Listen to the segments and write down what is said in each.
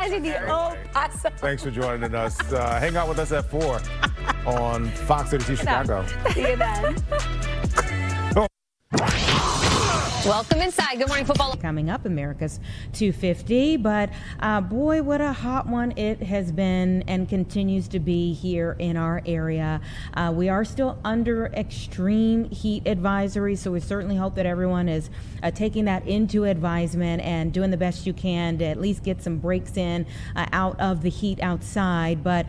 Thanks for joining us. Hang out with us at 4 on Fox 32 Chicago. See you then. Welcome inside. Good morning, football. Coming up, America's 250, but boy, what a hot one it has been and continues to be here in our area. We are still under extreme heat advisory, so we certainly hope that everyone is taking that into advisement and doing the best you can to at least get some breaks in out of the heat outside. But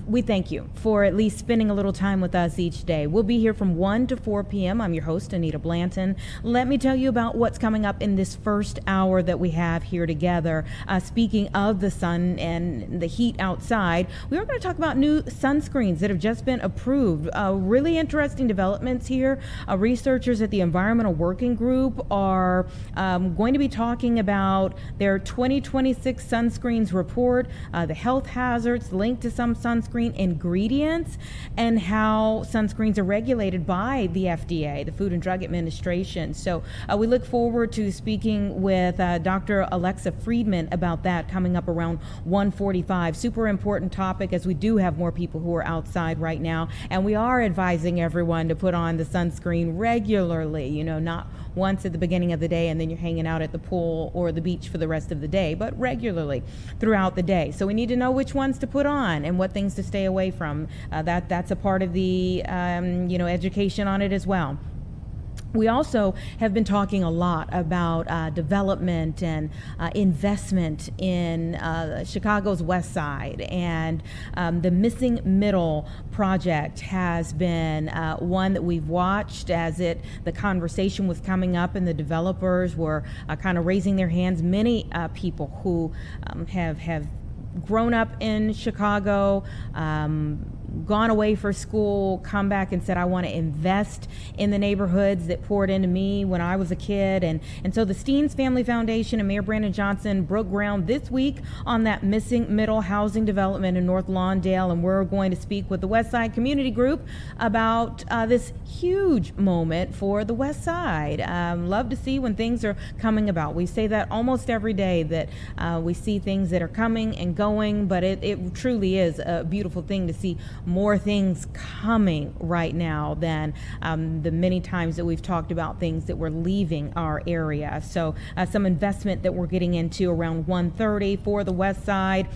we thank you for at least spending a little time with us each day. We'll be here from 1 to 4 p.m. I'm your host, Anita Blanton. Let me tell you about what's coming up in this first hour that we have here together. Speaking of the sun and the heat outside, we are going to talk about new sunscreens that have just been approved. Really interesting developments here. Researchers at the Environmental Working Group are going to be talking about their 2026 sunscreens report, the health hazards linked to some sunscreen ingredients, and how sunscreens are regulated by the FDA, the Food and Drug Administration. So we look forward to speaking with Dr. Alexa Friedman about that coming up around 1:45. Super important topic, as we do have more people who are outside right now, and we are advising everyone to put on the sunscreen regularly, you know, not once at the beginning of the day and then you're hanging out at the pool or the beach for the rest of the day, but regularly throughout the day. So we need to know which ones to put on and what things to stay away from. That's a part of the education on it as well. We also have been talking a lot about development and investment in Chicago's West Side, and the Missing Middle project has been one that we've watched as the conversation was coming up and the developers were kind of raising their hands. Many people who have grown up in Chicago, gone away for school, come back and said, I want to invest in the neighborhoods that poured into me when I was a kid. And so the Steens Family Foundation and Mayor Brandon Johnson broke ground this week on that Missing Middle housing development in North Lawndale. And we're going to speak with the West Side Community Group about this huge moment for the West Side. Love to see when things are coming about. We say that almost every day, that we see things that are coming and going, but it truly is a beautiful thing to see more things coming right now than the many times that we've talked about things that were leaving our area. So some investment that we're getting into around 1:30 for the West Side.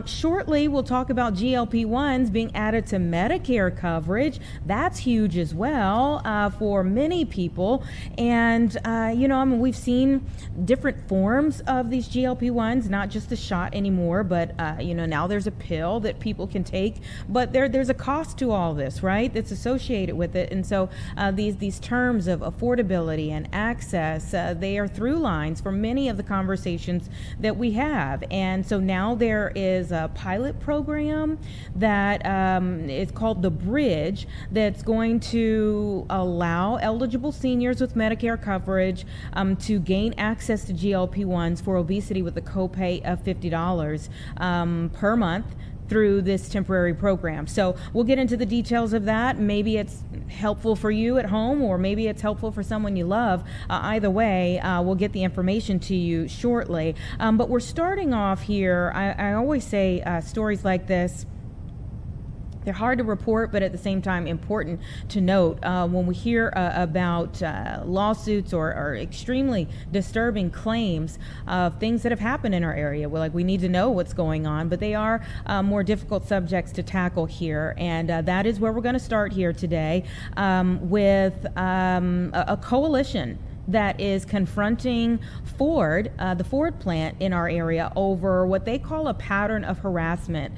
Shortly, we'll talk about GLP-1s being added to Medicare coverage. That's huge as well for many people. And, we've seen different forms of these GLP-1s, not just the shot anymore, but, now there's a pill that people can take. But there's a cost to all this, right, that's associated with it. And so these terms of affordability and access, they are through lines for many of the conversations that we have. And so now there is a pilot program that is called The Bridge, that's going to allow eligible seniors with Medicare coverage to gain access to GLP-1s for obesity with a copay of $50 per month through this temporary program. So we'll get into the details of that. Maybe it's helpful for you at home, or maybe it's helpful for someone you love. Either way, we'll get the information to you shortly. But we're starting off here. I always say stories like this, they're hard to report, but at the same time important to note. When we hear about lawsuits or extremely disturbing claims of things that have happened in our area, we need to know what's going on, but they are more difficult subjects to tackle here. And that is where we're going to start here today with a coalition that is confronting Ford, the Ford plant in our area, over what they call a pattern of harassment,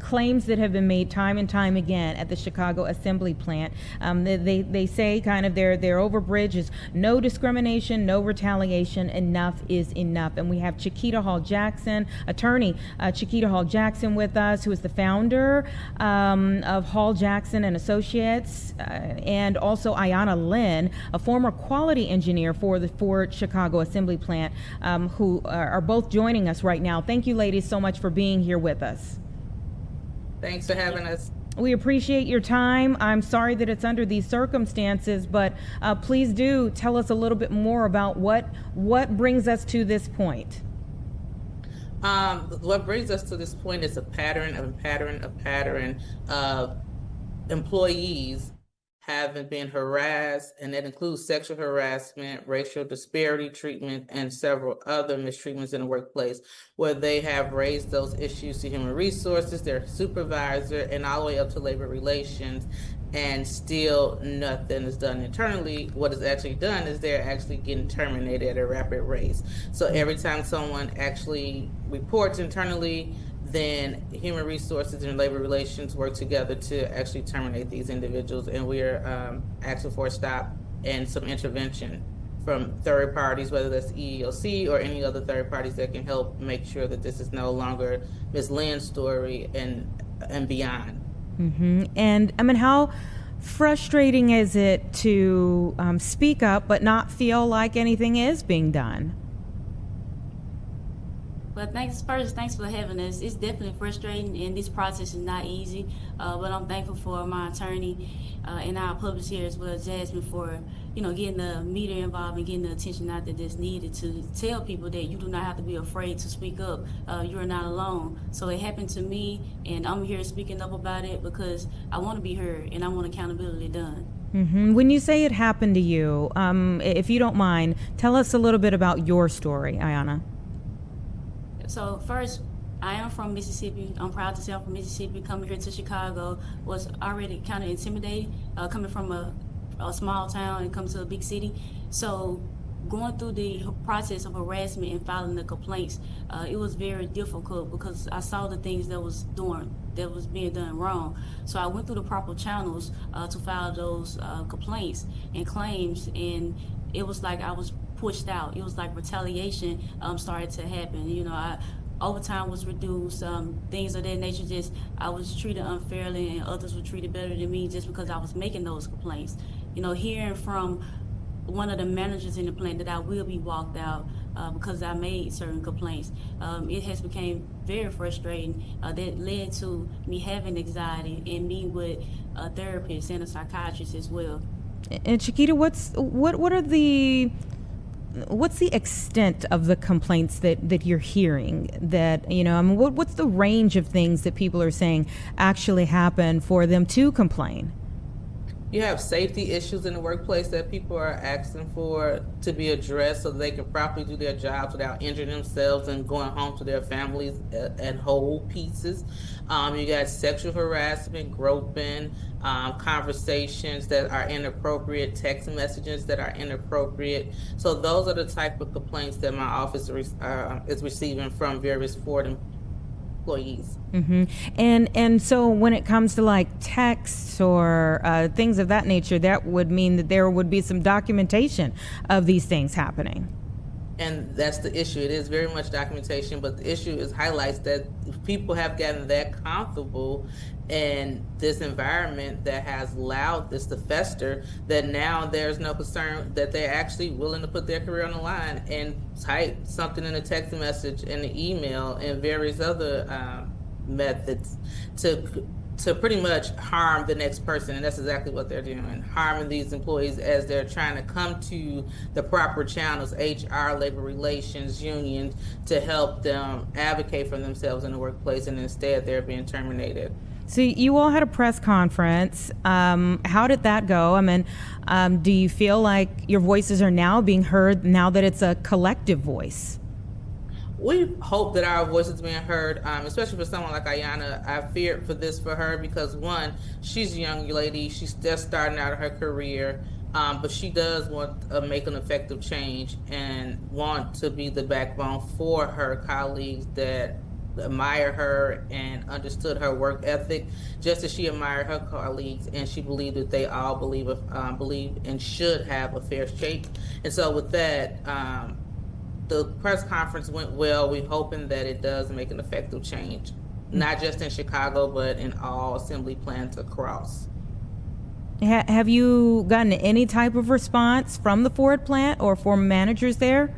claims that have been made time and time again at the Chicago Assembly plant. They say kind of their overbridge is no discrimination, no retaliation, enough is enough. And we have Chiquita Hall Jackson, attorney Chiquita Hall Jackson with us, who is the founder of Hall Jackson and Associates, and also Ayanna Lynn, a former quality engineer for the Ford Chicago Assembly plant, who are both joining us right now. Thank you, ladies, so much for being here with us. Thanks for having us. We appreciate your time. I'm sorry that it's under these circumstances, but please do tell us a little bit more about what brings us to this point. What brings us to this point is a pattern of employees having been harassed, and that includes sexual harassment, racial disparity treatment, and several other mistreatments in the workplace, where they have raised those issues to human resources, their supervisor, and all the way up to labor relations, and still nothing is done internally. What is actually done is they're actually getting terminated at a rapid rate. So every time someone actually reports internally, then human resources and labor relations work together to actually terminate these individuals. And we are asking for a stop and some intervention from third parties, whether that's EEOC or any other third parties that can help make sure that this is no longer Ms. Lynn's story and beyond. Mm-hmm. And I mean, how frustrating is it to speak up but not feel like anything is being done? Well, thanks for having us. It's definitely frustrating, and this process is not easy. But I'm thankful for my attorney and our publisher here as well, Jasmine, for getting the media involved and getting the attention out that is needed to tell people that you do not have to be afraid to speak up. You are not alone. So it happened to me, and I'm here speaking up about it because I want to be heard and I want accountability done. Mm-hmm. When you say it happened to you, if you don't mind, tell us a little bit about your story, Ayana. So first, I am from Mississippi. I'm proud to say I'm from Mississippi. Coming here to Chicago was already kind of intimidating, coming from a small town and coming to a big city. So going through the process of harassment and filing the complaints, it was very difficult because I saw the things that was being done wrong. So I went through the proper channels to file those complaints and claims, and it was like I was pushed out. It was like retaliation started to happen. Overtime was reduced, things of that nature. Just I was treated unfairly, and others were treated better than me just because I was making those complaints. Hearing from one of the managers in the plant that I will be walked out because I made certain complaints, it has become very frustrating. That led to me having anxiety and meeting with a therapist and a psychiatrist as well. And Chiquita, what's the extent of the complaints that you're hearing? What's the range of things that people are saying actually happen for them to complain? You have safety issues in the workplace that people are asking for to be addressed so they can properly do their jobs without injuring themselves and going home to their families at whole pieces. You got sexual harassment, groping, conversations that are inappropriate, text messages that are inappropriate. So those are the type of complaints that my office is receiving from various Ford employees. Mm-hmm. And so when it comes to like texts or things of that nature, that would mean that there would be some documentation of these things happening. And that's the issue. It is very much documentation, but the issue is highlights that people have gotten that comfortable in this environment that has allowed this to fester, that now there's no concern that they're actually willing to put their career on the line and type something in a text message, in the email, and various other methods to pretty much harm the next person. And that's exactly what they're doing, harming these employees as they're trying to come to the proper channels, HR, labor relations, unions, to help them advocate for themselves in the workplace, and instead they're being terminated. So you all had a press conference. How did that go? I mean, do you feel like your voices are now being heard now that it's a collective voice? We hope that our voice is being heard, especially for someone like Ayana. I feared for this for her because, one, she's a young lady. She's just starting out her career, but she does want to make an effective change and want to be the backbone for her colleagues that admire her and understood her work ethic, just as she admired her colleagues, and she believed that they all believe and should have a fair shake. And so with that, the press conference went well. We're hoping that it does make an effective change, not just in Chicago, but in all assembly plants across. Have you gotten any type of response from the Ford plant or from managers there?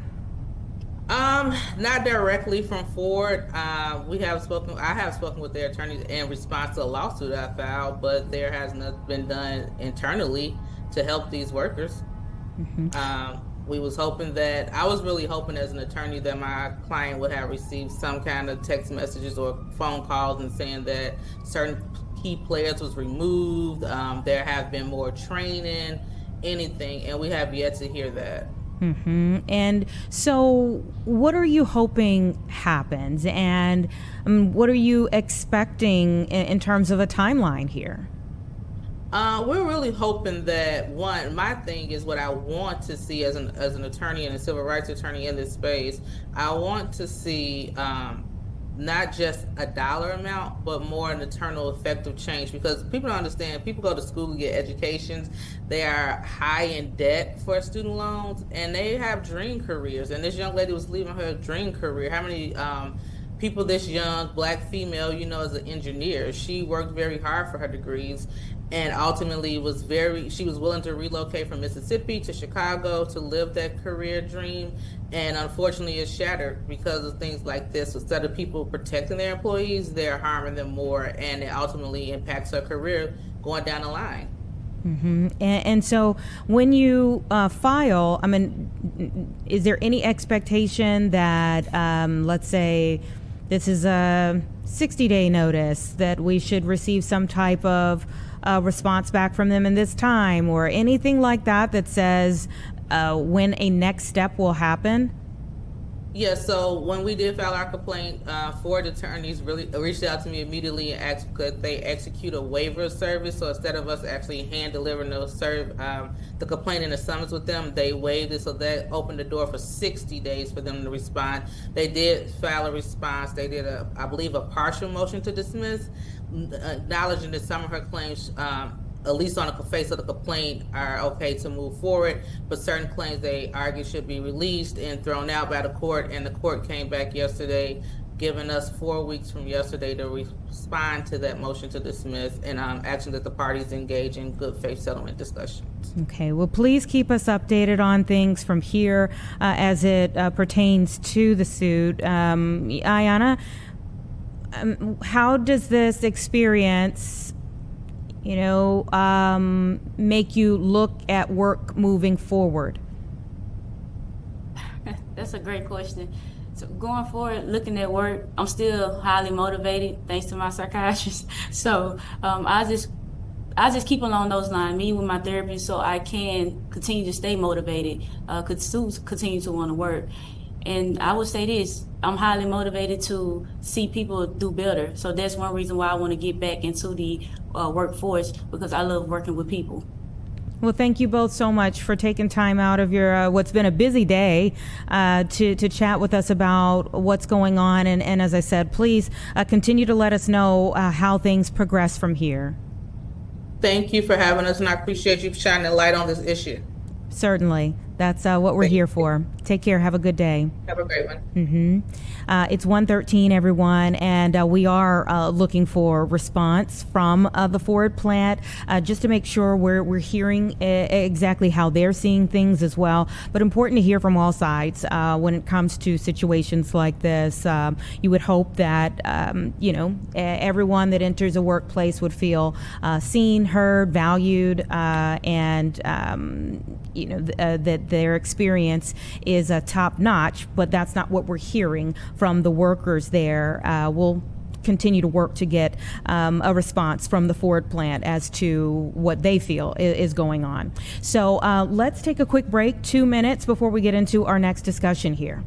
Not directly from Ford. I have spoken with their attorneys in response to a lawsuit I filed, but there has not been done internally to help these workers. Mm-hmm. We was hoping that, I was really hoping as an attorney that my client would have received some kind of text messages or phone calls and saying that certain key players was removed. There have been more training, anything, and we have yet to hear that. And so, what are you hoping happens, and what are you expecting in terms of a timeline here? We're really hoping that, one, my thing is what I want to see as an attorney and a civil rights attorney in this space. I want to see not just a dollar amount, but more an eternal effective change, because people don't understand. People go to school to get educations. They are high in debt for student loans, and they have dream careers. And this young lady was leaving her dream career. How many people this young, Black female, as an engineer? She worked very hard for her degrees, and ultimately she was willing to relocate from Mississippi to Chicago to live that career dream. And unfortunately, it's shattered because of things like this. Instead of people protecting their employees, they're harming them more, and it ultimately impacts her career going down the line. And so when you file, is there any expectation that, let's say, this is a 60-day notice, that we should receive some type of response back from them in this time, or anything like that that says when a next step will happen? Yeah, so when we did file our complaint, Ford attorneys really reached out to me immediately and asked could they execute a waiver service. So instead of us actually hand delivering the complaint in a summons with them, they waived it. So that opened the door for 60 days for them to respond. They did file a response. They did I believe a partial motion to dismiss, acknowledging that some of her claims, at least on the face of the complaint, are okay to move forward, but certain claims they argue should be released and thrown out by the court. And the court came back yesterday, giving us 4 weeks from yesterday to respond to that motion to dismiss, and asking that the parties engage in good faith settlement discussions. Okay, well, please keep us updated on things from here as it pertains to the suit. Ayanna, how does this experience make you look at work moving forward? That's a great question. So going forward, looking at work, I'm still highly motivated thanks to my psychiatrist. So I just keep along those lines, meeting with my therapist, so I can continue to stay motivated, continue to want to work. And I would say this, I'm highly motivated to see people do better. So that's one reason why I want to get back into the workforce, because I love working with people. Well, thank you both so much for taking time out of your what's been a busy day to chat with us about what's going on. And as I said, please continue to let us know how things progress from here. Thank you for having us, and I appreciate you shining a light on this issue. Certainly. That's what we're here for. Take care. Have a good day. Have a great one. It's 1:13, everyone, and we are looking for response from the Ford plant just to make sure we're hearing exactly how they're seeing things as well. But important to hear from all sides when it comes to situations like this. You would hope that everyone that enters a workplace would feel seen, heard, valued, and that their experience is top notch, but that's not what we're hearing from the workers there. We'll continue to work to get a response from the Ford plant as to what they feel is going on. So let's take a quick break, 2 minutes before we get into our next discussion here.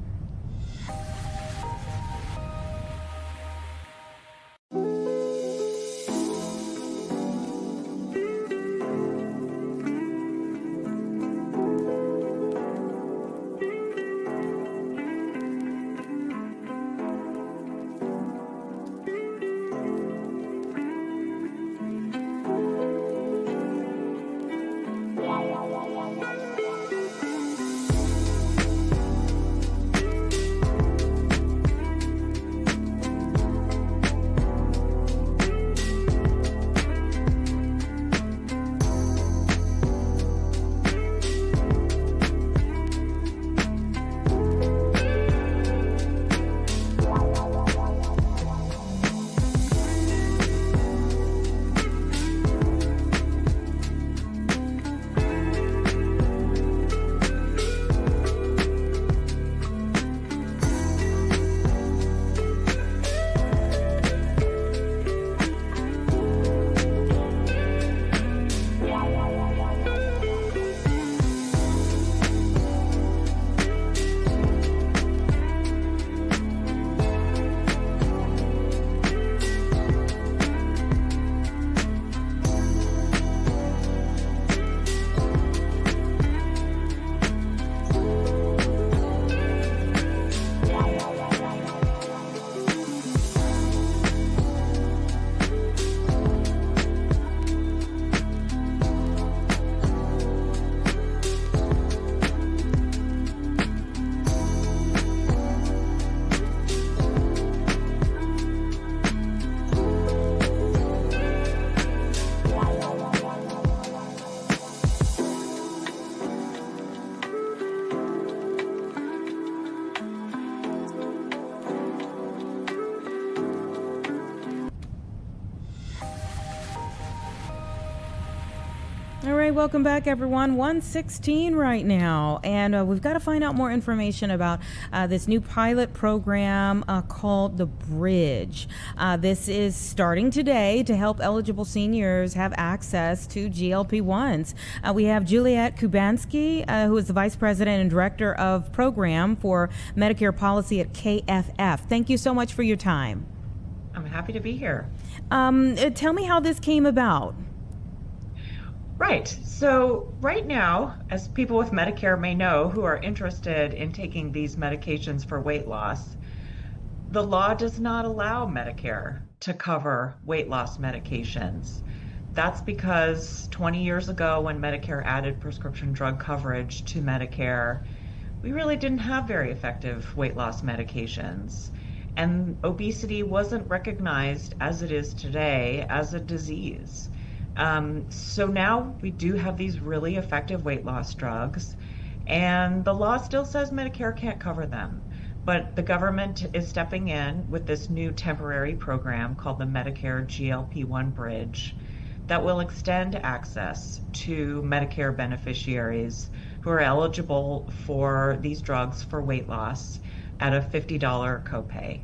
All right, welcome back, everyone. 1:16 right now, and we've got to find out more information about this new pilot program called The Bridge. This is starting today to help eligible seniors have access to GLP-1s. We have Juliet Kubanski, who is the Vice President and Director of Program for Medicare Policy at KFF. Thank you so much for your time. I'm happy to be here. Tell me how this came about. Right. So right now, as people with Medicare may know who are interested in taking these medications for weight loss, the law does not allow Medicare to cover weight loss medications. That's because 20 years ago, when Medicare added prescription drug coverage to Medicare, we really didn't have very effective weight loss medications. And obesity wasn't recognized as it is today as a disease. So now we do have these really effective weight loss drugs, and the law still says Medicare can't cover them. But the government is stepping in with this new temporary program called the Medicare GLP-1 Bridge that will extend access to Medicare beneficiaries who are eligible for these drugs for weight loss at a $50 copay.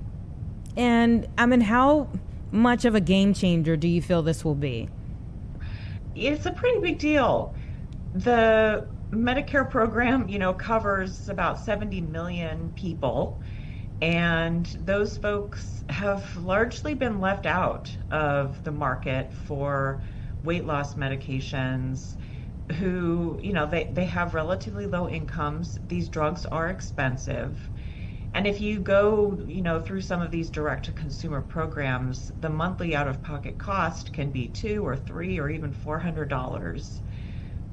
And I mean, how much of a game changer do you feel this will be? It's a pretty big deal. The Medicare program, covers about 70 million people, and those folks have largely been left out of the market for weight loss medications who, they have relatively low incomes. These drugs are expensive. And if you go, through some of these direct-to-consumer programs, the monthly out-of-pocket cost can be $200 or $300 or even $400.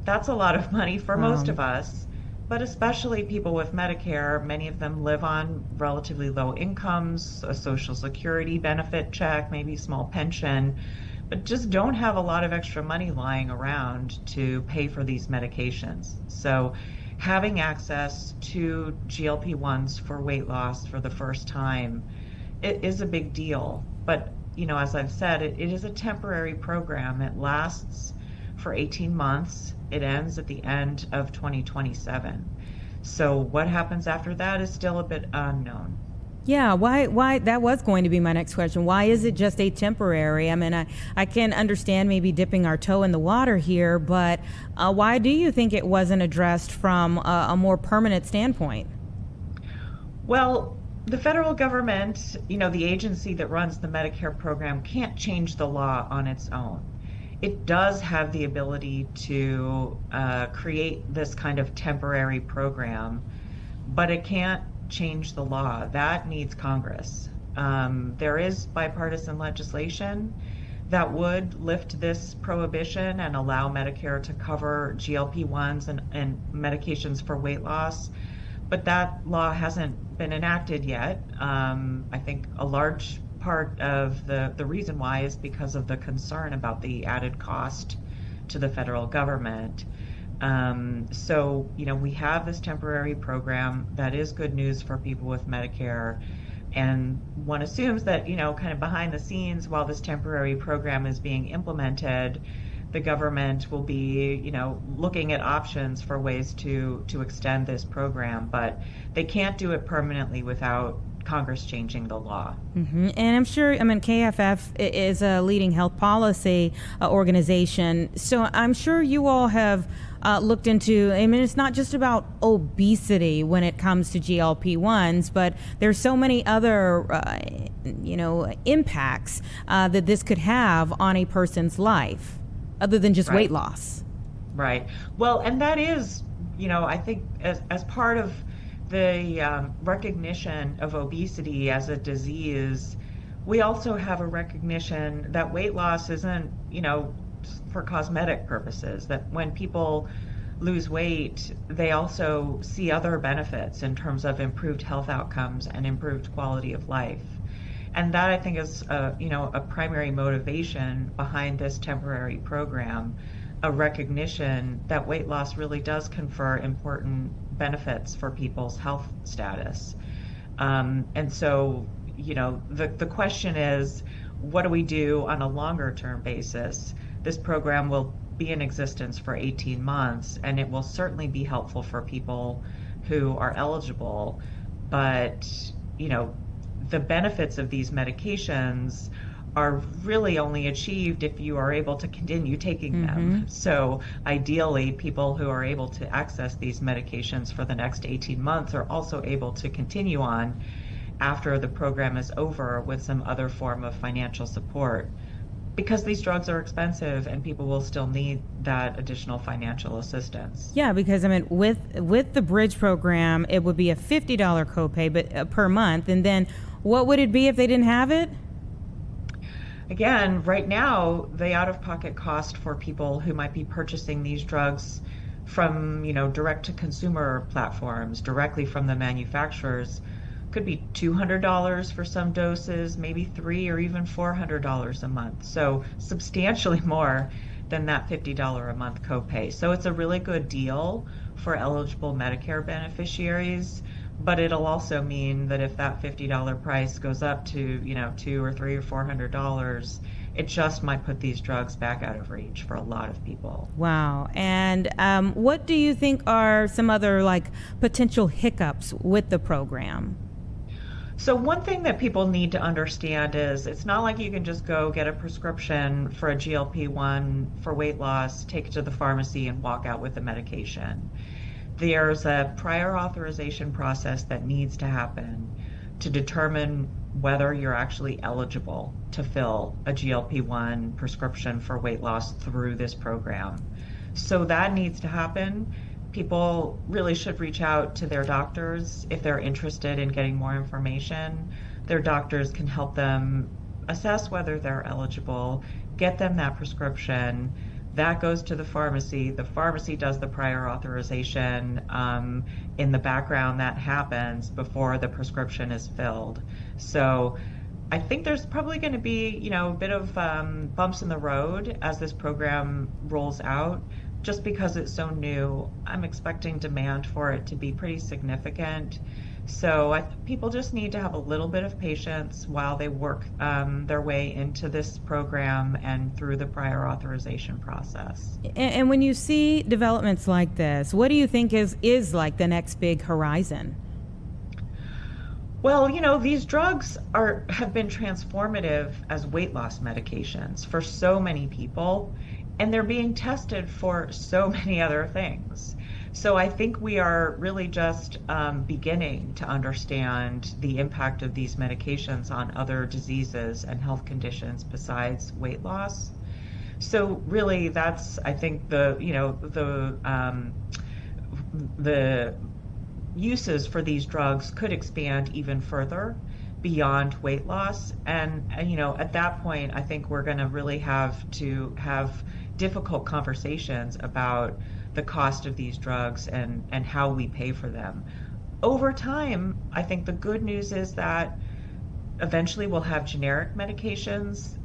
That's a lot of money for most of us, but especially people with Medicare. Many of them live on relatively low incomes, a Social Security benefit check, maybe small pension, but just don't have a lot of extra money lying around to pay for these medications. So having access to GLP-1s for weight loss for the first time, it is a big deal. But, as I've said, it is a temporary program. It lasts for 18 months. It ends at the end of 2027. So what happens after that is still a bit unknown. Yeah, why that was going to be my next question. Why is it just a temporary? I mean, I can understand maybe dipping our toe in the water here, but why do you think it wasn't addressed from a more permanent standpoint? Well, the federal government, the agency that runs the Medicare program, can't change the law on its own. It does have the ability to create this kind of temporary program, but it can't change the law. That needs Congress. There is bipartisan legislation that would lift this prohibition and allow Medicare to cover GLP-1s and medications for weight loss, but that law hasn't been enacted yet. I think a large part of the reason why is because of the concern about the added cost to the federal government. So, we have this temporary program that is good news for people with Medicare. And one assumes that, kind of behind the scenes, while this temporary program is being implemented, the government will be, looking at options for ways to extend this program. But they can't do it permanently without Congress changing the law. Mm-hmm. And I'm sure, KFF is a leading health policy organization. So I'm sure you all have looked into, it's not just about obesity when it comes to GLP-1s, but there's so many other, impacts that this could have on a person's life other than just weight loss. Right. Well, and that is, I think as part of the recognition of obesity as a disease, we also have a recognition that weight loss isn't, for cosmetic purposes, that when people lose weight, they also see other benefits in terms of improved health outcomes and improved quality of life. And that, I think, is a primary motivation behind this temporary program, a recognition that weight loss really does confer important benefits for people's health status. And so, the question is, what do we do on a longer term basis? This program will be in existence for 18 months, and it will certainly be helpful for people who are eligible. But, you know, the benefits of these medications are really only achieved if you are able to continue taking them. So ideally, people who are able to access these medications for the next 18 months are also able to continue on after the program is over with some other form of financial support, because these drugs are expensive and people will still need that additional financial assistance. Yeah, because I mean, with the Bridge program, it would be a $50 copay, but per month. And then, what would it be if they didn't have it? Again, right now, the out-of-pocket cost for people who might be purchasing these drugs from, you know, direct-to-consumer platforms, directly from the manufacturers, could be $200 for some doses, maybe $300 or even $400 a month. So substantially more than that $50 a month copay. So it's a really good deal for eligible Medicare beneficiaries, but it'll also mean that if that $50 price goes up to, you know, $200 or $300 or $400, it just might put these drugs back out of reach for a lot of people. Wow. And what do you think are some other like potential hiccups with the program? So one thing that people need to understand is it's not like you can just go get a prescription for a GLP-1 for weight loss, take it to the pharmacy and walk out with the medication. There's a prior authorization process that needs to happen to determine whether you're actually eligible to fill a GLP-1 prescription for weight loss through this program. So that needs to happen. People really should reach out to their doctors if they're interested in getting more information. Their doctors can help them assess whether they're eligible, get them that prescription. That goes to the pharmacy. The pharmacy does the prior authorization. In the background, that happens before the prescription is filled. So I think there's probably going to be, you know, a bit of bumps in the road as this program rolls out. Just because it's so new, I'm expecting demand for it to be pretty significant. So people just need to have a little bit of patience while they work their way into this program and through the prior authorization process. And when you see developments like this, what do you think is like the next big horizon? Well, you know, these drugs have been transformative as weight loss medications for so many people, and they're being tested for so many other things. So I think we are really just beginning to understand the impact of these medications on other diseases and health conditions besides weight loss. So really, that's, I think, the uses for these drugs could expand even further beyond weight loss. And you know, at that point, I think we're going to really have to have difficult conversations about the cost of these drugs and how we pay for them. Over time, I think the good news is that eventually we'll have generic medications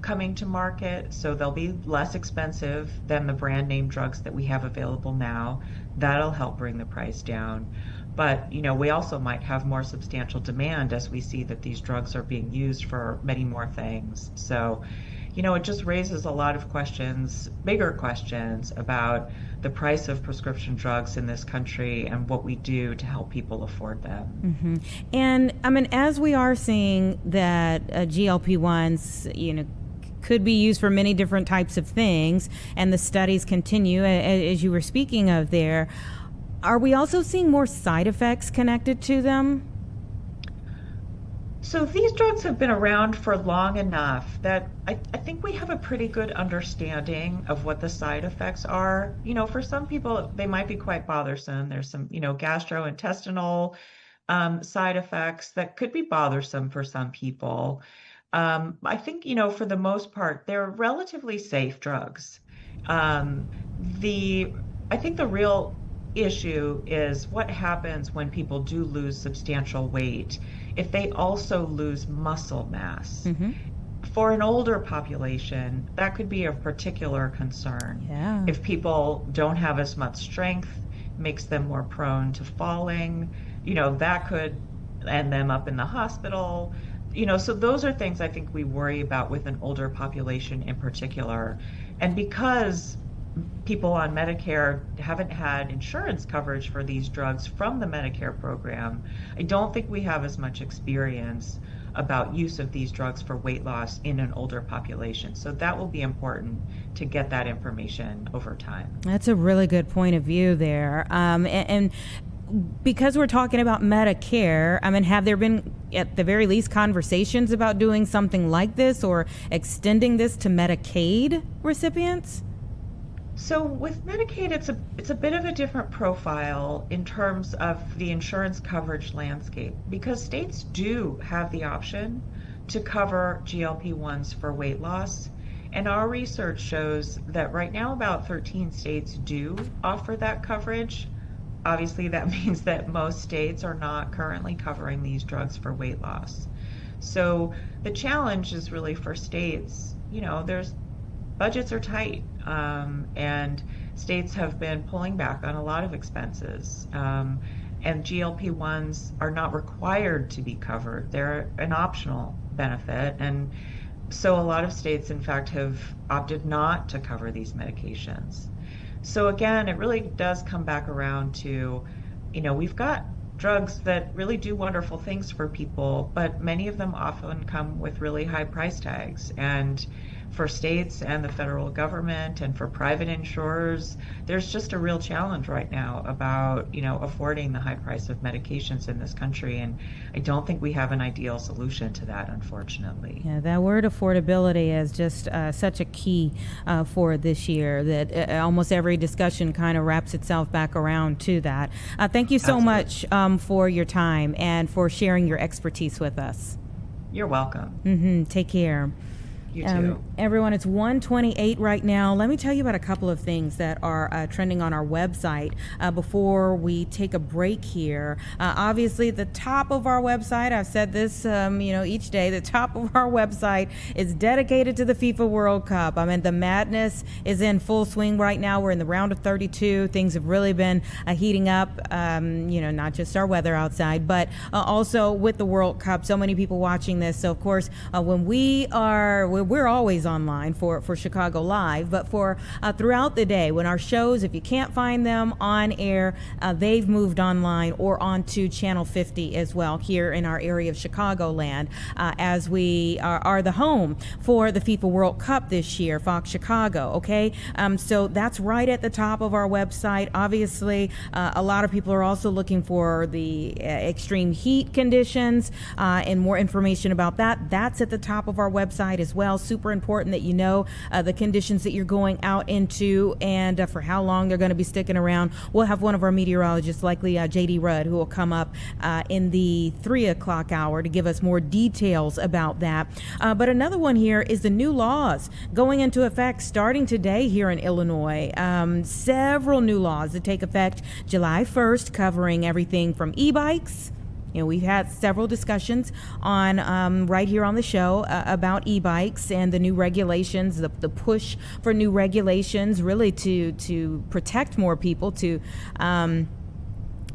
coming to market, so they'll be less expensive than the brand name drugs that we have available now. That'll help bring the price down. But, you know, we also might have more substantial demand as we see that these drugs are being used for many more things. So, you know, it just raises a lot of questions, bigger questions about the price of prescription drugs in this country and what we do to help people afford them. And I mean, as we are seeing that GLP-1s, you know, could be used for many different types of things, and the studies continue, as you were speaking of there, are we also seeing more side effects connected to them? So these drugs have been around for long enough that I think we have a pretty good understanding of what the side effects are. You know, for some people, they might be quite bothersome. There's some, you know, gastrointestinal side effects that could be bothersome for some people. I think, you know, for the most part, they're relatively safe drugs. I think the real issue is what happens when people do lose substantial weight if they also lose muscle mass. For an older population, that could be of particular concern. Yeah. If people don't have as much strength, makes them more prone to falling, you know, that could end them up in the hospital. So those are things I think we worry about with an older population in particular. And because people on Medicare haven't had insurance coverage for these drugs from the Medicare program, I don't think we have as much experience about use of these drugs for weight loss in an older population. So that will be important to get that information over time. That's a really good point of view there. And because we're talking about Medicare, I mean, have there been, at the very least, conversations about doing something like this or extending this to Medicaid recipients? So with Medicaid, it's a bit of a different profile in terms of the insurance coverage landscape, because states do have the option to cover GLP-1s for weight loss. And our research shows that right now about 13 states do offer that coverage. Obviously, that means that most states are not currently covering these drugs for weight loss. So the challenge is really for states, there's budgets are tight, and states have been pulling back on a lot of expenses. And GLP-1s are not required to be covered. They're an optional benefit. And so a lot of states, in fact, have opted not to cover these medications. So again, it really does come back around to, we've got drugs that really do wonderful things for people, but many of them often come with really high price tags. And for states and the federal government and for private insurers, there's just a real challenge right now about, affording the high price of medications in this country. And I don't think we have an ideal solution to that, unfortunately. Yeah, that word affordability is just such a key for this year that almost every discussion kind of wraps itself back around to that. Thank you so much for your time and for sharing your expertise with us. You're welcome. Take care. You too. Everyone, it's 1:28 right now. Let me tell you about a couple of things that are trending on our website before we take a break here. Obviously, the top of our website, I've said this each day, the top of our website is dedicated to the FIFA World Cup. I mean, the madness is in full swing right now. We're in the round of 32. Things have really been heating up, not just our weather outside, but also with the World Cup. So many people watching this. So, of course, when we're always online for Chicago Live, but for throughout the day, when our shows, if you can't find them on air, they've moved online or onto Channel 50 as well here in our area of Chicagoland, as we are the home for the FIFA World Cup this year, Fox Chicago, okay? So that's right at the top of our website. Obviously, a lot of people are also looking for the extreme heat conditions and more information about that. That's at the top of our website as well. Super important that you know the conditions that you're going out into and for how long they're going to be sticking around. We'll have one of our meteorologists, likely JD Rudd, who will come up in the 3 o'clock hour to give us more details about that. But another one here is the new laws going into effect starting today here in Illinois. Several new laws that take effect July 1st, covering everything from e-bikes. We've had several discussions on right here on the show about e-bikes and the new regulations, the push for new regulations, really to protect more people, to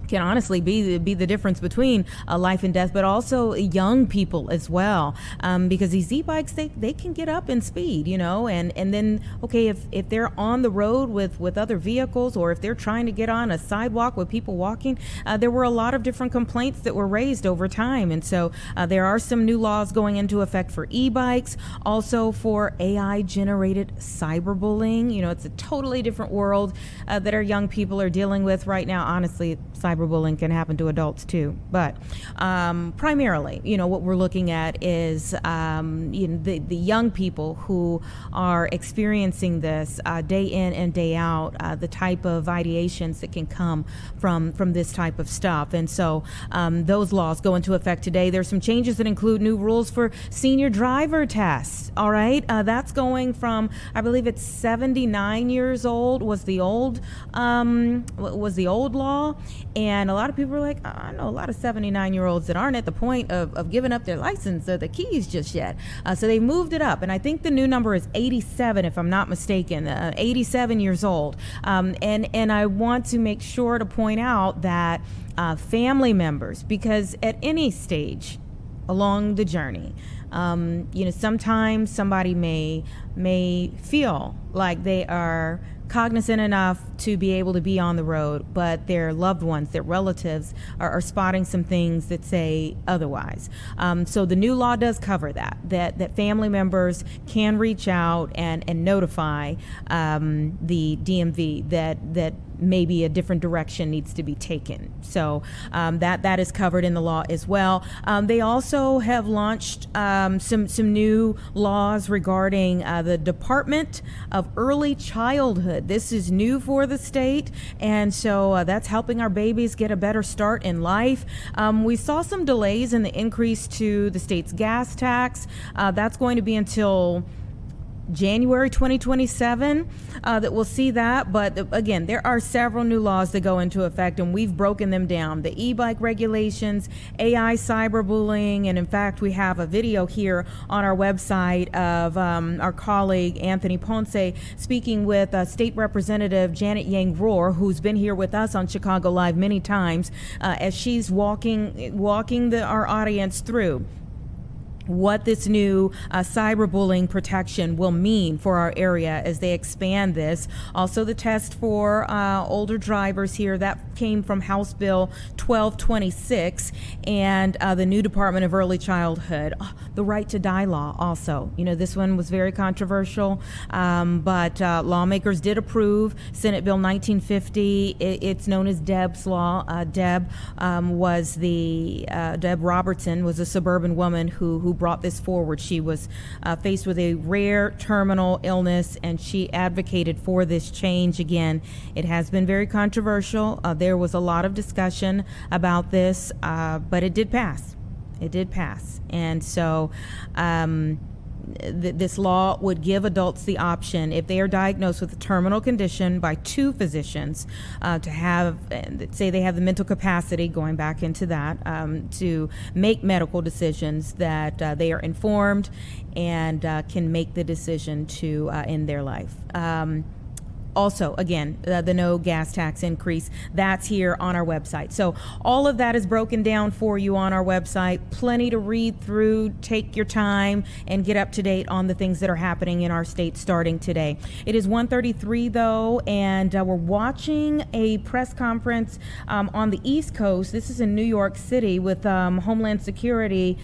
can honestly be the difference between life and death, but also young people as well, because these e-bikes, they can get up in speed, and then, okay, if they're on the road with other vehicles, or if they're trying to get on a sidewalk with people walking, there were a lot of different complaints that were raised over time. And so there are some new laws going into effect for e-bikes, also for AI generated cyberbullying. It's a totally different world that our young people are dealing with right now. Honestly, cyberbullying can happen to adults too, but primarily, what we're looking at is the young people who are experiencing this day in and day out, the type of ideations that can come from this type of stuff. And so those laws go into effect today. There's some changes that include new rules for senior driver tests. All right, that's going from, I believe it's 79 years old was the old law. And a lot of people are like, I know a lot of 79-year-olds that aren't at the point of giving up their license or the keys just yet. So they moved it up. And I think the new number is 87, if I'm not mistaken, 87 years old. And I want to make sure to point out that family members, because at any stage, along the journey. Sometimes somebody may feel like they are cognizant enough to be able to be on the road, but their loved ones, their relatives are spotting some things that say otherwise. So the new law does cover that family members can reach out and notify the DMV that maybe a different direction needs to be taken. So that is covered in the law as well. They also have launched some new laws regarding the Department of Early Childhood. This is new for the state, and so that's helping our babies get a better start in life. We saw some delays in the increase to the state's gas tax. That's going to be until January 2027 that we'll see that. But again, there are several new laws that go into effect, and we've broken them down. The e-bike regulations, AI cyberbullying, and in fact, we have a video here on our website of our colleague Anthony Ponce speaking with State Representative Janet Yang Rohr, who's been here with us on Chicago Live many times, as she's walking our audience through what this new cyberbullying protection will mean for our area as they expand this. Also, the test for older drivers here, that came from House Bill 1226, and the new Department of Early Childhood. The right to die law also. This one was very controversial, but lawmakers did approve Senate Bill 1950. It's known as Deb's Law. Deb Robertson was a suburban woman who brought this forward. She was faced with a rare terminal illness, and she advocated for this change. Again, it has been very controversial. There was a lot of discussion about this, but it did pass. It did pass. And so this law would give adults the option, if they are diagnosed with a terminal condition by two physicians, to have, say they have the mental capacity, going back into that, to make medical decisions, that they are informed and can make the decision to end their life. Also, again, the no gas tax increase, that's here on our website. So all of that is broken down for you on our website. Plenty to read through. Take your time and get up to date on the things that are happening in our state starting today. It is 1:33 though, and we're watching a press conference on the East Coast. This is in New York City with Homeland Security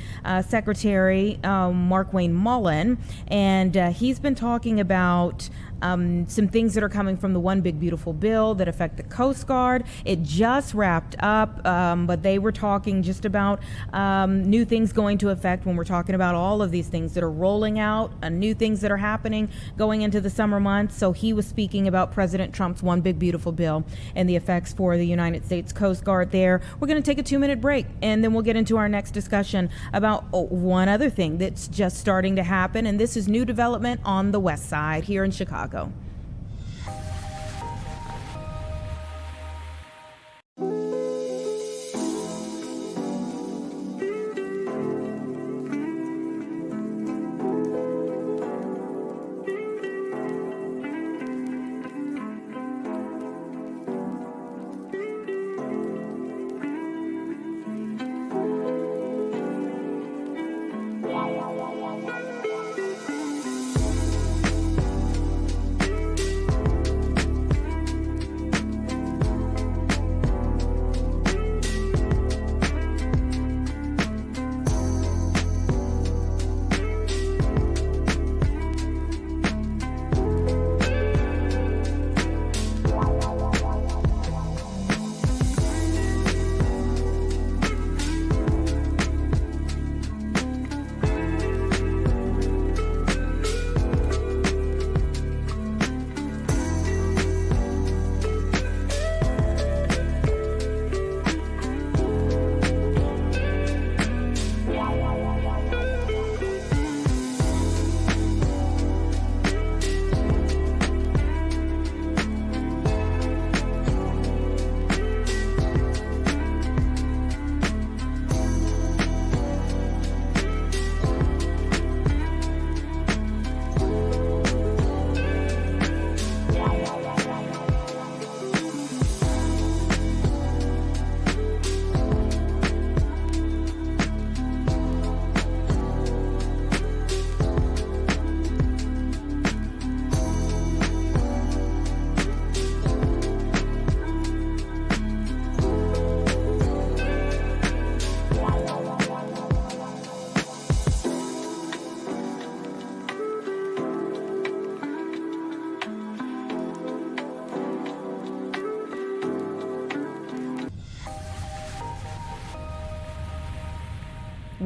Secretary Mark Wayne Mullen, and he's been talking about some things that are coming from the One Big Beautiful Bill that affect the Coast Guard. It just wrapped up, but they were talking just about new things going to effect when we're talking about all of these things that are rolling out, new things that are happening going into the summer months. So he was speaking about President Trump's One Big Beautiful Bill and the effects for the United States Coast Guard there. We're going to take a 2-minute break, and then we'll get into our next discussion about one other thing that's just starting to happen, and this is new development on the west side here in Chicago.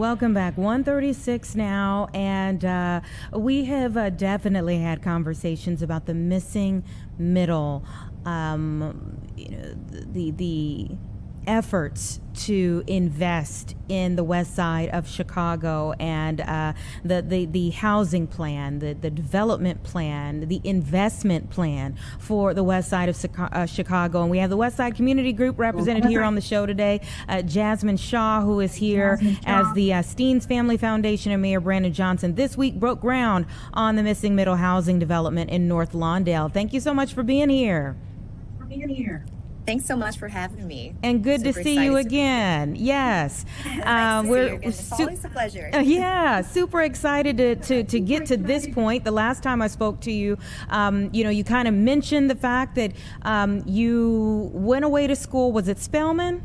Welcome back. 1:36 now, and we have definitely had conversations about the missing middle. The efforts to invest in the west side of Chicago, and the housing plan, the development plan, the investment plan for the west side of Chicago. And we have the West Side Community Group represented here on the show today. Jasmine Shaw, who is here as the Steens Family Foundation, and Mayor Brandon Johnson this week broke ground on the missing middle housing development in North Lawndale. Thank you so much for being here. Thanks so much for having me. And good to see you again. Yes. Nice to see you again. It's always a pleasure. Yeah, super excited to get to this point. The last time I spoke to you, you kind of mentioned the fact that you went away to school. Was it Spelman?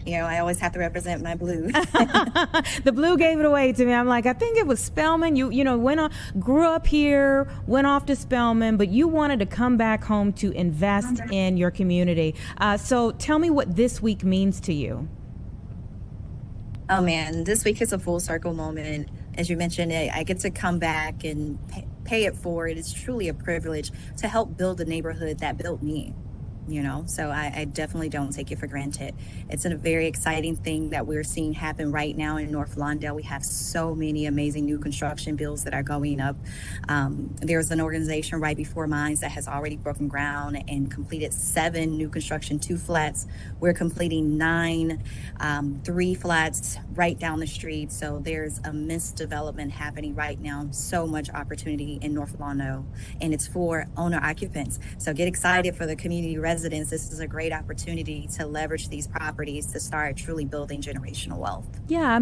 I always have to represent my blue. The blue gave it away to me. I'm like, I think it was Spelman. You grew up here, went off to Spelman, but you wanted to come back home to invest in your community. So tell me what this week means to you. Oh man, this week is a full circle moment. As you mentioned, I get to come back and pay it forward. It's truly a privilege to help build a neighborhood that built me. So I definitely don't take it for granted. It's a very exciting thing that we're seeing happen right now in North Lawndale. We have so many amazing new construction bills that are going up. There's an organization right before mine that has already broken ground and completed 7 new construction 2 flats. We're completing 9 3 flats right down the street. So there's immense development happening right now. So much opportunity in North Lawndale, and it's for owner occupants. So get excited for the community residents. This is a great opportunity to leverage these properties to start truly building generational wealth. Yeah,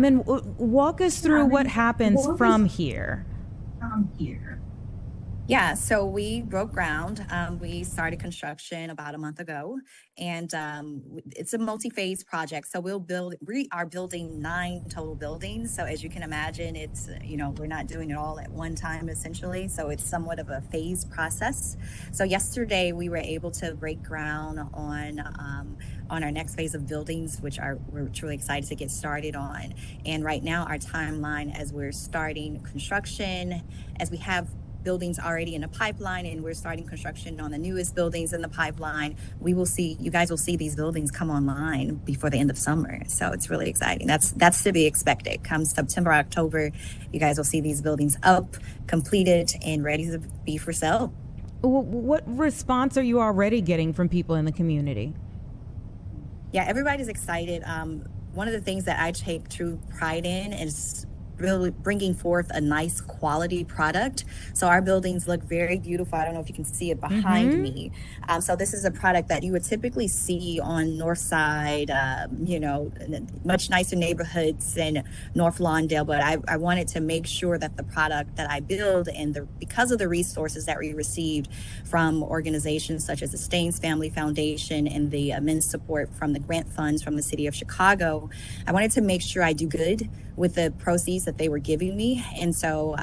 walk us through what happens from here. Yeah, so we broke ground. We started construction about a month ago, and it's a multi-phase project. So we are building 9 total buildings. So as you can imagine, it's, we're not doing it all at one time, essentially. So it's somewhat of a phase process. So yesterday we were able to break ground on our next phase of buildings, which we're truly excited to get started on. And right now our timeline, as we're starting construction, as we have buildings already in the pipeline and we're starting construction on the newest buildings in the pipeline, you guys will see these buildings come online before the end of summer. So it's really exciting. That's to be expected. Come September, October, you guys will see these buildings up, completed, and ready to be for sale. What response are you already getting from people in the community? Yeah, everybody's excited. One of the things that I take true pride in is really bringing forth a nice quality product. So our buildings look very beautiful. I don't know if you can see it behind me. So this is a product that you would typically see on North Side, much nicer neighborhoods in North Lawndale. But I wanted to make sure that the product that I build, and because of the resources that we received from organizations such as the Steens Family Foundation and the immense support from the grant funds from the city of Chicago, I wanted to make sure I do good with the proceeds that they were giving me. And so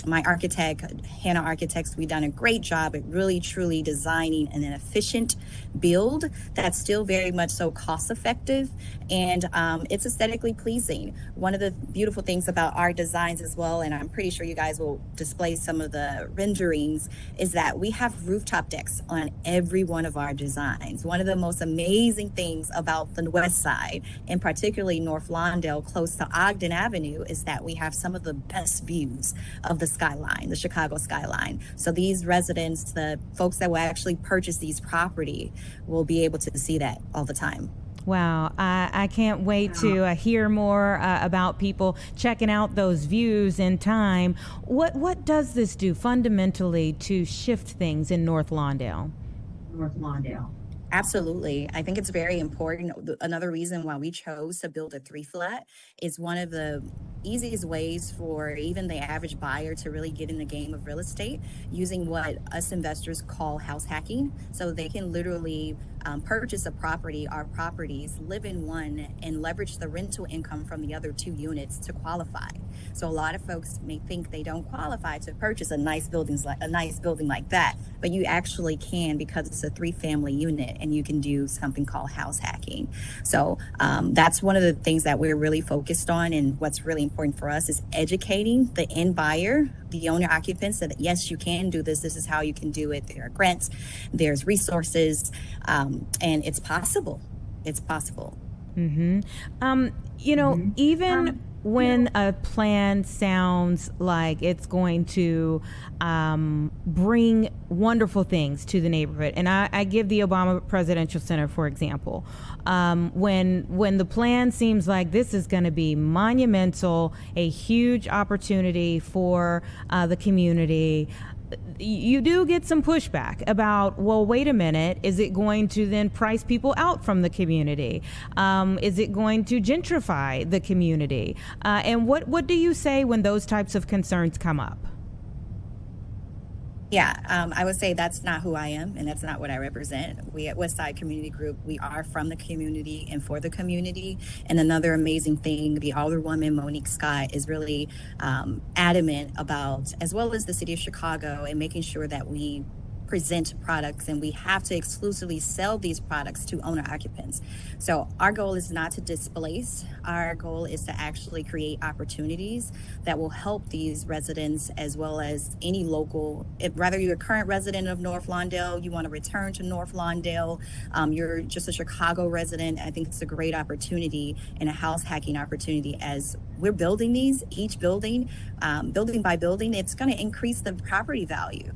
my architect, Hannah Architects, we've done a great job at really truly designing an efficient build that's still very much so cost effective, and it's aesthetically pleasing. One of the beautiful things about our designs as well, and I'm pretty sure you guys will display some of the renderings, is that we have rooftop decks on every one of our designs. One of the most amazing things about the West Side, and particularly North Lawndale close to Ogden Avenue, is that we have some of the best views of the skyline, the Chicago skyline. So these residents, the folks that will actually purchase these property, will be able to see that all the time. Wow, I can't wait to hear more about people checking out those views in time. What does this do fundamentally to shift things in North Lawndale? Absolutely. I think it's very important. Another reason why we chose to build a 3 flat is one of the easiest ways for even the average buyer to really get in the game of real estate, using what us investors call house hacking. So they can literally purchase a property, our properties, live in one, and leverage the rental income from the other 2 units to qualify. So a lot of folks may think they don't qualify to purchase a nice building like that, but you actually can, because it's a 3-family unit. and you can do something called house hacking. So that's one of the things that we're really focused on, and what's really important for us is educating the end buyer, the owner occupants, that yes, you can do this. This is how you can do it. There are grants, there's resources, and it's possible. It's possible. Mm-hmm. Even when a plan sounds like it's going to bring wonderful things to the neighborhood, and I give the Obama Presidential Center, for example, when the plan seems like this is going to be monumental, a huge opportunity for the community, you do get some pushback about, well, wait a minute, is it going to then price people out from the community? Is it going to gentrify the community? And what do you say when those types of concerns come up? Yeah, I would say that's not who I am, and that's not what I represent. We at Westside Community Group, we are from the community and for the community. And another amazing thing, the Alderwoman Monique Scott is really adamant about, as well as the city of Chicago, and making sure that we present products, and we have to exclusively sell these products to owner occupants. So our goal is not to displace. Our goal is to actually create opportunities that will help these residents, as well as any local, whether you're a current resident of North Lawndale, you want to return to North Lawndale, you're just a Chicago resident, I think it's a great opportunity and a house hacking opportunity. As we're building these, each building, building by building, it's going to increase the property value.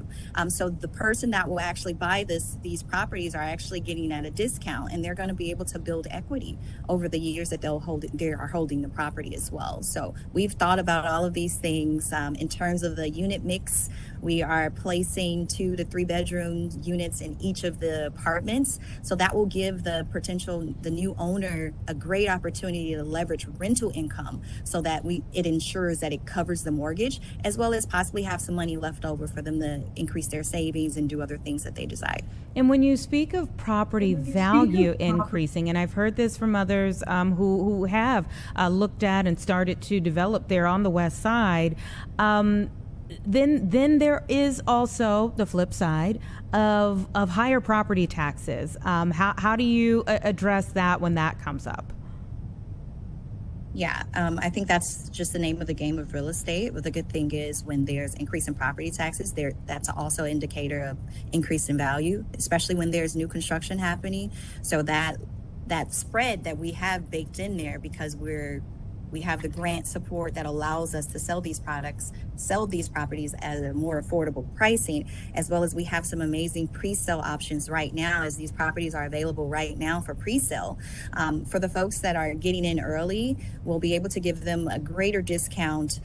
So the person that will actually buy these properties are actually getting at a discount, and they're going to be able to build equity over the years that they are holding the property as well. So we've thought about all of these things in terms of the unit mix. We are placing 2 to 3 bedroom units in each of the apartments. So that will give the new owner a great opportunity to leverage rental income, so that it ensures that it covers the mortgage, as well as possibly have some money left over for them to increase their savings and do other things that they desire. And when you speak of property value increasing, and I've heard this from others who have looked at and started to develop there on the West Side, then there is also the flip side of higher property taxes. How do you address that when that comes up? Yeah, I think that's just the name of the game of real estate. But the good thing is, when there's increase in property taxes, that's also an indicator of increase in value, especially when there's new construction happening. So that spread that we have baked in there, because we have the grant support that allows us to sell these properties at a more affordable pricing, as well as we have some amazing pre-sale options right now, as these properties are available right now for pre-sale. For the folks that are getting in early, we'll be able to give them a greater discount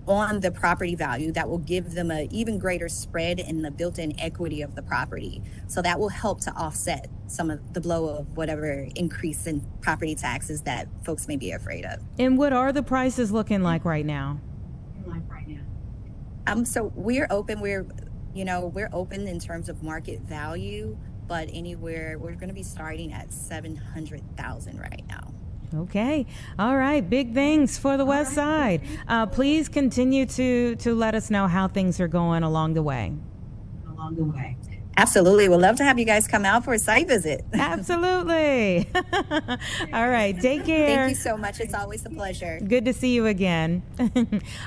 on the property value that will give them an even greater spread in the built-in equity of the property. So that will help to offset some of the blow of whatever increase in property taxes that folks may be afraid of. And what are the prices looking like right now? So we're open. We're open in terms of market value, but anywhere we're going to be starting at $700,000 right now. Okay. All right. Big things for the West Side. Please continue to let us know how things are going along the way. Absolutely. We'd love to have you guys come out for a site visit. Absolutely. All right. Take care. Thank you so much. It's always a pleasure. Good to see you again.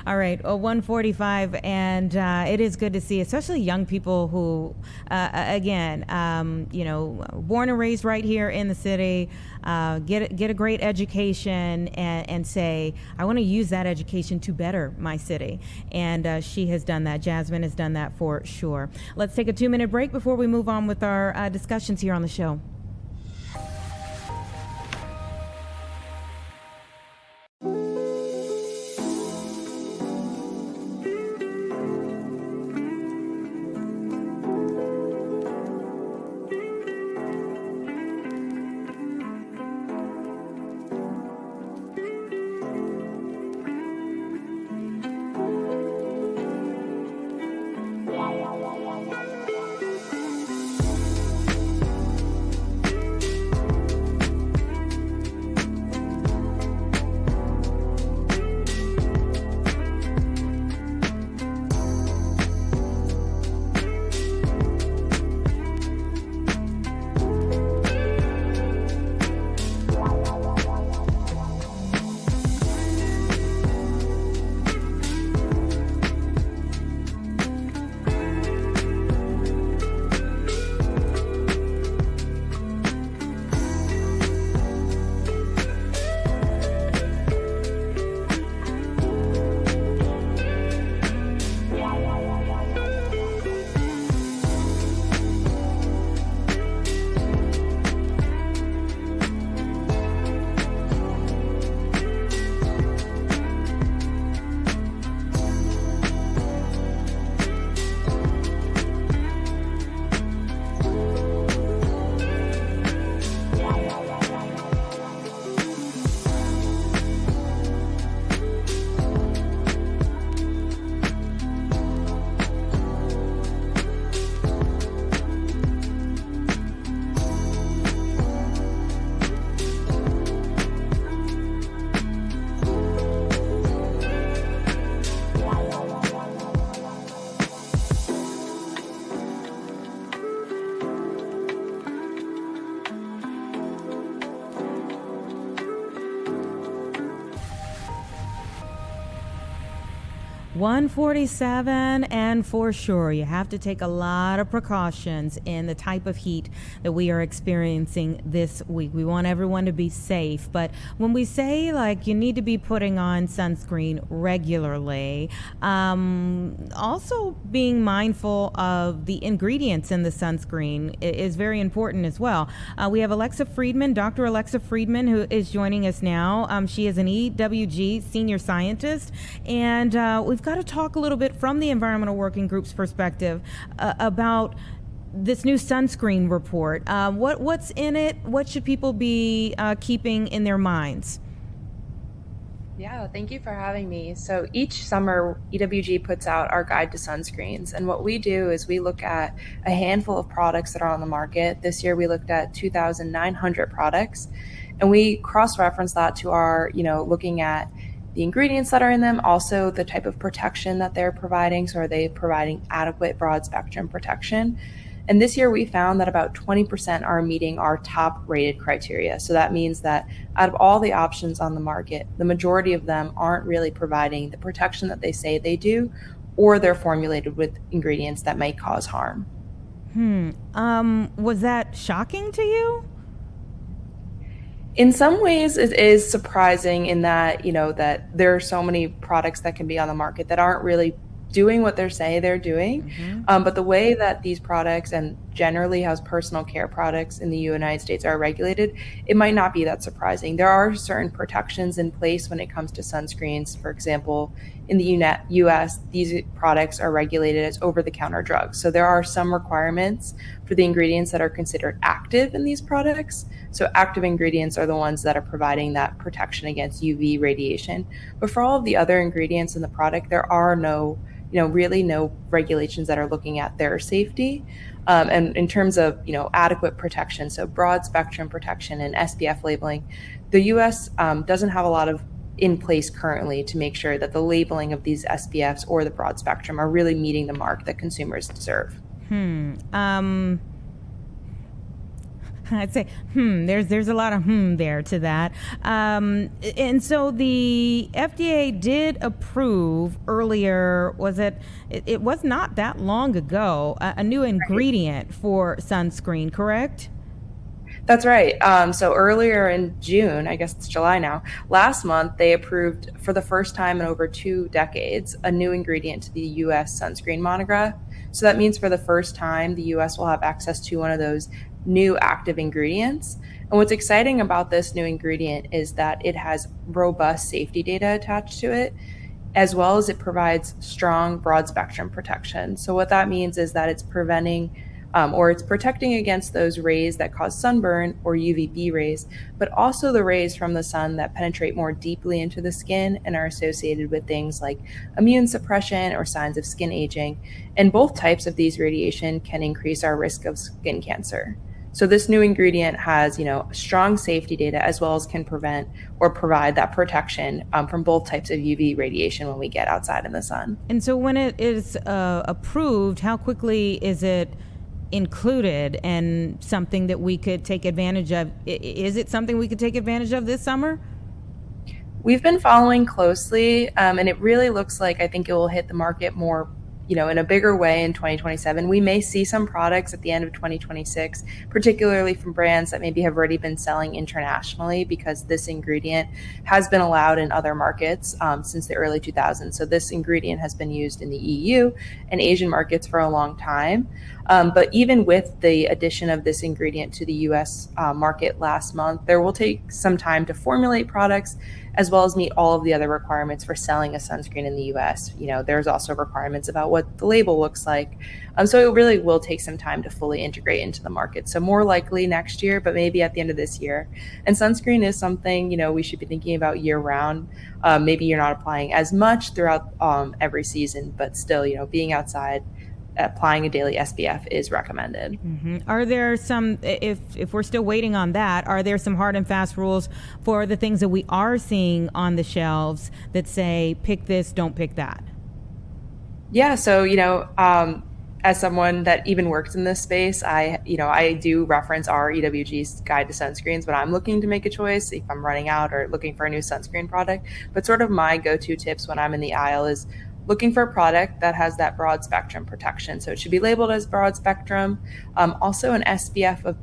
All right. 1:45, and it is good to see, especially young people who, again, born and raised right here in the city, get a great education and say, I want to use that education to better my city. And she has done that. Jasmine has done that for sure. Let's take a 2-minute break before we move on with our discussions here on the show. 147, and for sure, you have to take a lot of precautions in the type of heat that we are experiencing this week. We want everyone to be safe, but when we say like you need to be putting on sunscreen regularly, also being mindful of the ingredients in the sunscreen is very important as well. We have Alexa Friedman, Dr. Alexa Friedman, who is joining us now. She is an EWG senior scientist, and we've got to talk a little bit from the Environmental Working Group's perspective about this new sunscreen report. What's in it? What should people be keeping in their minds? Yeah, thank you for having me. So each summer, EWG puts out our guide to sunscreens. And what we do is we look at a handful of products that are on the market. This year, we looked at 2,900 products. And we cross-reference that to our, looking at the ingredients that are in them, also the type of protection that they're providing. So are they providing adequate broad spectrum protection? And this year we found that about 20% are meeting our top rated criteria. So that means that out of all the options on the market, the majority of them aren't really providing the protection that they say they do, or they're formulated with ingredients that may cause harm. Was that shocking to you? In some ways, it is surprising in that, that there are so many products that can be on the market that aren't really doing what they're saying they're doing. But the way that these products, and generally how personal care products in the United States are regulated, it might not be that surprising. There are certain protections in place when it comes to sunscreens. For example, in the US, these products are regulated as over-the-counter drugs. So there are some requirements for the ingredients that are considered active in these products. So active ingredients are the ones that are providing that protection against UV radiation. But for all of the other ingredients in the product, there are really no regulations that are looking at their safety. And in terms of, adequate protection, so broad spectrum protection and SPF labeling, the US doesn't have a lot of in place currently to make sure that the labeling of these SPFs or the broad spectrum are really meeting the mark that consumers deserve. I'd say, there's a lot of there to that. And so the FDA did approve earlier, it was not that long ago, a new ingredient for sunscreen, correct? That's right. So earlier in June, I guess it's July now, last month, they approved for the first time in over 2 decades, a new ingredient to the US sunscreen monograph. So that means for the first time, the US will have access to one of those new active ingredients. And what's exciting about this new ingredient is that it has robust safety data attached to it, as well as it provides strong broad spectrum protection. So what that means is that it's preventing it's protecting against those rays that cause sunburn or UVB rays, but also the rays from the sun that penetrate more deeply into the skin and are associated with things like immune suppression or signs of skin aging. And both types of these radiation can increase our risk of skin cancer. So this new ingredient has, strong safety data, as well as can prevent or provide that protection from both types of UV radiation when we get outside in the sun. And so when it is approved, how quickly is it included and something that we could take advantage of? Is it something we could take advantage of this summer? We've been following closely, and it really looks like I think it will hit the market more in a bigger way in 2027. We may see some products at the end of 2026, particularly from brands that maybe have already been selling internationally, because this ingredient has been allowed in other markets since the early 2000s. So this ingredient has been used in the EU and Asian markets for a long time. But even with the addition of this ingredient to the US market last month, there will take some time to formulate products, as well as meet all of the other requirements for selling a sunscreen in the US. There's also requirements about what the label looks like. So it really will take some time to fully integrate into the market. So more likely next year, but maybe at the end of this year. And sunscreen is something, we should be thinking about year round. Maybe you're not applying as much throughout every season, but still, being outside, applying a daily SPF is recommended. Are there some, if we're still waiting on that, are there some hard and fast rules for the things that we are seeing on the shelves that say, pick this, don't pick that? Yeah, so, as someone that even works in this space, I do reference our EWG's guide to sunscreens when I'm looking to make a choice, if I'm running out or looking for a new sunscreen product. But sort of my go-to tips when I'm in the aisle is looking for a product that has that broad spectrum protection. So it should be labeled as broad spectrum. Also an SPF of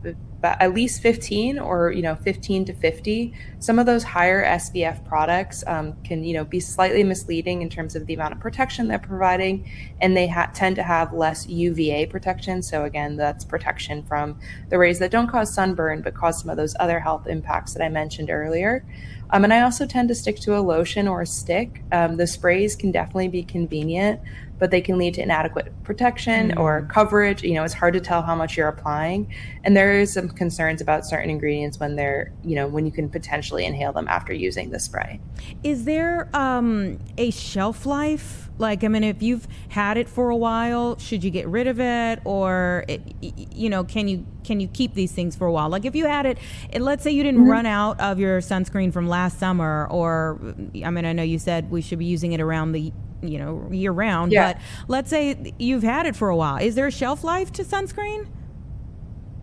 at least 15 or 15 to 50. Some of those higher SPF products can be slightly misleading in terms of the amount of protection they're providing, and they tend to have less UVA protection. So again, that's protection from the rays that don't cause sunburn but cause some of those other health impacts that I mentioned earlier. And I also tend to stick to a lotion or a stick. The sprays can definitely be convenient, but they can lead to inadequate protection or coverage. It's hard to tell how much you're applying. And there is some concerns about certain ingredients when when you can potentially inhale them after using the spray. Is there a shelf life? Like, I mean, if you've had it for a while, should you get rid of it, or can you keep these things for a while? Like, if you had it, let's say you didn't run out of your sunscreen from last summer, or I mean, I know you said we should be using it around the year round, but let's say you've had it for a while. Is there a shelf life to sunscreen?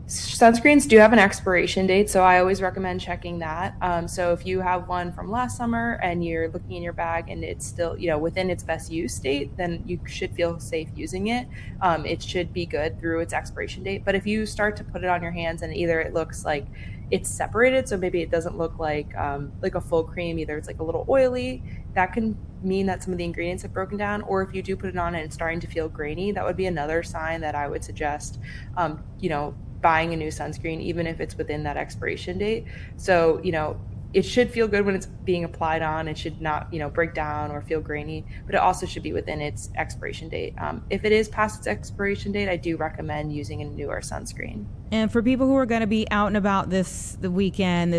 Sunscreens do have an expiration date, so I always recommend checking that. So if you have one from last summer and you're looking in your bag and it's still, within its best use date, then you should feel safe using it. It should be good through its expiration date. But if you start to put it on your hands and either it looks like it's separated, so maybe it doesn't look like a full cream, either it's like a little oily, that can mean that some of the ingredients have broken down. Or if you do put it on and it's starting to feel grainy, that would be another sign that I would suggest, buying a new sunscreen, even if it's within that expiration date. So, it should feel good when it's being applied on. It should not, break down or feel grainy, but it also should be within its expiration date. If it is past its expiration date, I do recommend using a newer sunscreen. And for people who are going to be out and about this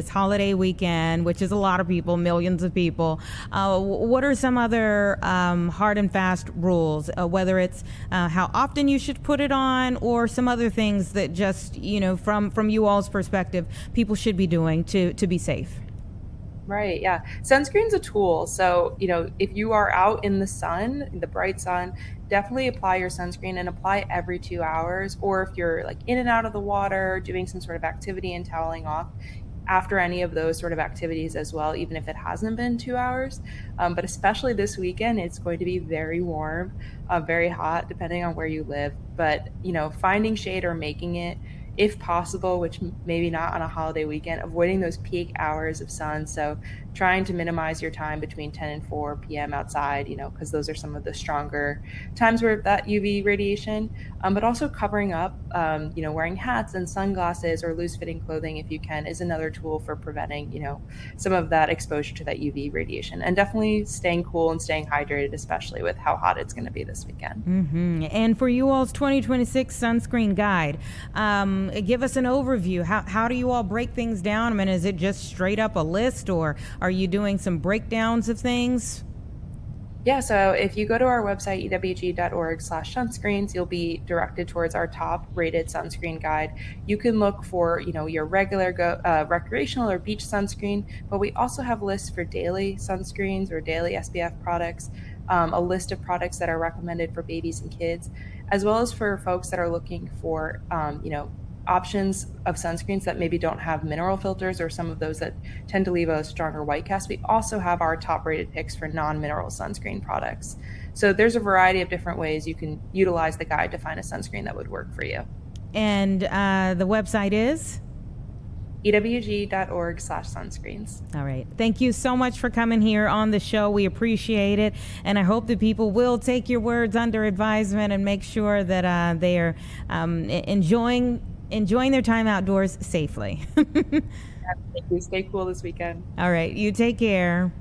holiday weekend, which is a lot of people, millions of people, what are some other hard and fast rules, whether it's how often you should put it on, or some other things that just, from you all's perspective, people should be doing to be safe? Right. Yeah. Sunscreen's a tool. So, if you are out in the sun, the bright sun, definitely apply your sunscreen and apply every 2 hours. Or if you're like in and out of the water, doing some sort of activity and toweling off, after any of those sort of activities as well, even if it hasn't been 2 hours. But especially this weekend, it's going to be very warm, very hot, depending on where you live. But, finding shade or making it, if possible, which maybe not on a holiday weekend, avoiding those peak hours of sun. So trying to minimize your time between 10 and 4 p.m. outside, because those are some of the stronger times where that UV radiation, but also covering up, wearing hats and sunglasses or loose fitting clothing, if you can, is another tool for preventing, some of that exposure to that UV radiation, and definitely staying cool and staying hydrated, especially with how hot it's going to be this weekend. And for you all's 2026 sunscreen guide, give us an overview. How do you all break things down? I mean, is it just straight up a list, or are you doing some breakdowns of things? Yeah, so if you go to our website, ewg.org/sunscreens, you'll be directed towards our top rated sunscreen guide. You can look for, your regular recreational or beach sunscreen, but we also have lists for daily sunscreens or daily SPF products, a list of products that are recommended for babies and kids, as well as for folks that are looking for, options of sunscreens that maybe don't have mineral filters, or some of those that tend to leave a stronger white cast. We also have our top rated picks for non-mineral sunscreen products. So there's a variety of different ways you can utilize the guide to find a sunscreen that would work for you. And the website is? ewg.org/sunscreens. All right. Thank you so much for coming here on the show. We appreciate it. And I hope that people will take your words under advisement and make sure that they are enjoying their time outdoors safely. Thank you. Stay cool this weekend. All right. You take care.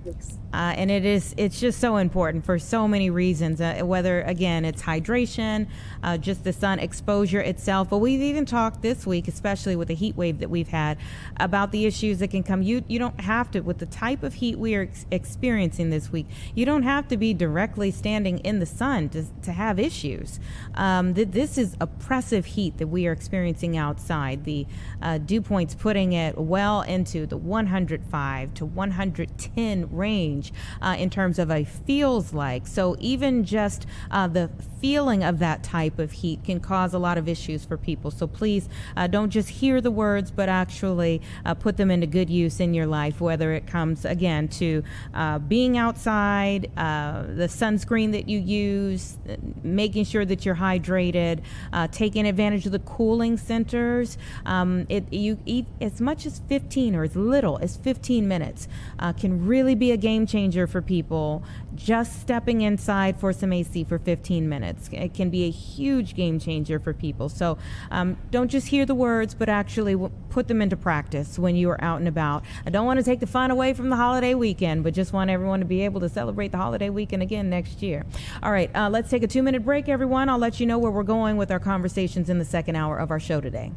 Thanks. And it's just so important for so many reasons, whether, again, it's hydration, just the sun exposure itself. But we've even talked this week, especially with the heat wave that we've had, about the issues that can come. You don't have to, with the type of heat we are experiencing this week, you don't have to be directly standing in the sun to have issues. This is oppressive heat that we are experiencing outside. The dew points putting it well into the 105 to 110 range in terms of a feels like. So even just the feeling of that type of heat can cause a lot of issues for people. So please don't just hear the words, but actually put them into good use in your life, whether it comes, again, to being outside, the sunscreen that you use, making sure that you're hydrated, taking advantage of the cooling centers. You eat as much as 15 or as little as 15 minutes can really be a game changer for people. Just stepping inside for some AC for 15 minutes. It can be a huge game changer for people. So don't just hear the words, but actually put them into practice when you are out and about. I don't want to take the fun away from the holiday weekend, but just want everyone to be able to celebrate the holiday weekend again next year. All right, let's take a 2-minute break, everyone. I'll let you know where we're going with our conversations in the second hour of our show today.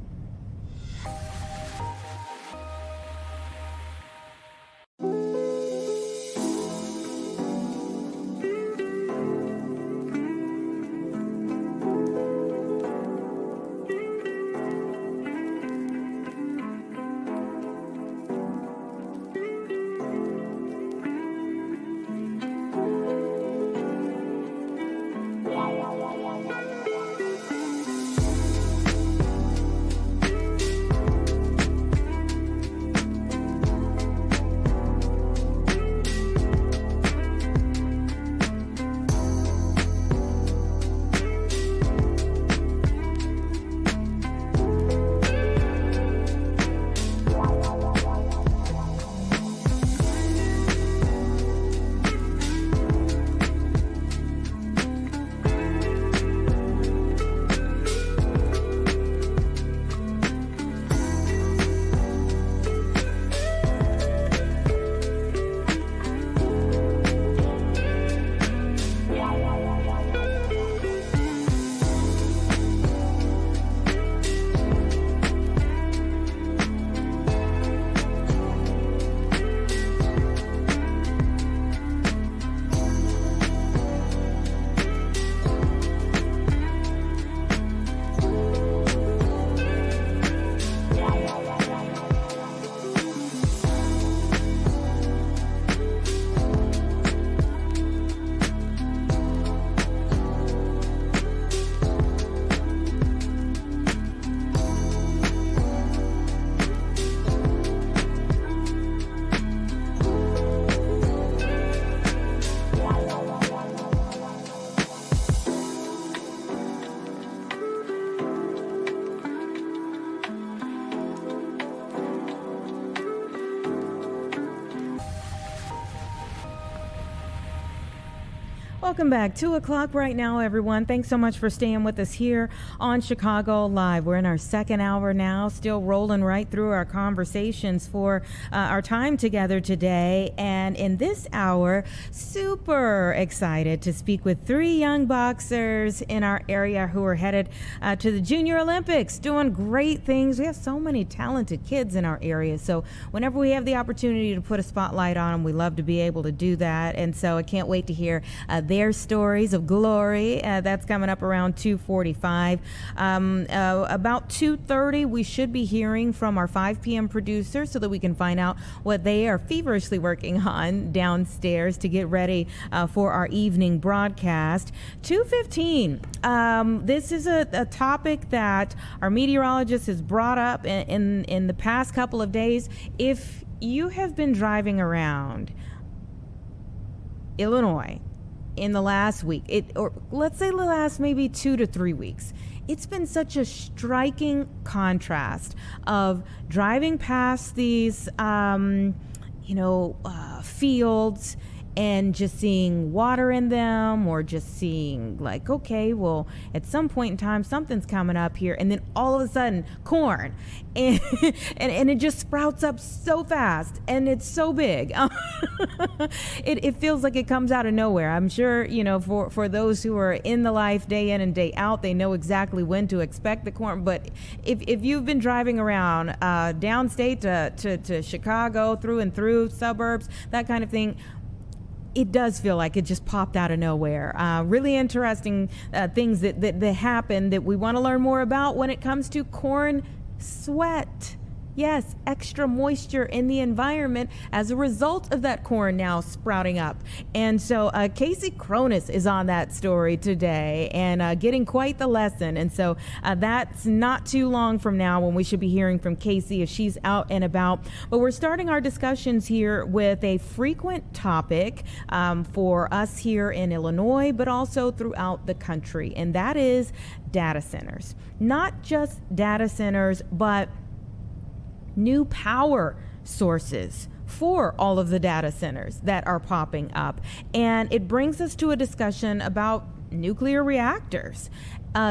Welcome back. 2 o'clock right now, everyone. Thanks so much for staying with us here on Chicago Live. We're in our second hour now, still rolling right through our conversations for our time together today. And in this hour, super excited to speak with 3 young boxers in our area who are headed to the Junior Olympics, doing great things. We have so many talented kids in our area. So whenever we have the opportunity to put a spotlight on them, we love to be able to do that. And so I can't wait to hear their stories of glory. That's coming up around 2:45. About 2:30, we should be hearing from our 5 p.m. producer so that we can find out what they are feverishly working on downstairs to get ready for our evening broadcast. 2:15. This is a topic that our meteorologist has brought up in the past couple of days. If you have been driving around Illinois in the last week, or let's say the last maybe 2 to 3 weeks, it's been such a striking contrast of driving past these, fields and just seeing water in them, or just seeing like, okay, well, at some point in time, something's coming up here, and then all of a sudden, corn, and it just sprouts up so fast, and it's so big. It feels like it comes out of nowhere. I'm sure, for those who are in the life day in and day out, they know exactly when to expect the corn. But if you've been driving around downstate to Chicago, through and through suburbs, that kind of thing, it does feel like it just popped out of nowhere. Really interesting things that happen that we want to learn more about when it comes to corn sweat. Yes, extra moisture in the environment as a result of that corn now sprouting up. And so Casey Cronus is on that story today and getting quite the lesson. And so that's not too long from now when we should be hearing from Casey if she's out and about. But we're starting our discussions here with a frequent topic for us here in Illinois, but also throughout the country. And that is data centers. Not just data centers, but new power sources for all of the data centers that are popping up. And it brings us to a discussion about nuclear reactors.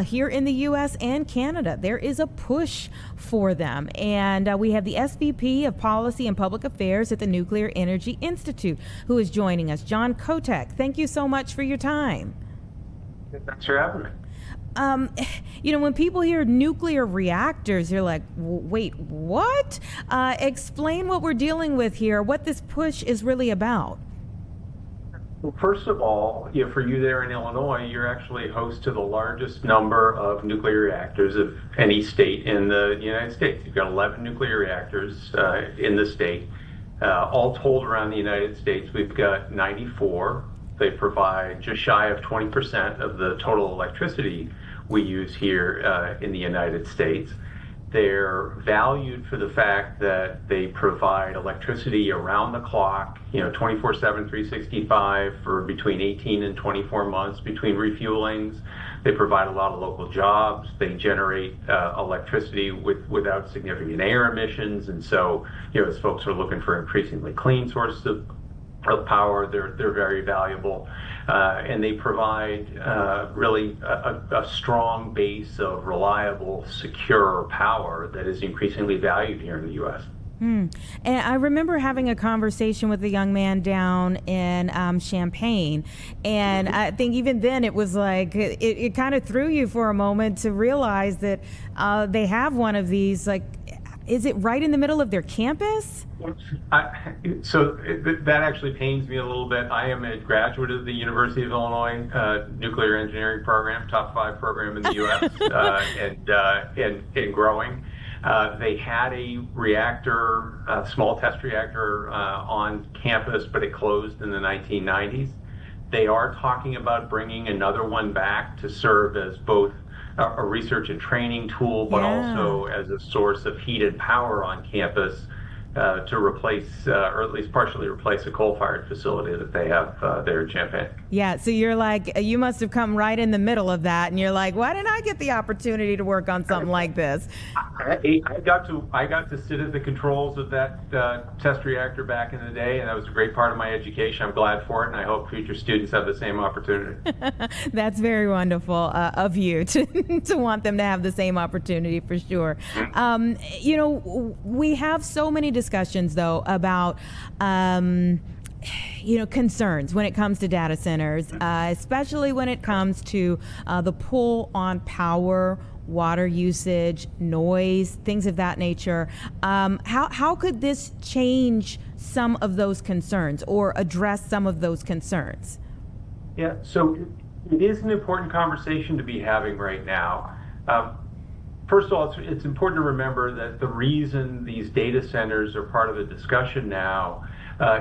Here in the U.S. and Canada, there is a push for them. And we have the SVP of Policy and Public Affairs at the Nuclear Energy Institute who is joining us, John Kotek. Thank you so much for your time. Thanks for having me. When people hear nuclear reactors, they're like, wait, what? Explain what we're dealing with here, what this push is really about. Well, first of all, for you there in Illinois, you're actually host to the largest number of nuclear reactors of any state in the United States. You've got 11 nuclear reactors in the state. All told around the United States, we've got 94. They provide just shy of 20% of the total electricity we use here in the United States. They're valued for the fact that they provide electricity around the clock, 24/7, 365 for between 18 and 24 months between refuelings. They provide a lot of local jobs. They generate electricity without significant air emissions. And so, as folks are looking for increasingly clean sources of power, they're very valuable, and they provide really a strong base of reliable, secure power that is increasingly valued here in the U.S. And I remember having a conversation with a young man down in Champaign, and I think even then it was like it kind of threw you for a moment to realize that they have one of these. Like, is it right in the middle of their campus? That actually pains me a little bit. I am a graduate of the University of Illinois nuclear engineering program, top 5 program in the U.S. and growing. They had a reactor, a small test reactor on campus, but it closed in the 1990s. They are talking about bringing another one back to serve as both a research and training tool, but also as a source of heated power on campus to replace, or at least partially replace, a coal-fired facility that they have there in Champaign. Yeah, so you're like, you must have come right in the middle of that, and you're like, why didn't I get the opportunity to work on something like this? I got to sit at the controls of that test reactor back in the day, and that was a great part of my education. I'm glad for it, and I hope future students have the same opportunity. That's very wonderful of you to want them to have the same opportunity, for sure. We have so many discussions, though, about concerns when it comes to data centers, especially when it comes to the pull on power, water usage, noise, things of that nature. How could this change some of those concerns or address some of those concerns? Yeah, so it is an important conversation to be having right now. First of all, it's important to remember that the reason these data centers are part of the discussion now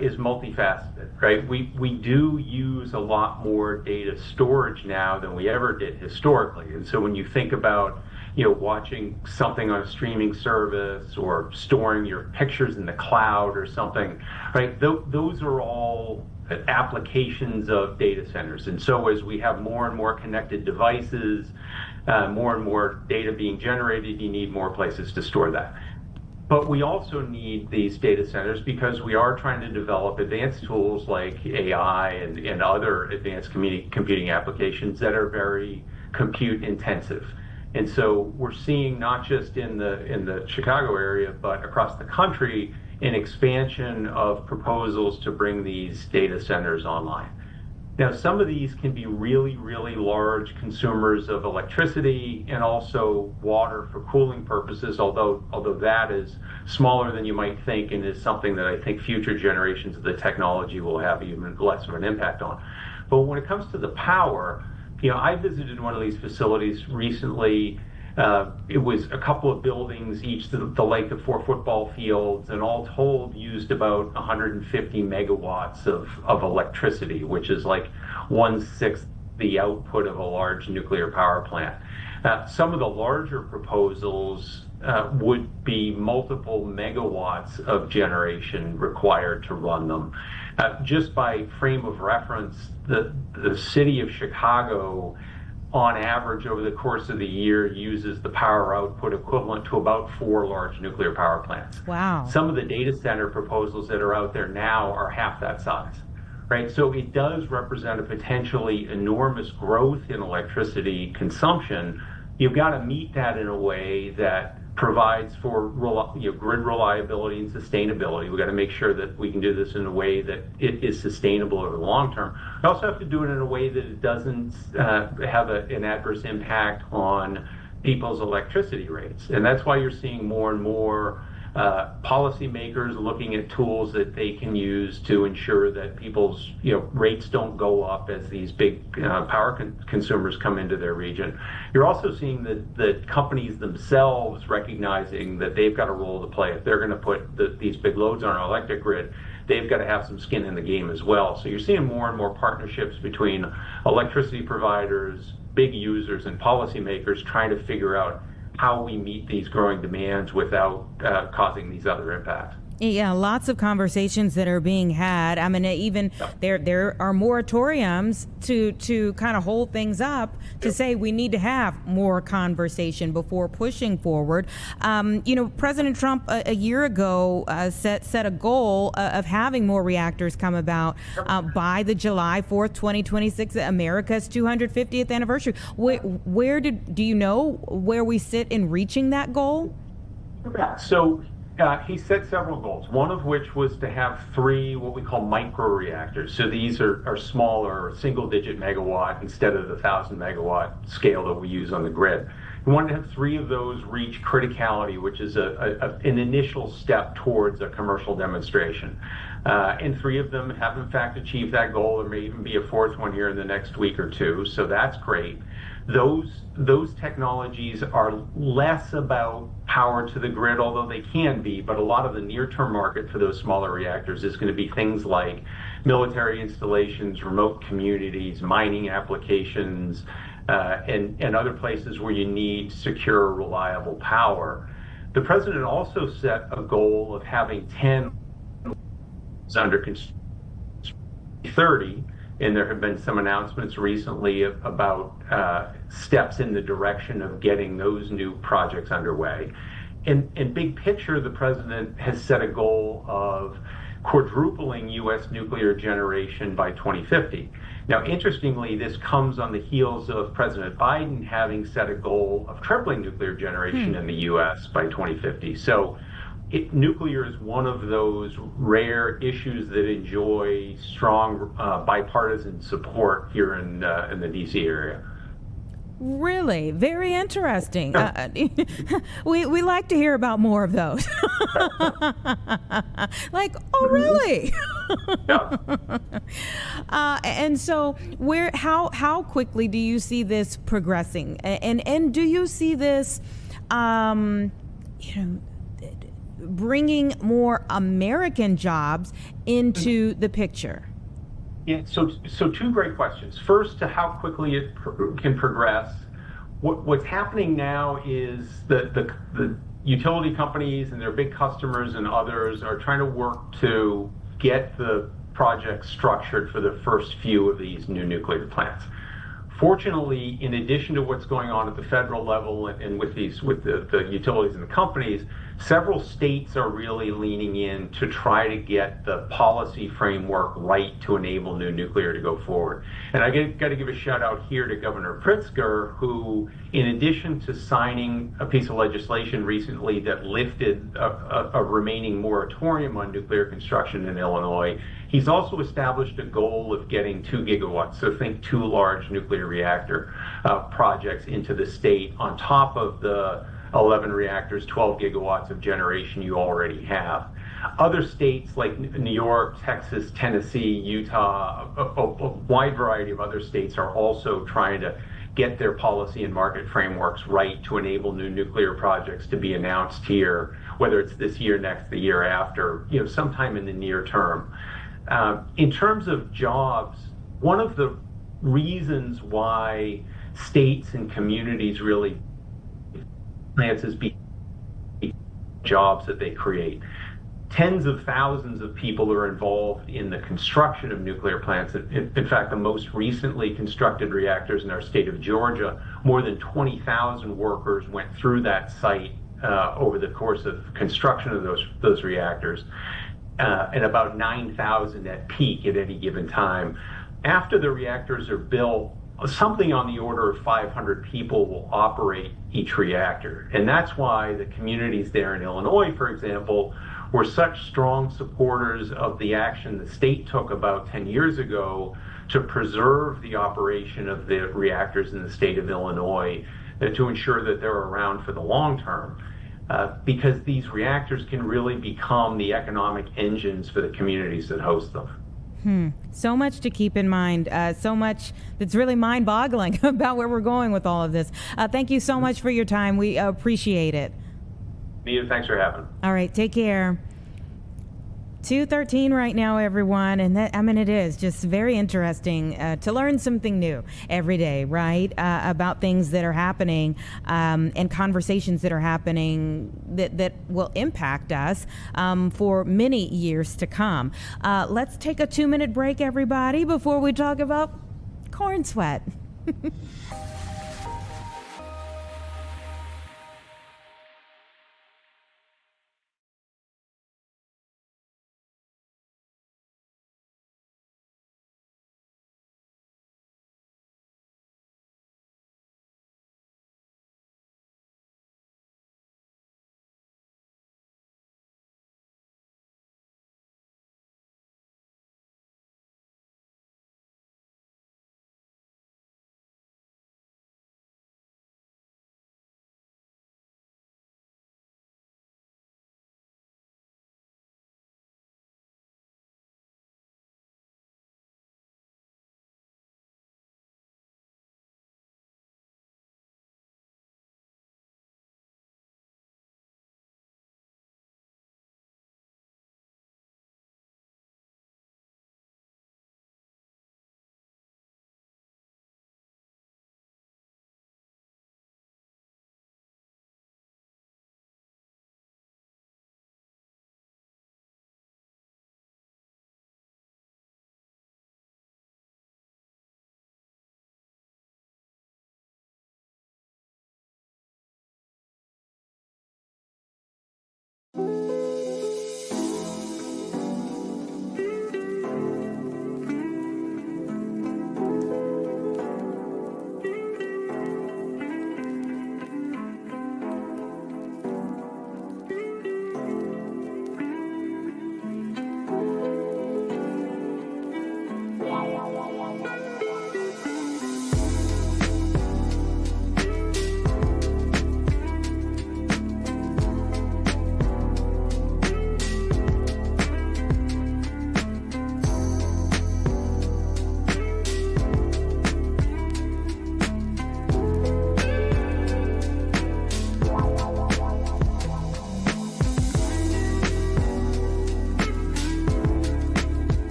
is multifaceted, right? We do use a lot more data storage now than we ever did historically. And so when you think about, watching something on a streaming service or storing your pictures in the cloud or something, right? Those are all applications of data centers. And so as we have more and more connected devices, more and more data being generated, you need more places to store that. But we also need these data centers because we are trying to develop advanced tools like AI and other advanced computing applications that are very compute intensive. And so we're seeing, not just in the Chicago area, but across the country, an expansion of proposals to bring these data centers online. Now, some of these can be really, really large consumers of electricity and also water for cooling purposes, although that is smaller than you might think and is something that I think future generations of the technology will have even less of an impact on. But when it comes to the power, I visited one of these facilities recently It was a couple of buildings, each the length of 4 football fields, and all told used about 150 megawatts of electricity, which is like 1/6 the output of a large nuclear power plant. Some of the larger proposals would be multiple megawatts of generation required to run them. Just by frame of reference, the city of Chicago, on average over the course of the year, uses the power output equivalent to about 4 large nuclear power plants. Wow. Some of the data center proposals that are out there now are half that size, right? So it does represent a potentially enormous growth in electricity consumption. You've got to meet that in a way that provides for grid reliability and sustainability. We've got to make sure that we can do this in a way that it is sustainable over the long term. We also have to do it in a way that it doesn't have an adverse impact on people's electricity rates. And that's why you're seeing more and more policymakers looking at tools that they can use to ensure that people's rates don't go up as these big power consumers come into their region. You're also seeing the companies themselves recognizing that they've got a role to play. If they're going to put these big loads on our electric grid, they've got to have some skin in the game as well. So you're seeing more and more partnerships between electricity providers, big users, and policymakers trying to figure out how we meet these growing demands without causing these other impacts. Yeah, lots of conversations that are being had. I mean, even there are moratoriums to kind of hold things up to say we need to have more conversation before pushing forward. President Trump a year ago set a goal of having more reactors come about by the July 4th, 2026, America's 250th anniversary. Do you know where we sit in reaching that goal? So he set several goals, one of which was to have 3 what we call micro reactors. So these are smaller, single-digit megawatt instead of the 1,000 megawatt scale that we use on the grid. We wanted to have 3 of those reach criticality, which is an initial step towards a commercial demonstration. And 3 of them have in fact achieved that goal. There may even be a 4th one here in the next week or 2, so that's great. Those technologies are less about power to the grid, although they can be, but a lot of the near-term market for those smaller reactors is going to be things like military installations, remote communities, mining applications, and other places where you need secure, reliable power. The president also set a goal of having 10 under construction, 30. And there have been some announcements recently about steps in the direction of getting those new projects underway. In big picture, the president has set a goal of quadrupling U.S. nuclear generation by 2050. Now, interestingly, this comes on the heels of President Biden having set a goal of tripling nuclear generation in the U.S. by 2050. So nuclear is one of those rare issues that enjoy strong bipartisan support here in the D.C. area. Really? Very interesting. We like to hear about more of those. Like, oh, really? And so how quickly do you see this progressing? And do you see this, bringing more American jobs into the picture? Yeah, so 2 great questions. First, to how quickly it can progress. What's happening now is the utility companies and their big customers and others are trying to work to get the project structured for the first few of these new nuclear plants. Fortunately, in addition to what's going on at the federal level and with the utilities and the companies, several states are really leaning in to try to get the policy framework right to enable new nuclear to go forward. And I got to give a shout out here to Governor Pritzker, who, in addition to signing a piece of legislation recently that lifted a remaining moratorium on nuclear construction in Illinois, he's also established a goal of getting 2 gigawatts, so think 2 large nuclear reactor projects into the state on top of the 11 reactors, 12 gigawatts of generation you already have. Other states like New York, Texas, Tennessee, Utah, a wide variety of other states are also trying to get their policy and market frameworks right to enable new nuclear projects to be announced here, whether it's this year, next, the year after, sometime in the near term. In terms of jobs, one of the reasons why states and communities really plants is jobs that they create. Tens of thousands of people are involved in the construction of nuclear plants. In fact, the most recently constructed reactors in our state of Georgia, more than 20,000 workers went through that site over the course of construction of those reactors, and about 9,000 at peak at any given time. After the reactors are built, something on the order of 500 people will operate each reactor. And that's why the communities there in Illinois, for example, were such strong supporters of the action the state took about 10 years ago to preserve the operation of the reactors in the state of Illinois, to ensure that they're around for the long term. Because these reactors can really become the economic engines for the communities that host them. So much to keep in mind, so much that's really mind-boggling about where we're going with all of this. Thank you so much for your time. We appreciate it. Nita, thanks for having me. All right, take care. 2:13 right now, everyone, and it is just very interesting to learn something new every day, right? About things that are happening and conversations that are happening that will impact us for many years to come. Let's take a 2-minute break, everybody, before we talk about corn sweat.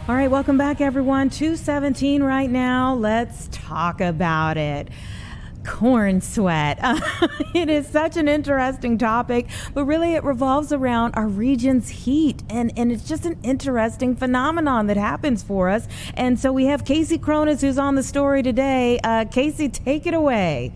All right, welcome back, everyone. 2:17 right now. Let's talk about it. Corn sweat. It is such an interesting topic, but really it revolves around our region's heat. And it's just an interesting phenomenon that happens for us. And so we have Casey Cronus, who's on the story today. Casey, take it away.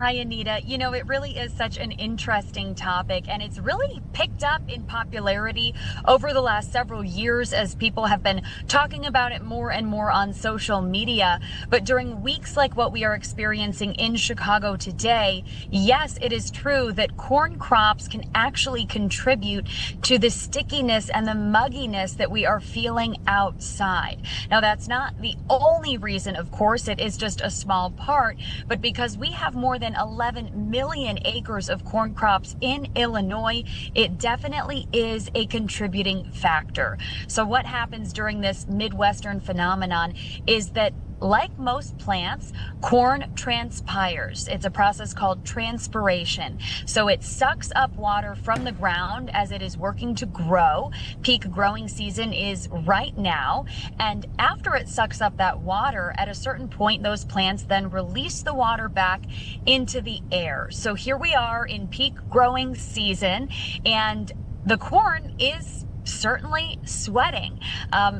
Hi, Anita. You know, it really is such an interesting topic, and it's really picked up in popularity over the last several years as people have been talking about it more and more on social media. But during weeks like what we are experiencing in Chicago today, yes, it is true that corn crops can actually contribute to the stickiness and the mugginess that we are feeling outside. Now, that's not the only reason, of course, it is just a small part, but because we have more than 11 million acres of corn crops in Illinois, it definitely is a contributing factor. So what happens during this Midwestern phenomenon is that, like most plants, corn transpires. It's a process called transpiration. So it sucks up water from the ground as it is working to grow. Peak growing season is right now. And after it sucks up that water, at a certain point, those plants then release the water back into the air. So here we are in peak growing season, and the corn is certainly sweating,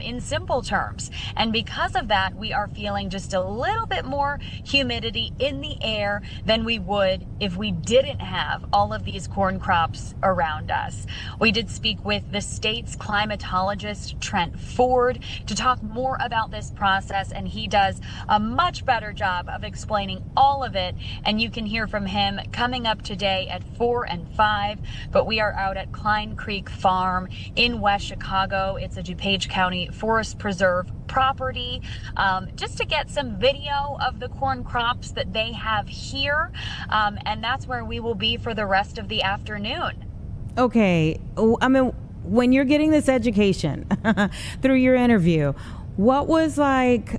in simple terms. And because of that, we are feeling just a little bit more humidity in the air than we would if we didn't have all of these corn crops around us. We did speak with the state's climatologist, Trent Ford, to talk more about this process, and he does a much better job of explaining all of it. And you can hear from him coming up today at 4 and 5. But we are out at Klein Creek Farm in West Chicago. It's a DuPage County Forest Preserve property, just to get some video of the corn crops that they have here. And that's where we will be for the rest of the afternoon. Okay. I mean, when you're getting this education through your interview, what was like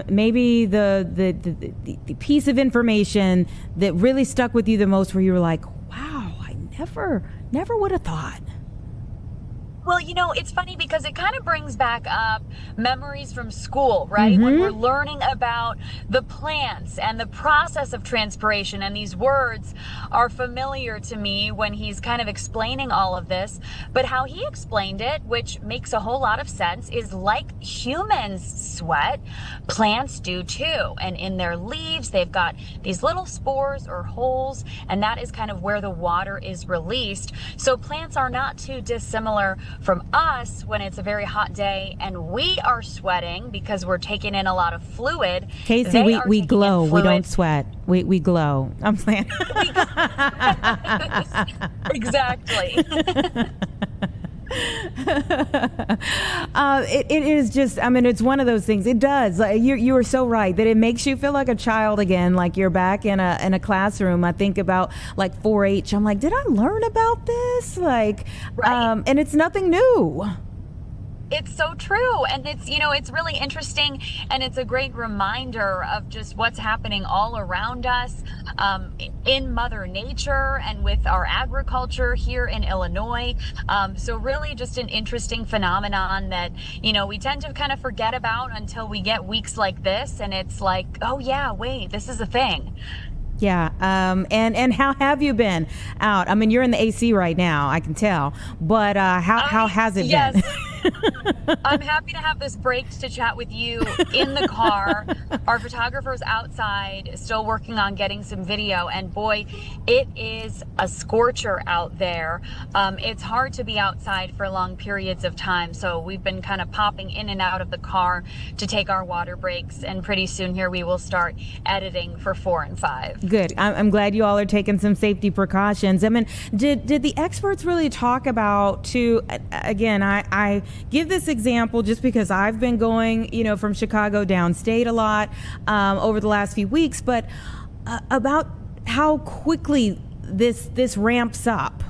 maybe the piece of information that really stuck with you the most, where you were like, wow, I never would have thought? Well, you know, it's funny because it kind of brings back up memories from school, right? When we're learning about the plants and the process of transpiration, and these words are familiar to me when he's kind of explaining all of this. But how he explained it, which makes a whole lot of sense, is like humans sweat, plants do too. And in their leaves, they've got these little spores or holes, and that is kind of where the water is released. So plants are not too dissimilar from us when it's a very hot day and we are sweating because we're taking in a lot of fluid. Casey, we glow. We don't sweat. We glow. I'm saying. Exactly. It is just, I mean, it's one of those things. It does. You are so right that it makes you feel like a child again, like you're back in a classroom. I think about like 4-H. I'm like, did I learn about this? Like, right. And it's nothing new. It's so true. And it's, you know, it's really interesting, and it's a great reminder of just what's happening all around us, in Mother Nature and with our agriculture here in Illinois. So really just an interesting phenomenon that, you know, we tend to kind of forget about until we get weeks like this, and it's like, oh yeah, wait, this is a thing. Yeah. And how have you been out? I mean, you're in the AC right now, I can tell, but how has it been? I'm happy to have this break to chat with you in the car. Our photographer's outside still working on getting some video, and boy, it is a scorcher out there. It's hard to be outside for long periods of time, so we've been kind of popping in and out of the car to take our water breaks, and pretty soon here we will start editing for 4 and 5. Good. I'm glad you all are taking some safety precautions. I mean, did the experts really talk about, again, I give this example just because I've been going, you know, from Chicago downstate a lot over the last few weeks, but about how quickly this ramps up.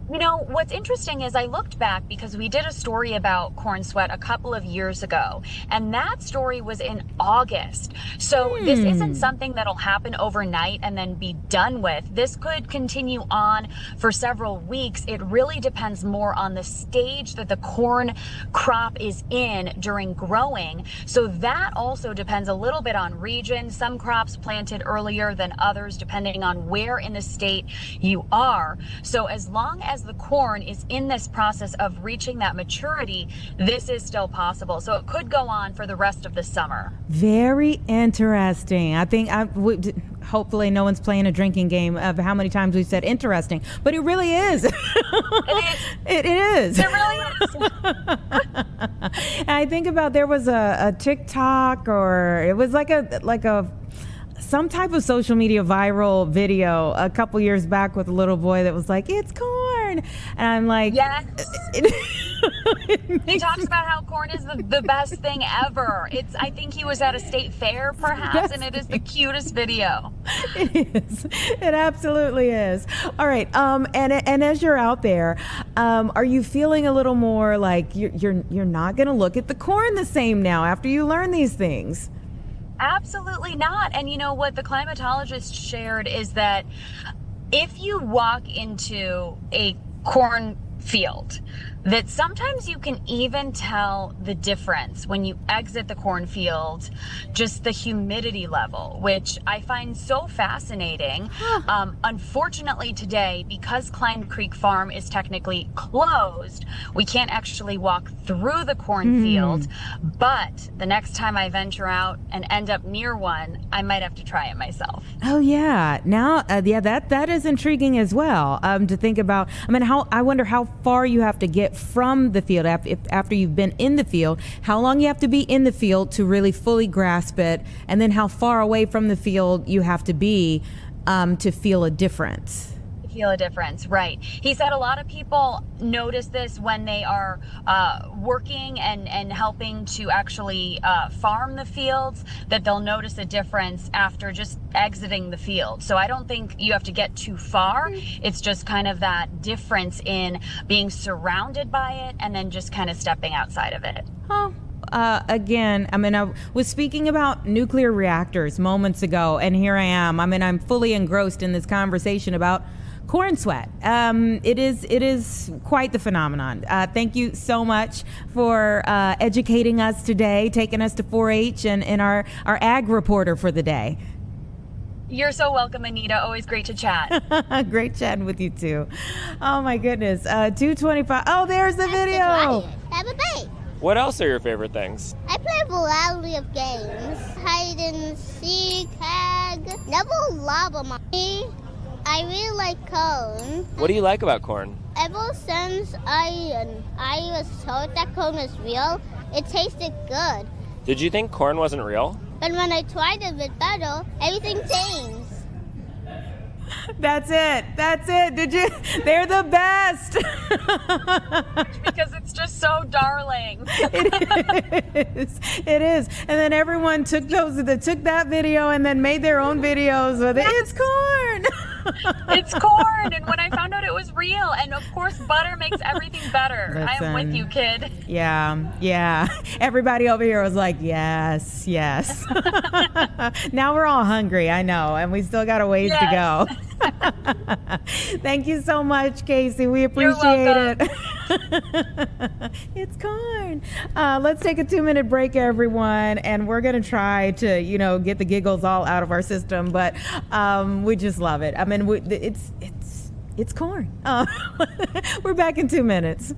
You know, what's interesting is I looked back because we did a story about corn sweat a couple of years ago, and that story was in August. So this isn't something that'll happen overnight and then be done with. This could continue on for several weeks. It really depends more on the stage that the corn crop is in during growing. So that also depends a little bit on region. Some crops planted earlier than others, depending on where in the state you are. So as long as the corn is in this process of reaching that maturity, this is still possible. So it could go on for the rest of the summer. Very interesting. I think hopefully no one's playing a drinking game of how many times we've said interesting, but it really is. It is. It is. It really is. I think about there was a TikTok, or it was like a some type of social media viral video a couple years back with a little boy that was like, "It's corn," and I'm like, yes. He talks about how corn is the best thing ever. I think he was at a state fair, perhaps, Yes. and it is the cutest video. It is. It absolutely is. All right. And as you're out there, are you feeling a little more like you're not going to look at the corn the same now after you learn these things? Absolutely not. And you know what the climatologist shared is that if you walk into a cornfield, that sometimes you can even tell the difference when you exit the cornfield, just the humidity level, which I find so fascinating. Unfortunately today, because Cline Creek Farm is technically closed, we can't actually walk through the cornfield, but the next time I venture out and end up near one, I might have to try it myself. Oh yeah. Now, that is intriguing as well. To think about. I mean, I wonder how far you have to get from the field after you've been in the field. How long you have to be in the field to really fully grasp it, and then how far away from the field you have to be to feel a difference. Feel a difference, right? He said a lot of people notice this when they are working and helping to actually farm the fields, that they'll notice a difference after just exiting the field. So I don't think you have to get too far. It's just kind of that difference in being surrounded by it and then just kind of stepping outside of it. Oh. Again, I mean, I was speaking about nuclear reactors moments ago, and here I am. I mean, I'm fully engrossed in this conversation about corn sweat. It is quite the phenomenon. Thank you so much for educating us today, taking us to 4-H and our ag reporter for the day. You're so welcome, Anita. Always great to chat. Great chatting with you too. Oh my goodness. 2:25. Oh, there's the video. Have a bite. What else are your favorite things? I play a variety of games. Hide and seek, tag, double lava mommy. I really like corn. What do you like about corn? Ever since I was told that corn was real, it tasted good. Did you think corn wasn't real? But when I tried it with butter, everything changed. That's it. Did you? They're the best. Because it's just so darling. It is. And then everyone took that video and then made their own videos with it. It's corn. It's corn, and when I found out it was real, and of course butter makes everything better. I am with you, kid. Yeah. Everybody over here was like, yes. Now we're all hungry, I know, and we still got a ways to go. Thank you so much, Casey. We appreciate it. It's corn. Let's take a 2-minute break, everyone, and we're gonna try to, get the giggles all out of our system, but we just love it. I mean, it's corn. We're back in 2 minutes.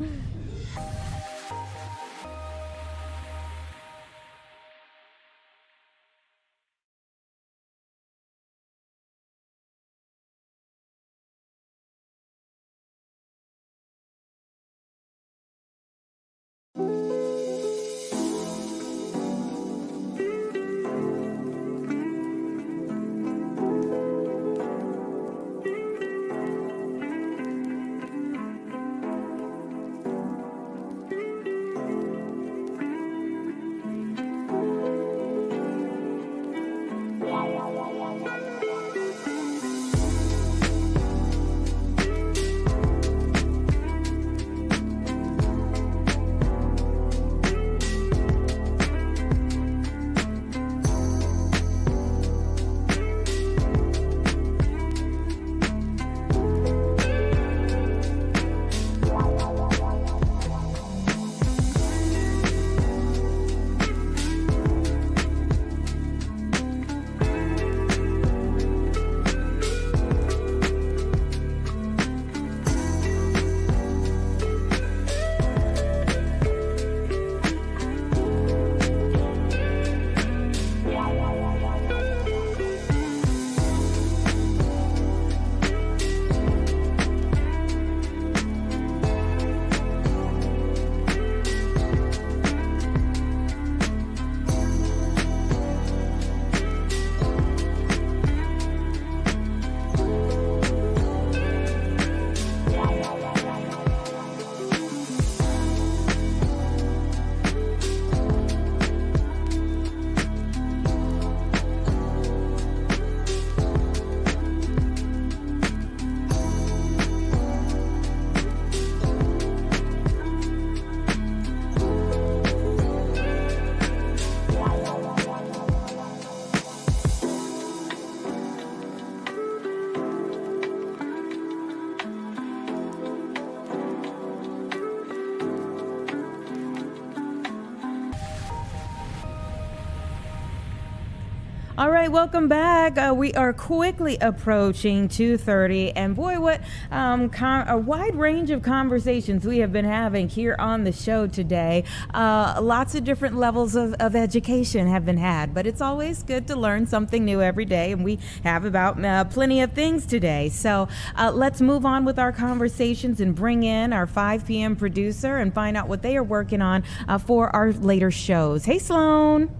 All right, welcome back. We are quickly approaching 2:30, and boy, what a wide range of conversations we have been having here on the show today. Lots of different levels of education have been had, but it's always good to learn something new every day, and we have about plenty of things today. So let's move on with our conversations and bring in our 5 p.m. producer and find out what they are working on for our later shows. Hey, Sloan.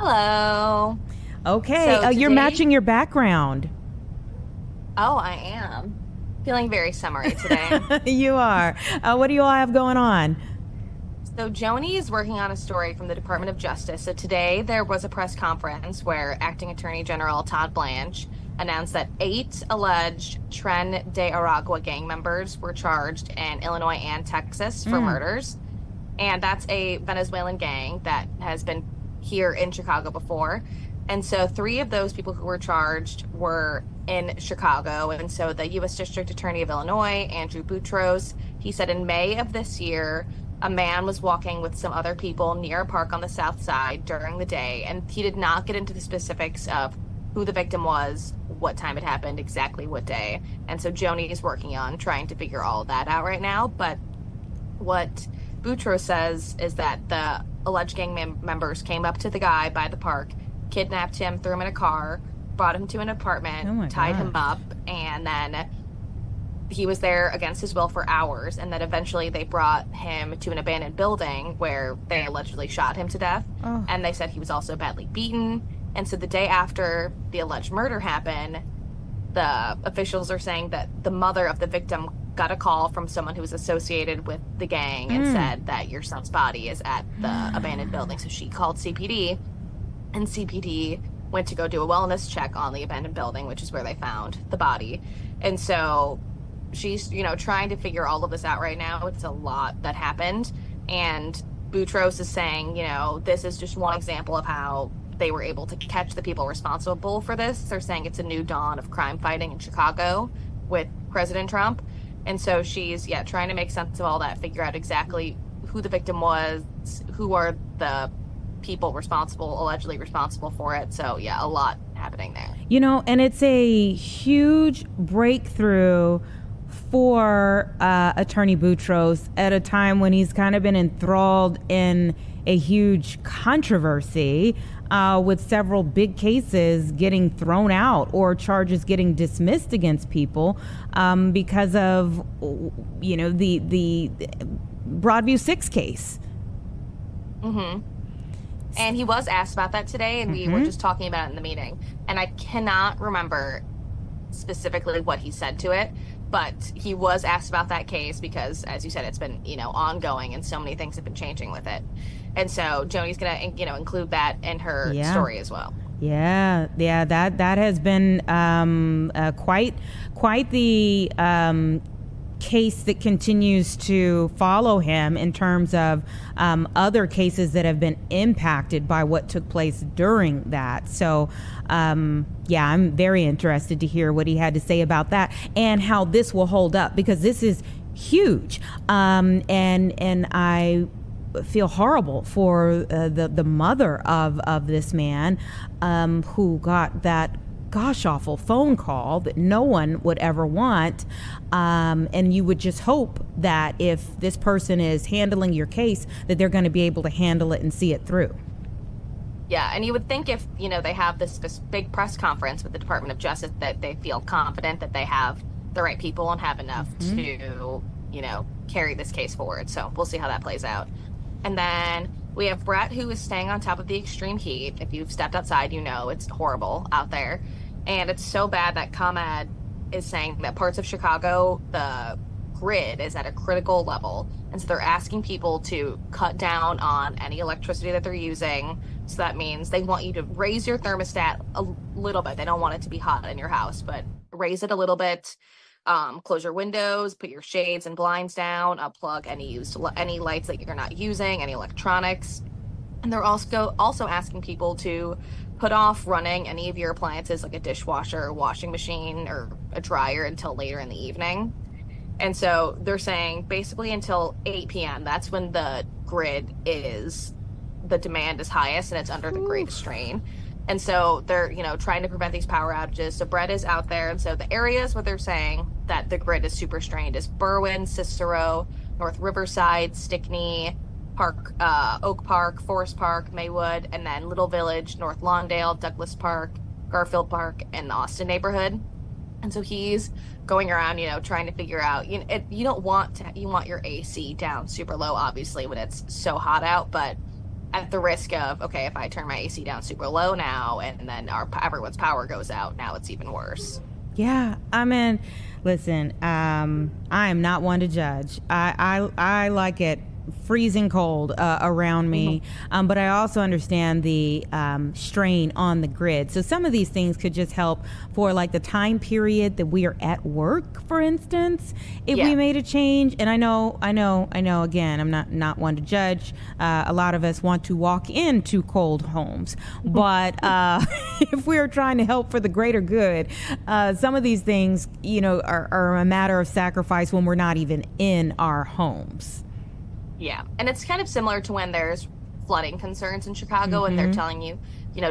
Hello. Okay, So you're today- matching your background. Oh, I am. Feeling very summery today. You are. What do you all have going on? So Joni is working on a story from the Department of Justice. So today there was a press conference where Acting Attorney General Todd Blanche announced that 8 alleged Tren de Aragua gang members were charged in Illinois and Texas for murders. And that's a Venezuelan gang that has been here in Chicago before. And so 3 of those people who were charged were in Chicago. And so the U.S. District Attorney of Illinois, Andrew Boutros, he said in May of this year, a man was walking with some other people near a park on the south side during the day. And he did not get into the specifics of who the victim was, what time it happened, exactly what day. And so Joni is working on trying to figure all of that out right now. But what Boutros says is that the alleged gang members came up to the guy by the park, kidnapped him, threw him in a car, brought him to an apartment, tied him up, and then he was there against his will for hours. And then eventually they brought him to an abandoned building where they allegedly shot him to death. And they said he was also badly beaten. And so the day after the alleged murder happened, the officials are saying that the mother of the victim got a call from someone who was associated with the gang and said that your son's body is at the abandoned building. So she called CPD, and CPD went to go do a wellness check on the abandoned building, which is where they found the body. And so she's, trying to figure all of this out right now. It's a lot that happened. And Boutros is saying, this is just one example of how they were able to catch the people responsible for this. They're saying it's a new dawn of crime fighting in Chicago with President Trump. And so she's, trying to make sense of all that, figure out exactly who the victim was, who are the people allegedly responsible for it. So, a lot happening there. And it's a huge breakthrough for Attorney Boutros at a time when he's kind of been enthralled in a huge controversy with several big cases getting thrown out or charges getting dismissed against people because of, the Broadview 6 case. And he was asked about that today, and we were just talking about it in the meeting. And I cannot remember specifically what he said to it, but he was asked about that case because, as you said, it's been, ongoing, and so many things have been changing with it. And so Joni's going to, include that in her story as well. Yeah, that has been quite the case that continues to follow him in terms of other cases that have been impacted by what took place during that. So, I'm very interested to hear what he had to say about that and how this will hold up, because this is huge. And I feel horrible for the mother of this man who got that gosh awful phone call that no one would ever want, and you would just hope that if this person is handling your case that they're going to be able to handle it and see it through. Yeah, and you would think if they have this big press conference with the Department of Justice that they feel confident that they have the right people and have enough to carry this case forward. So we'll see how that plays out. And then we have Brett, who is staying on top of the extreme heat. If you've stepped outside, it's horrible out there. And it's so bad that ComEd is saying that parts of Chicago, the grid is at a critical level. And so they're asking people to cut down on any electricity that they're using. So that means they want you to raise your thermostat a little bit. They don't want it to be hot in your house, but raise it a little bit. Close your windows, put your shades and blinds down, unplug any lights that you're not using, any electronics. And they're also asking people to put off running any of your appliances like a dishwasher, a washing machine, or a dryer until later in the evening. And so they're saying basically until 8 p.m., that's when the demand is highest and it's under the greatest strain. And so they're, trying to prevent these power outages. So Brett is out there. And so the areas where they're saying that the grid is super strained is Berwyn, Cicero, North Riverside, Stickney, Park, Oak Park, Forest Park, Maywood, and then Little Village, North Lawndale, Douglas Park, Garfield Park, and the Austin neighborhood. And so he's going around, trying to figure out, you want your AC down super low, obviously, when it's so hot out, but at the risk of, okay, if I turn my AC down super low now and then everyone's power goes out, now it's even worse. Yeah, I mean, listen, I am not one to judge. I like it freezing cold around me, but I also understand the strain on the grid. So some of these things could just help for like the time period that we are at work, for instance, if we made a change. And I know, again, I'm not one to judge. A lot of us want to walk into cold homes, but if we are trying to help for the greater good, some of these things, are a matter of sacrifice when we're not even in our homes. Yeah, and it's kind of similar to when there's flooding concerns in Chicago and they're telling you,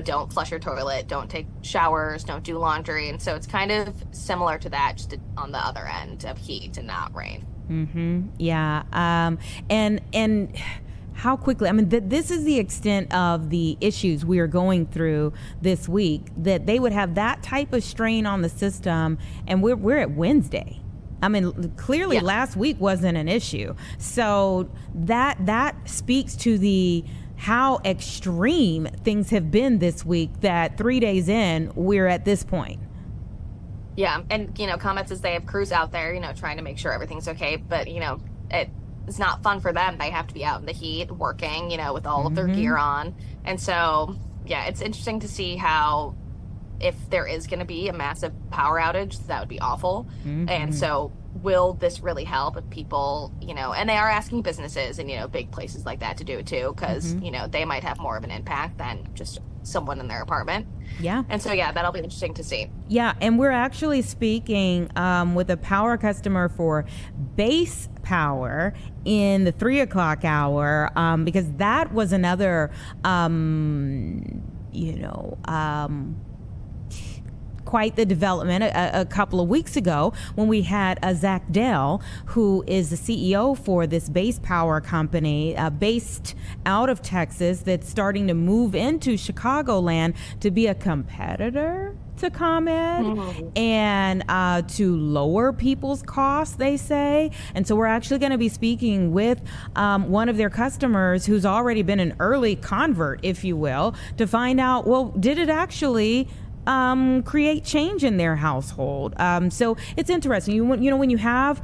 don't flush your toilet, don't take showers, don't do laundry. And so it's kind of similar to that, just on the other end of heat and not rain. Yeah. And how quickly, this is the extent of the issues we are going through this week, that they would have that type of strain on the system, and we're at Wednesday. Clearly last week wasn't an issue. So that speaks to how extreme things have been this week, that 3 days in, we're at this point. Yeah, and, comments as they have crews out there, trying to make sure everything's okay. But, it's not fun for them. They have to be out in the heat working, with all of their gear on. And so, yeah, it's interesting to see how, if there is going to be a massive power outage, that would be awful. And so will this really help if people, and they are asking businesses and, big places like that to do it too, because, they might have more of an impact than just someone in their apartment. Yeah. And so, yeah, that'll be interesting to see. Yeah. And we're actually speaking with a power customer for base power in the 3 o'clock hour, because that was another, quite the development a couple of weeks ago when we had Zach Dell, who is the CEO for this base power company based out of Texas, that's starting to move into Chicagoland to be a competitor to ComEd and to lower people's costs, they say. And so we're actually going to be speaking with one of their customers who's already been an early convert, if you will, to find out, well, did it actually create change in their household? So it's interesting. When you have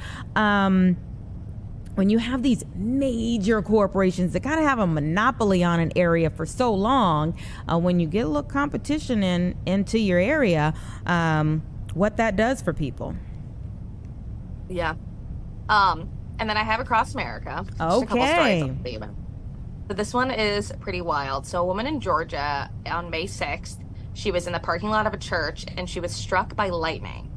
these major corporations that kind of have a monopoly on an area for so long, when you get a little competition into your area, what that does for people. Yeah. And then I have across America. Just a couple stories I'll tell you about. So this one is pretty wild. So a woman in Georgia on May 6th, she was in the parking lot of a church and she was struck by lightning.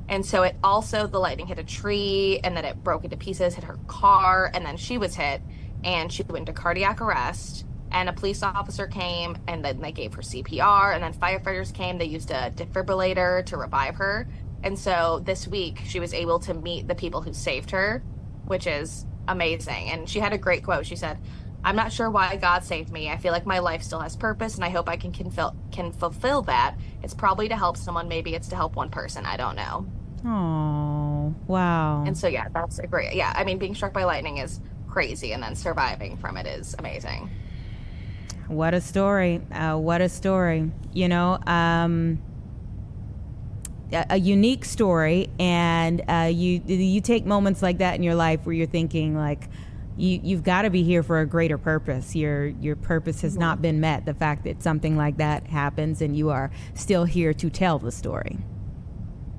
And so the lightning hit a tree and then it broke into pieces, hit her car, and then she was hit and she went into cardiac arrest. And a police officer came and then they gave her CPR, and then firefighters came. They used a defibrillator to revive her. And so this week she was able to meet the people who saved her, which is amazing. And she had a great quote. She said, "I'm not sure why God saved me. I feel like my life still has purpose, and I hope I can fulfill that. It's probably to help someone. Maybe it's to help one person. I don't know." Oh, wow. And so, yeah, that's a great, being struck by lightning is crazy, and then surviving from it is amazing. What a story. What a story. A unique story, and you take moments like that in your life where you're thinking, like, you've got to be here for a greater purpose. Your purpose has not been met. The fact that something like that happens and you are still here to tell the story.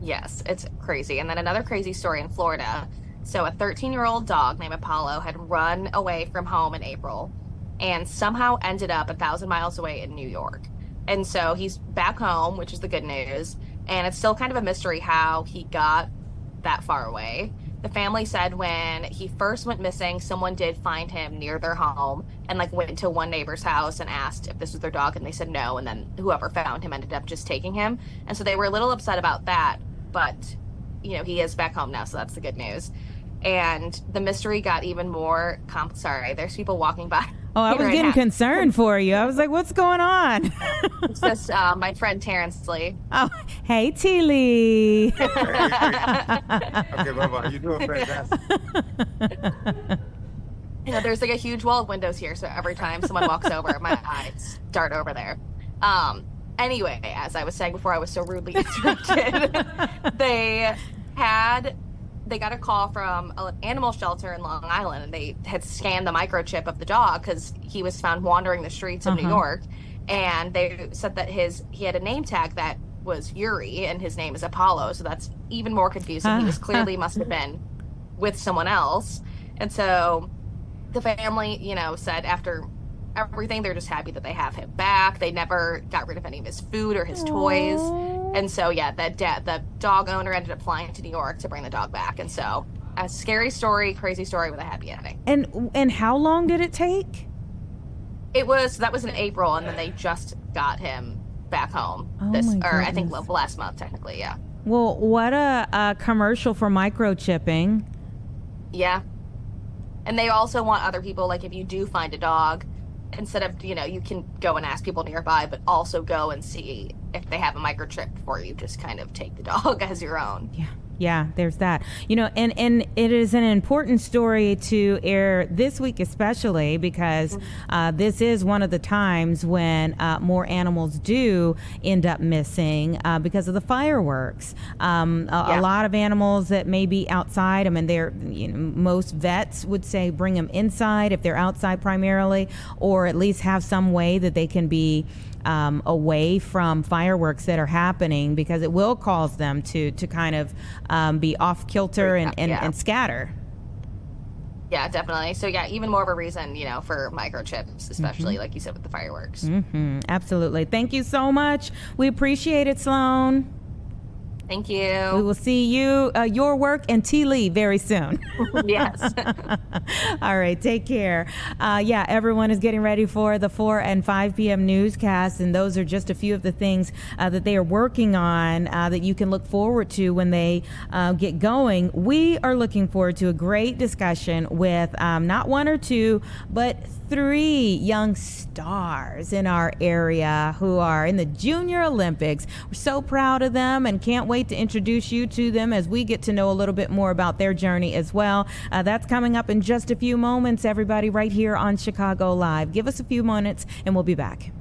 Yes, it's crazy. And then another crazy story in Florida. So a 13-year-old dog named Apollo had run away from home in April and somehow ended up 1,000 miles away in New York. And so he's back home, which is the good news. And it's still kind of a mystery how he got that far away. the family said when he first went missing, someone did find him near their home and like went to one neighbor's house and asked if this was their dog, and they said no, and then whoever found him ended up just taking him. And so they were a little upset about that, but you know, he is back home now, so that's the good news. And the mystery got even more sorry, there's people walking by. Oh, I was right getting now. concerned for you. I was like, what's going on? It's just my friend Terrence Lee. Oh, hey, T. Lee. Okay, Bubba, you doing fantastic. You know, there's like a huge wall of windows here, so every time someone walks over, my eyes dart over there. Anyway, as I was saying before I was so rudely interrupted, they got a call from an animal shelter in Long Island, and they had scanned the microchip of the dog because he was found wandering the streets of New York. And they said that he had a name tag that was Yuri, and his name is Apollo. So that's even more confusing. He was clearly must have been with someone else. And so the family, you know, said after everything, they're just happy that they have him back. They never got rid of any of his food or his toys. And so, yeah, the dog owner ended up flying to New York to bring the dog back. And so, a scary story, crazy story with a happy ending. And how long did it take? That was in April, and then they just got him back home. I think last month, technically, yeah. Well, what a commercial for microchipping. Yeah. And they also want other people, like if you do find a dog, instead of, you know, you can go and ask people nearby, but also go and see if they have a microchip before you just kind of take the dog as your own. Yeah, there's that. You know, and it is an important story to air this week, especially because this is one of the times when more animals do end up missing because of the fireworks. A lot of animals that may be outside. I mean, most vets would say bring them inside if they're outside primarily, or at least have some way that they can be away from fireworks that are happening, because it will cause them to kind of be off kilter and scatter. Yeah, definitely. So yeah, even more of a reason, you know, for microchips, especially like you said with the fireworks. Absolutely. Thank you so much. We appreciate it, Sloan. Thank you. We will see you, your work, and T. Lee very soon. Yes. All right. Take care. Everyone is getting ready for the 4 and 5 p.m. newscast, and those are just a few of the things that they are working on that you can look forward to when they get going. We are looking forward to a great discussion with not one or two, but 3 young stars in our area who are in the Junior Olympics. We're so proud of them and can't wait to introduce you to them as we get to know a little bit more about their journey as well. That's coming up in just a few moments, everybody, right here on Chicago Live. Give us a few minutes and we'll be back.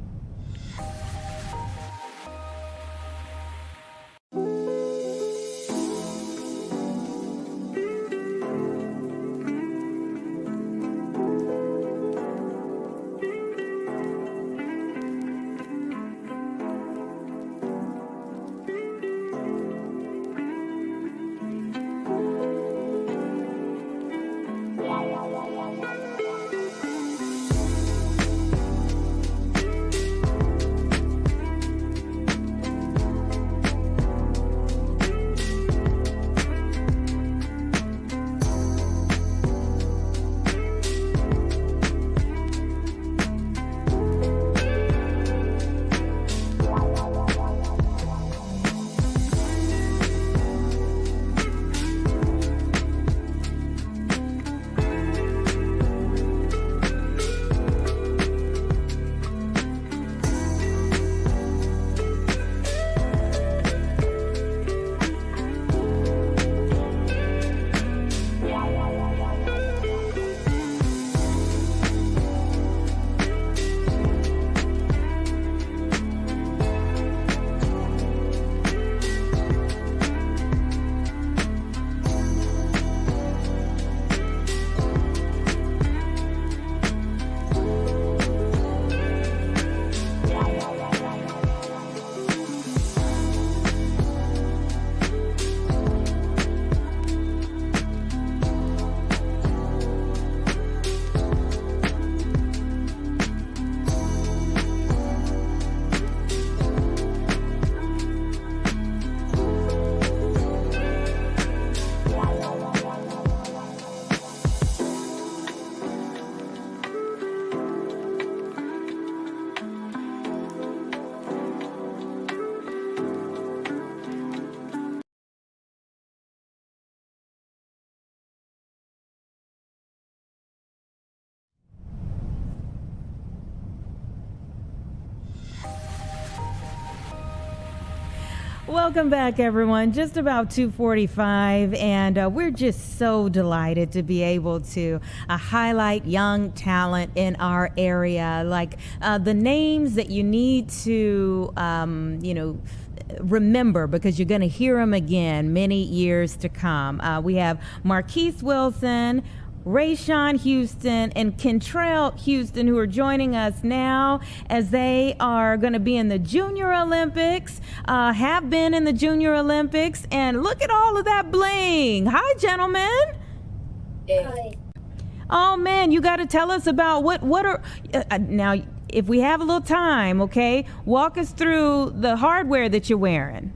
Welcome back, everyone. Just about 2:45, and we're just so delighted to be able to highlight young talent in our area, like the names that you need to, remember, because you're going to hear them again many years to come. We have Marquise Wilson, Rayshawn Houston, and Kentrell Houston, who are joining us now as they are going to be in the Junior Olympics, have been in the Junior Olympics, and look at all of that bling. Hi, gentlemen. Hi. Oh, man, you got to tell us about what are, now, if we have a little time, okay, walk us through the hardware that you're wearing.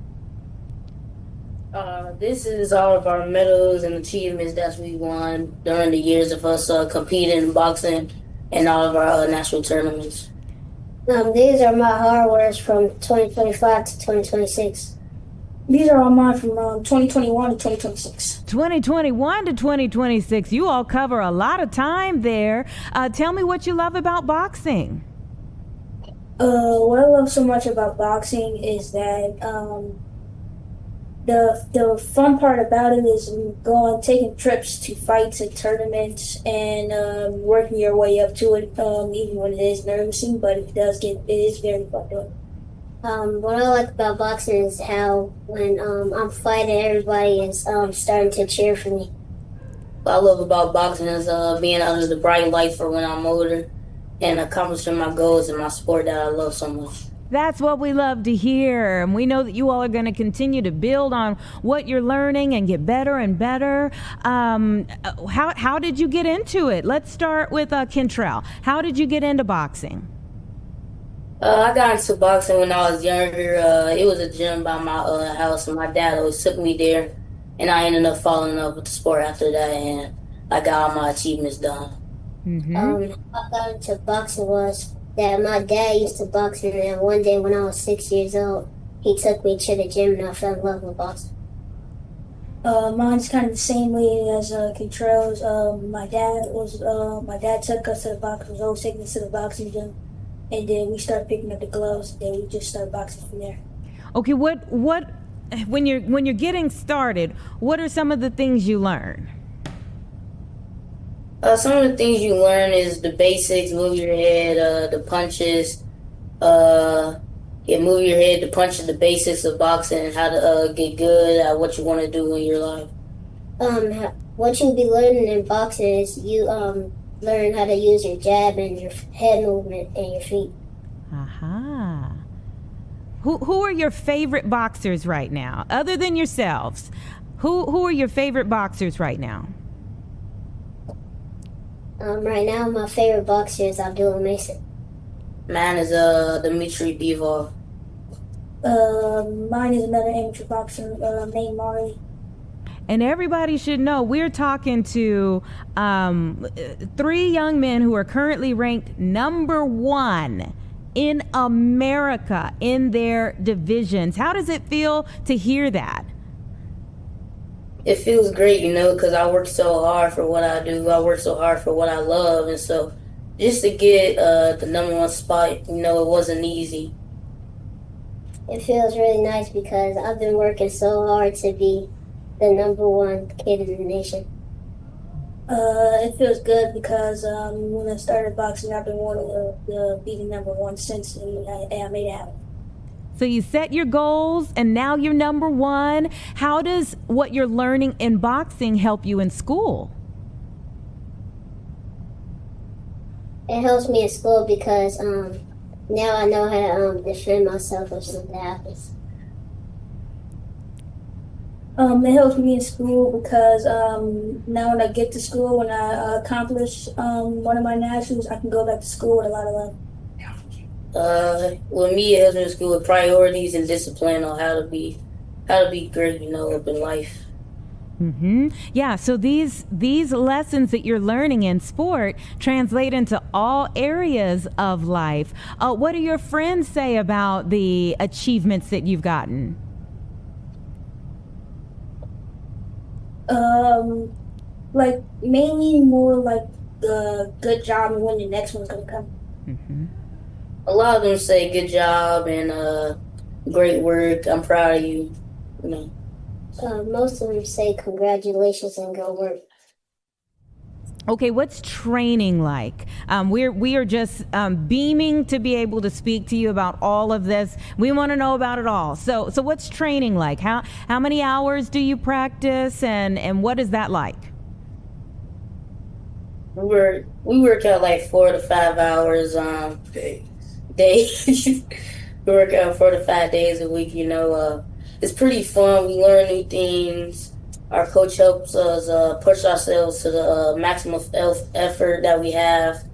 This is all of our medals and achievements that we won during the years of us competing in boxing and all of our national tournaments. These are my hardwares from 2025 to 2026. These are all mine from 2021 to 2026. 2021 to 2026. You all cover a lot of time there. Tell me what you love about boxing. What I love so much about boxing is that the fun part about it is taking trips to fights and tournaments and working your way up to it, even when it is nerve-wracking, but it is very fun to it. What I like about boxing is how when I'm fighting, everybody is starting to cheer for me. What I love about boxing is being under the bright light for when I'm older and accomplishing my goals in my sport that I love so much. That's what we love to hear. And we know that you all are going to continue to build on what you're learning and get better and better. How did you get into it? Let's start with Kentrell. How did you get into boxing? I got into boxing when I was younger. It was a gym by my house, and my dad always took me there. And I ended up falling in love with the sport after that, and I got all my achievements done. Mm-hmm. I got into boxing was that my dad used to box, and one day when I was 6 years old, he took me to the gym, and I fell in love with boxing. Mine's kind of the same way as Kentrell's. My dad took us to the boxing. Was always taking us to the boxing gym, and then we started picking up the gloves. And then we just started boxing from there. Okay, what when you're getting started, what are some of the things you learn? Some of the things you learn is the basics: move your head, the punches. Move your head, the punches, the basics of boxing, and how to get good at what you want to do in your life. What you'll be learning in boxing is you learn how to use your jab and your head movement and your feet. Aha. Who are your favorite boxers right now, other than yourselves? Who are your favorite boxers right now? Right now, my favorite boxer is Abdullah Mason. Mine is Dmitry Bivol. Mine is another amateur boxer named Mari. And everybody should know we're talking to 3 young men who are currently ranked number 1 in America in their divisions. How does it feel to hear that? It feels great, because I work so hard for what I do. I work so hard for what I love, and so just to get the number 1 spot, it wasn't easy. It feels really nice because I've been working so hard to be the number 1 kid in the nation. It feels good because when I started boxing, I've been wanting to be the number 1 since, and I made it happen. So you set your goals and now you're number 1. How does what you're learning in boxing help you in school? It helps me in school because now I know how to defend myself if something happens. It helps me in school because now when I get to school, when I accomplish one of my nationals, I can go back to school with a lot of love. With me, it helps me in school with priorities and discipline on how to be great, up in life. Mm-hmm. Yeah, so these lessons that you're learning in sport translate into all areas of life. What do your friends say about the achievements that you've gotten? Mainly more like good job and when the next one's gonna come. Mm-hmm. A lot of them say good job and great work. I'm proud of you. Most of them say congratulations and go work. Okay, what's training like? We are just beaming to be able to speak to you about all of this. We want to know about it all. So what's training like? How many hours do you practice, and what is that like? We work out like 4 to 5 hours days. We work out 4 to 5 days a week. It's pretty fun. We learn new things. Our coach helps us push ourselves to the maximum effort that we have.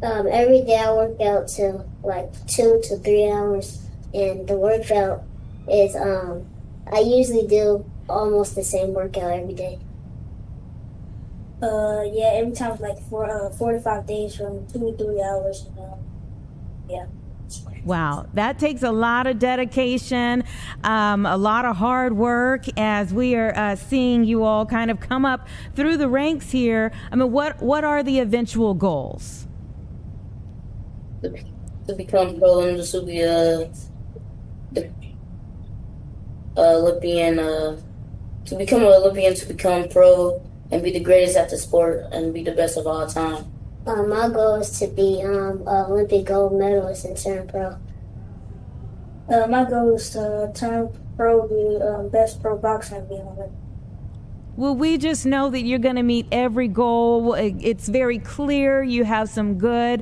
Every day I work out till like 2 to 3 hours, and the workout is I usually do almost the same workout every day. Yeah, every time like 4 to 5 days from 2 to 3 hours. Yeah. Wow, that takes a lot of dedication, a lot of hard work as we are seeing you all kind of come up through the ranks here. I mean, what are the eventual goals? To become pro and to be the Olympian, to become an Olympian, to become pro and be the greatest at the sport and be the best of all time. My goal is to be an Olympic gold medalist and turn pro. My goal is to turn pro, be best pro boxer and be an Olympic. Well, we just know that you're going to meet every goal. It's very clear. You have some good,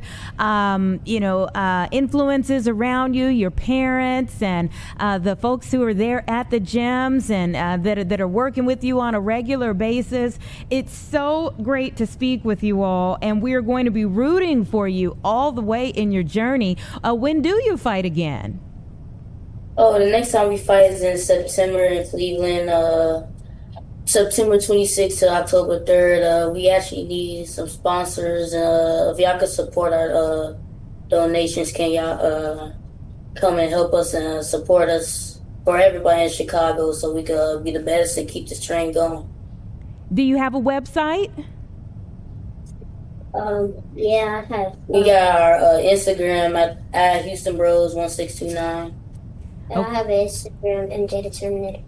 influences around you, your parents and the folks who are there at the gyms and that are working with you on a regular basis. It's so great to speak with you all, and we are going to be rooting for you all the way in your journey. When do you fight again? Oh, the next time we fight is in September in Cleveland. September 26th to October 3rd. We actually need some sponsors. If y'all could support our donations, can y'all come and help us and support us for everybody in Chicago so we could be the best and keep this train going? Do you have a website? Yeah, I have. We got our Instagram at Houston Bros 1629. And I have an Instagram, MJ the Terminator.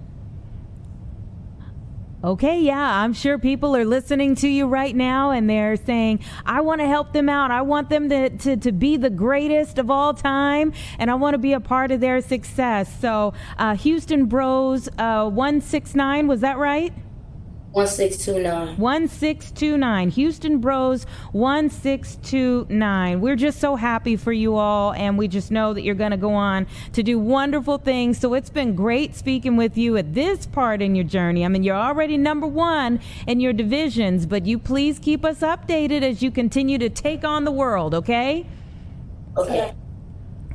Okay, yeah, I'm sure people are listening to you right now and they're saying, I want to help them out. I want them to be the greatest of all time, and I want to be a part of their success. So Houston Bros 169, was that right? 1629. 1629. Houston Bros 1629. We're just so happy for you all, and we just know that you're going to go on to do wonderful things. So it's been great speaking with you at this part in your journey. I mean, you're already number one in your divisions, but you please keep us updated as you continue to take on the world, okay? Okay.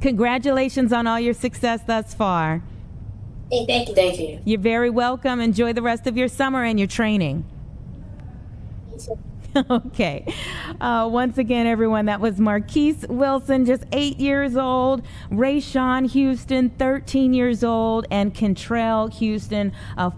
Congratulations on all your success thus far. Thank you. Thank you. You're very welcome. Enjoy the rest of your summer and your training. Okay. Once again, everyone, that was Marquise Wilson, just 8 years old, Rayshawn Houston, 13 years old, and Kentrell Houston,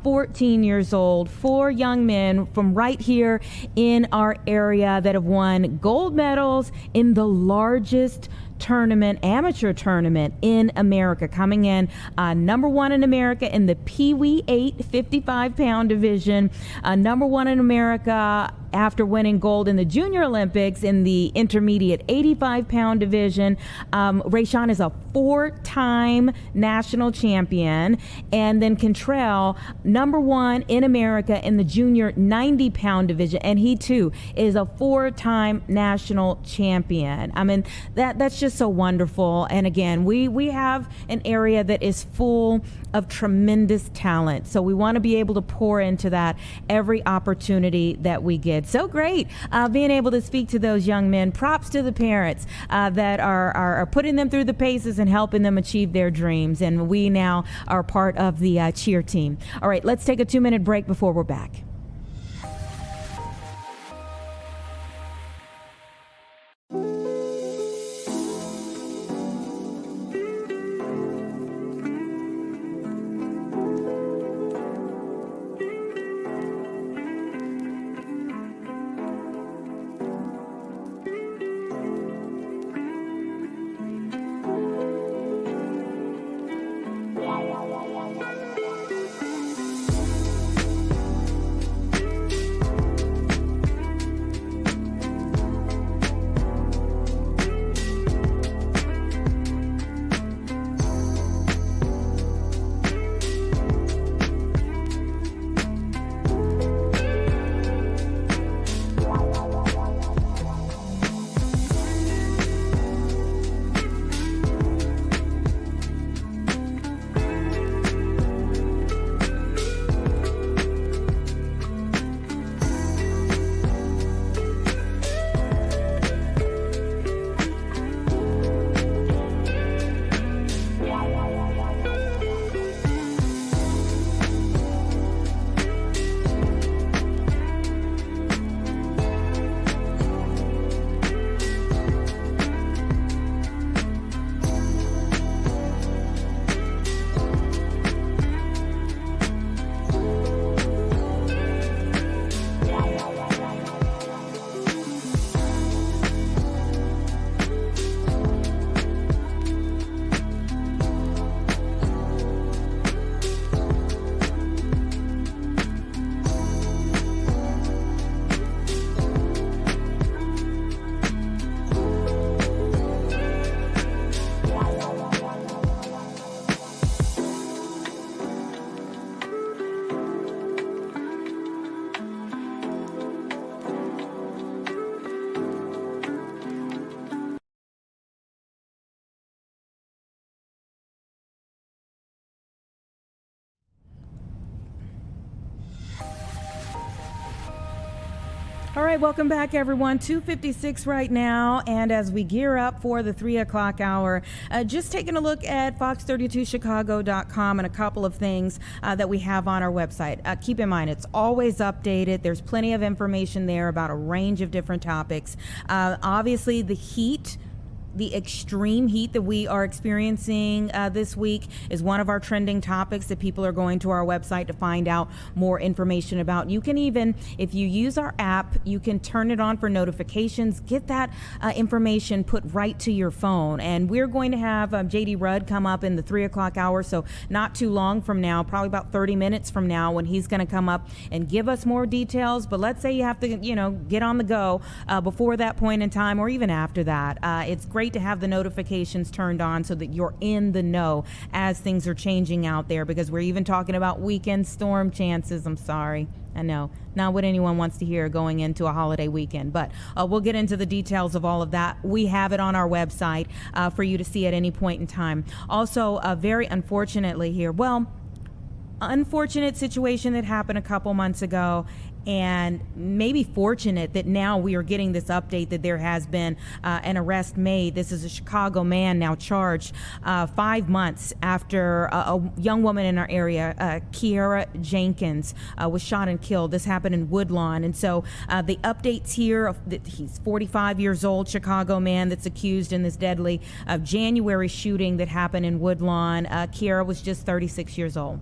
14 years old. 4 young men from right here in our area that have won gold medals in the largest amateur tournament in America, coming in number 1 in America in the Pee Wee 8 55-pound division, number 1 in America after winning gold in the Junior Olympics in the intermediate 85-pound division. Rayshawn is a 4-time national champion, and then Kentrell, number 1 in America in the junior 90-pound division, and he too is a 4-time national champion. I mean, that's just so wonderful. And again, we have an area that is full of tremendous talent, so we want to be able to pour into that every opportunity that we get. So great being able to speak to those young men. Props to the parents that are putting them through the paces and helping them achieve their dreams, and we now are part of the cheer team. All right, let's take a 2-minute break before we're back. All right, welcome back, everyone. 2:56 right now, and as we gear up for the 3 o'clock hour, just taking a look at fox32chicago.com and a couple of things that we have on our website. Keep in mind, it's always updated. There's plenty of information there about a range of different topics. Obviously, the extreme heat that we are experiencing this week is one of our trending topics that people are going to our website to find out more information about. You can even, if you use our app, you can turn it on for notifications, get that information put right to your phone. And we're going to have JD Rudd come up in the 3 o'clock hour, so not too long from now, probably about 30 minutes from now, when he's going to come up and give us more details. But let's say you have to, get on the go before that point in time, or even after that. It's great to have the notifications turned on so that you're in the know as things are changing out there, because we're even talking about weekend storm chances. I'm sorry. I know, not what anyone wants to hear going into a holiday weekend, but we'll get into the details of all of that. We have it on our website for you to see at any point in time. Also, very unfortunately here, unfortunate situation that happened a couple months ago, and maybe fortunate that now we are getting this update that there has been an arrest made. This is a Chicago man now charged 5 months after a young woman in our area, Kiara Jenkins, was shot and killed. This happened in Woodlawn. And so the updates here, he's 45 years old, Chicago man that's accused in this deadly January shooting that happened in Woodlawn. Kiara was just 36 years old.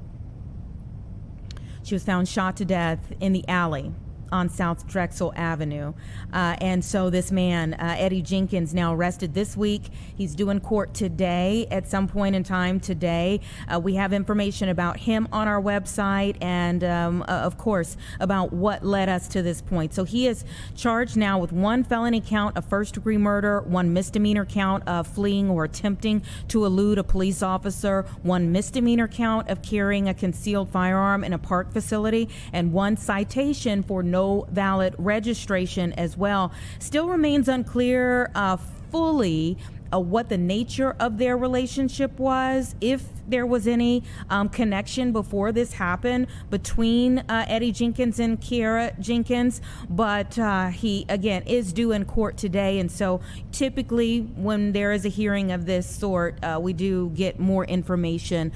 She was found shot to death in the alley on South Drexel Avenue. And so this man, Eddie Jenkins, now arrested this week. He's due in court today, at some point in time today. We have information about him on our website and, of course, about what led us to this point. So he is charged now with 1 felony count of first-degree murder, 1 misdemeanor count of fleeing or attempting to elude a police officer, 1 misdemeanor count of carrying a concealed firearm in a park facility, and 1 citation for no valid registration as well. Still remains unclear fully what the nature of their relationship was, if there was any connection before this happened between Eddie Jenkins and Kiara Jenkins, but he, again, is due in court today. And so typically when there is a hearing of this sort, we do get more information.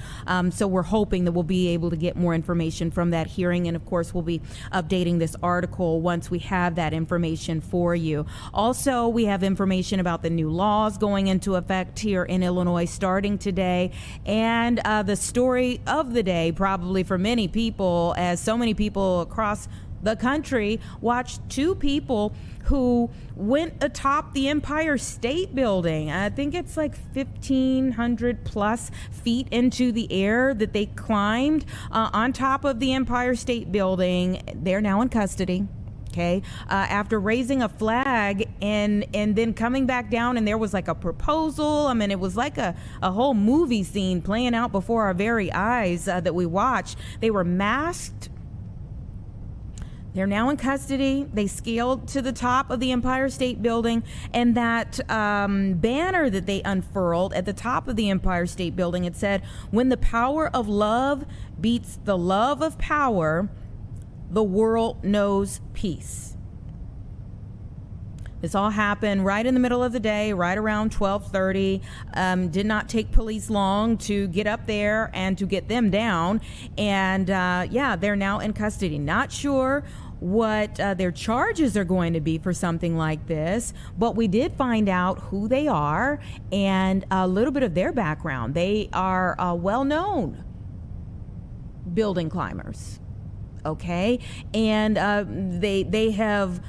So we're hoping that we'll be able to get more information from that hearing. And of course, we'll be updating this article once we have that information for you. Also, we have information about the new laws going into effect here in Illinois starting today. And the story of the day, probably for many people, as so many people across the country watched 2 people who went atop the Empire State Building. I think it's like 1,500 plus feet into the air that they climbed on top of the Empire State Building. They're now in custody. Okay, after raising a flag and then coming back down, and there was like a proposal. I mean, it was like a whole movie scene playing out before our very eyes that we watched. They were masked. They're now in custody. They scaled to the top of the Empire State Building, and that banner that they unfurled at the top of the Empire State Building, it said, "When the power of love beats the love of power, the world knows peace." This all happened right in the middle of the day, right around 12:30. Did not take police long to get up there and to get them down. And they're now in custody. Not sure what their charges are going to be for something like this, but we did find out who they are and a little bit of their background. They are well-known building climbers. Okay, and they have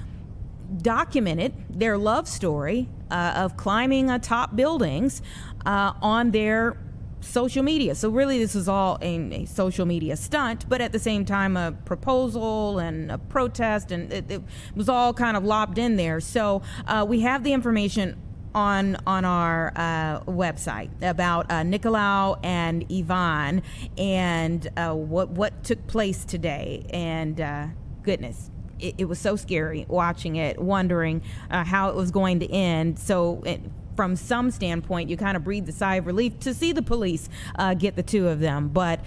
documented their love story of climbing atop buildings on their social media. So really this is all a social media stunt, but at the same time a proposal and a protest, and it was all kind of lobbed in there. So we have the information on our website about Nicolau and Yvonne and what took place today. And goodness, it was so scary watching it, wondering how it was going to end. So from some standpoint, you kind of breathe a sigh of relief to see the police get the 2 of them. But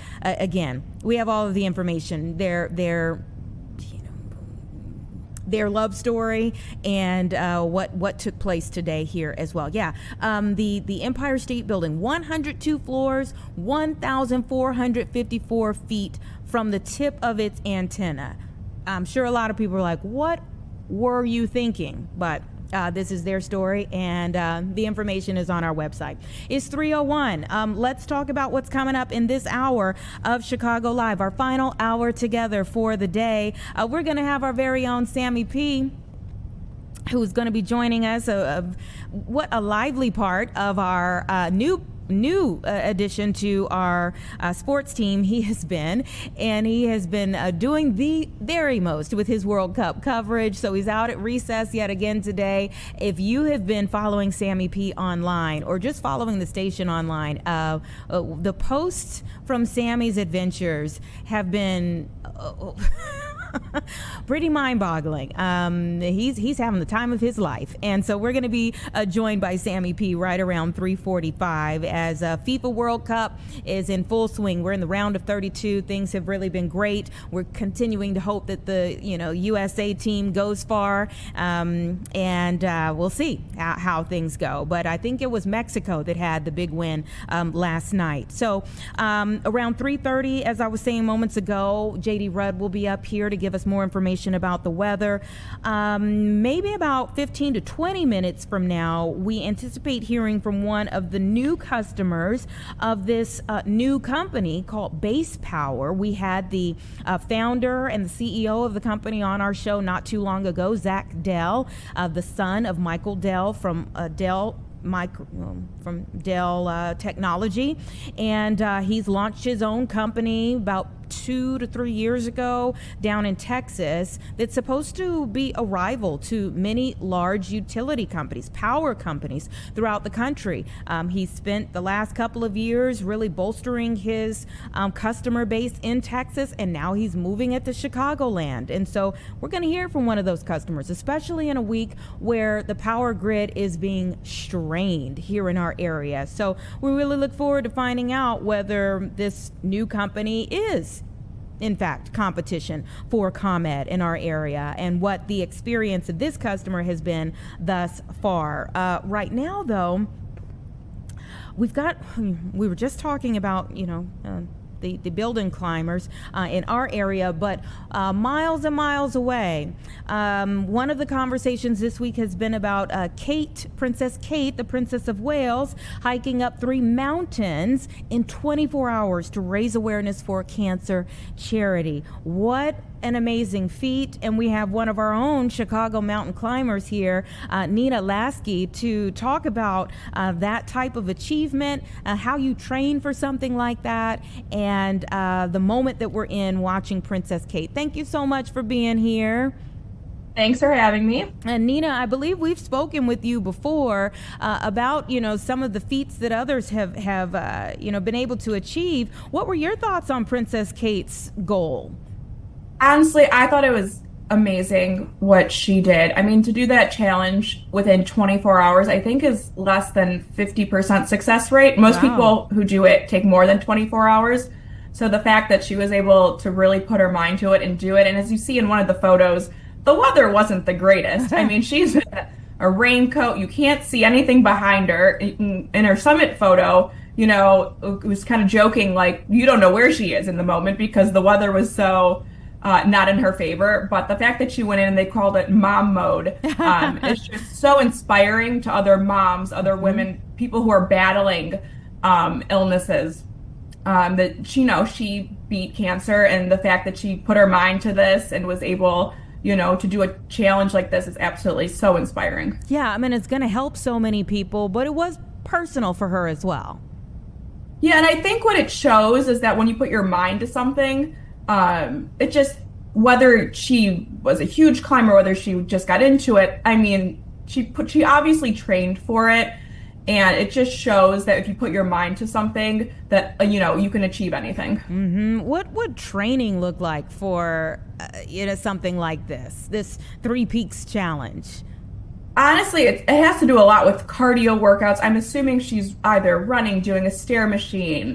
their love story and what took place today here as well. Yeah, the Empire State Building, 102 floors, 1,454 feet from the tip of its antenna. I'm sure a lot of people are like, what were you thinking? But this is their story, and the information is on our website. It's 3:01. Let's talk about what's coming up in this hour of Chicago Live, our final hour together for the day. We're going to have our very own Sammy P, who's going to be joining us. What a lively part of our new addition to our sports team he has been, and he has been doing the very most with his World Cup coverage. So he's out at recess yet again today. If you have been following Sammy P online or just following the station online, the posts from Sammy's adventures have been pretty mind-boggling. He's having the time of his life, and so we're going to be joined by Sammy P right around 3:45 as FIFA World Cup is in full swing. We're in the round of 32. Things have really been great. We're continuing to hope that the USA team goes far, and we'll see how things go. But I think it was Mexico that had the big win last night. So around 3:30, as I was saying moments ago, JD Rudd will be up here to give us more information about the weather. Maybe about 15 to 20 minutes from now, we anticipate hearing from one of the new customers of this new company called Base Power. We had the founder and the CEO of the company on our show not too long ago, Zach Dell, the son of Michael Dell from Dell Technology, and he's launched his own company about 2 to 3 years ago down in Texas that's supposed to be a rival to many large utility companies, power companies throughout the country. He spent the last couple of years really bolstering his customer base in Texas, and now he's moving it to Chicagoland. And so we're going to hear from one of those customers, especially in a week where the power grid is being strained here in our area. So we really look forward to finding out whether this new company is in fact competition for ComEd in our area and what the experience of this customer has been thus far. Right now though, we were just talking about the building climbers in our area, but miles and miles away. One of the conversations this week has been about Princess Kate, the Princess of Wales, hiking up 3 mountains in 24 hours to raise awareness for cancer charity. What an amazing feat. And we have one of our own Chicago mountain climbers here, Nina Lasky, to talk about that type of achievement, how you train for something like that, and the moment that we're in watching Princess Kate. Thank you so much for being here. Thanks for having me. And Nina, I believe we've spoken with you before about, some of the feats that others have been able to achieve. What were your thoughts on Princess Kate's goal? Honestly, I thought it was amazing what she did. I mean, to do that challenge within 24 hours, I think is less than 50% success rate. Most people who do it take more than 24 hours. So the fact that she was able to really put her mind to it and do it. And as you see in one of the photos, the weather wasn't the greatest. I mean, she's in a raincoat. You can't see anything behind her. In her summit photo, it was kind of joking, like, you don't know where she is in the moment because the weather was so not in her favor. But the fact that she went in and they called it mom mode is just so inspiring to other moms, other women, people who are battling illnesses. That she beat cancer, and the fact that she put her mind to this and was able to do a challenge like this is absolutely so inspiring. Yeah, I mean, it's going to help so many people, but it was personal for her as well. Yeah, and I think what it shows is that when you put your mind to something, it just, whether she was a huge climber, whether she just got into it, I mean, she obviously trained for it, and it just shows that if you put your mind to something that, you can achieve anything. Mm-hmm. What would training look like for, something like this Three Peaks challenge? Honestly, it has to do a lot with cardio workouts. I'm assuming she's either running, doing a stair machine,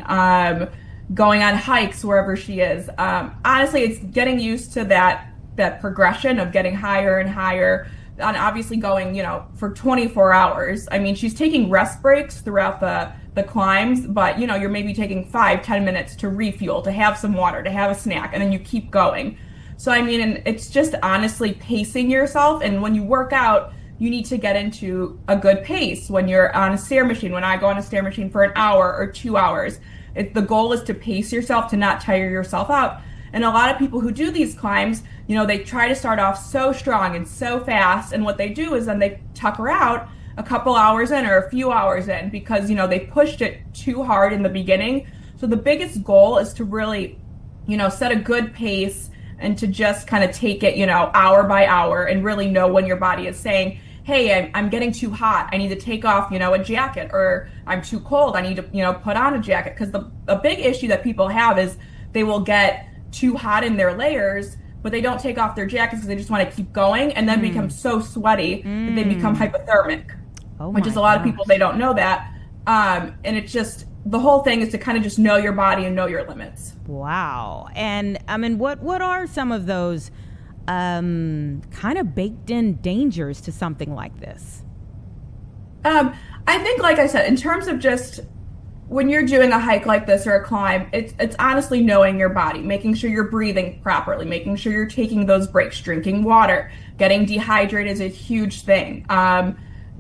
going on hikes wherever she is. Honestly, it's getting used to that that progression of getting higher and higher, and obviously going, for 24 hours. I mean, she's taking rest breaks throughout the climbs, but you're maybe taking 5-10 minutes to refuel, to have some water, to have a snack, and then you keep going. So I mean, and it's just honestly pacing yourself. And when you work out, you need to get into a good pace. When you're on a stair machine, when I go on a stair machine for an hour or 2 hours, the goal is to pace yourself, to not tire yourself out. And a lot of people who do these climbs, they try to start off so strong and so fast. And what they do is then they tucker out a couple hours in or a few hours in because, they pushed it too hard in the beginning. So the biggest goal is to really, set a good pace and to just kind of take it, hour by hour and really know when your body is saying, hey, I'm getting too hot. I need to take off, a jacket, or I'm too cold. I need to, put on a jacket. Because a big issue that people have is they will get too hot in their layers, but they don't take off their jackets because they just want to keep going and then become so sweaty that they become hypothermic, which is a lot of people, they don't know that. And it's just, the whole thing is to kind of just know your body and know your limits. Wow. And I mean, what are some of those kind of baked in dangers to something like this? I think, like I said, in terms of just when you're doing a hike like this or a climb, it's honestly knowing your body, making sure you're breathing properly, making sure you're taking those breaks, drinking water. Getting dehydrated is a huge thing.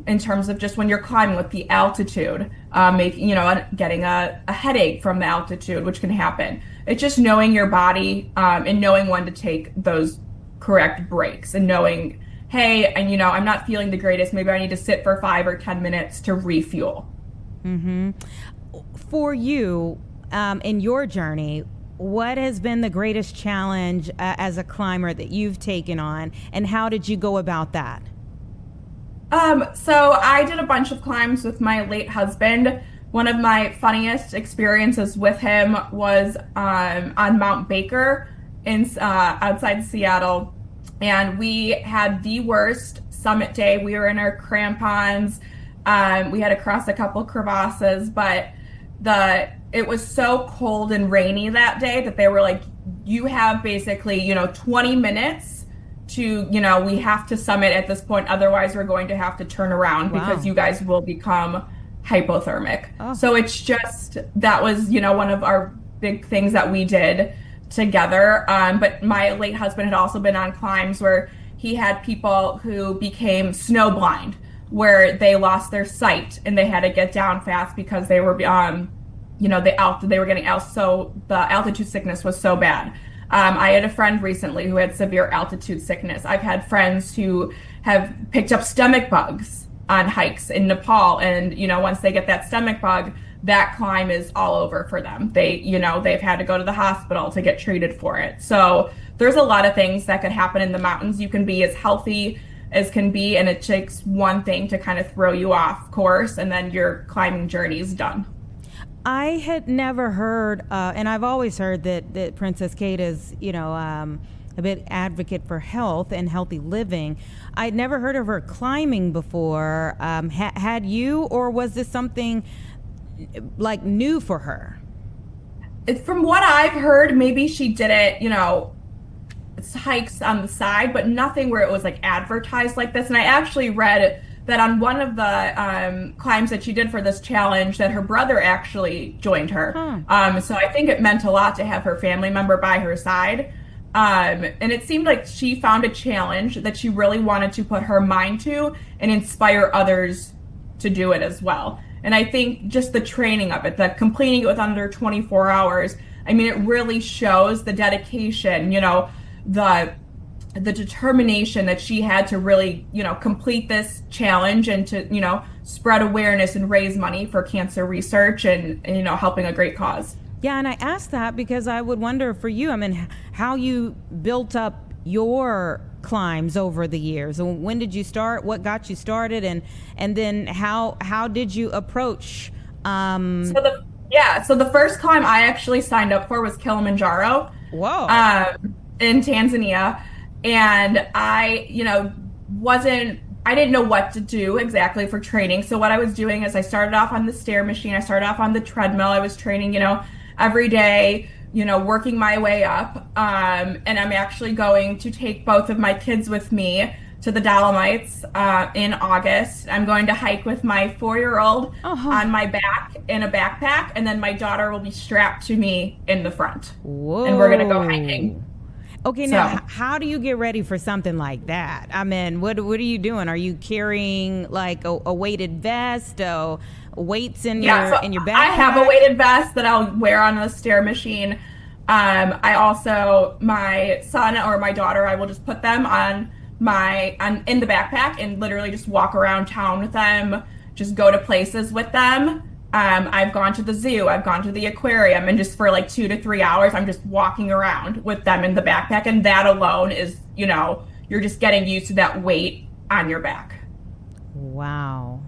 In terms of just when you're climbing with the altitude, getting a headache from the altitude, which can happen. It's just knowing your body and knowing when to take those correct breaks and knowing, hey, and I'm not feeling the greatest. Maybe I need to sit for 5 or 10 minutes to refuel. Mm-hmm. For you, in your journey, what has been the greatest challenge as a climber that you've taken on, and how did you go about that? So I did a bunch of climbs with my late husband. One of my funniest experiences with him was on Mount Baker outside Seattle. And we had the worst summit day. We were in our crampons. We had to cross a couple crevasses, but it was so cold and rainy that day that they were like, you have basically, 20 minutes to, we have to summit at this point. Otherwise, we're going to have to turn around because you guys will become hypothermic. Oh. So it's just, that was, one of our big things that we did together. But my late husband had also been on climbs where he had people who became snowblind, where they lost their sight and they had to get down fast because they were they were getting out. So the altitude sickness was so bad. I had a friend recently who had severe altitude sickness. I've had friends who have picked up stomach bugs on hikes in Nepal. And, once they get that stomach bug, that climb is all over for them. They've had to go to the hospital to get treated for it. So there's a lot of things that could happen in the mountains. You can be as healthy as can be, and it takes one thing to kind of throw you off course, and then your climbing journey is done. I had never heard, and I've always heard that Princess Kate is, a big advocate for health and healthy living. I'd never heard of her climbing before. Had you, or was this something like new for her? From what I've heard, maybe she did it, hikes on the side, but nothing where it was like advertised like this. And I actually read that on one of the climbs that she did for this challenge, that her brother actually joined her. So I think it meant a lot to have her family member by her side. And it seemed like she found a challenge that she really wanted to put her mind to and inspire others to do it as well. And I think just the training of it, the completing it with under 24 hours, I mean, it really shows the dedication, the determination that she had to really, complete this challenge and to, spread awareness and raise money for cancer research and helping a great cause. Yeah, and I asked that because I would wonder for you, I mean, how you built up your climbs over the years. And when did you start? What got you started? And then how did you approach? So the first climb I actually signed up for was Kilimanjaro. Whoa. In Tanzania. And I didn't know what to do exactly for training. So what I was doing is I started off on the stair machine. I started off on the treadmill. I was training, every day, working my way up. And I'm actually going to take both of my kids with me to the Dolomites in August. I'm going to hike with my 4-year-old on my back in a backpack, and then my daughter will be strapped to me in the front. Whoa. And we're going to go hiking. Okay, now how do you get ready for something like that? I mean, what are you doing? Are you carrying like a weighted vest, weights in your backpack? I have a weighted vest that I'll wear on the stair machine. I also, my son or my daughter, I will just put them in the backpack and literally just walk around town with them, just go to places with them. I've gone to the zoo, I've gone to the aquarium, and just for like 2 to 3 hours, I'm just walking around with them in the backpack. And that alone is, you're just getting used to that weight on your back. Wow.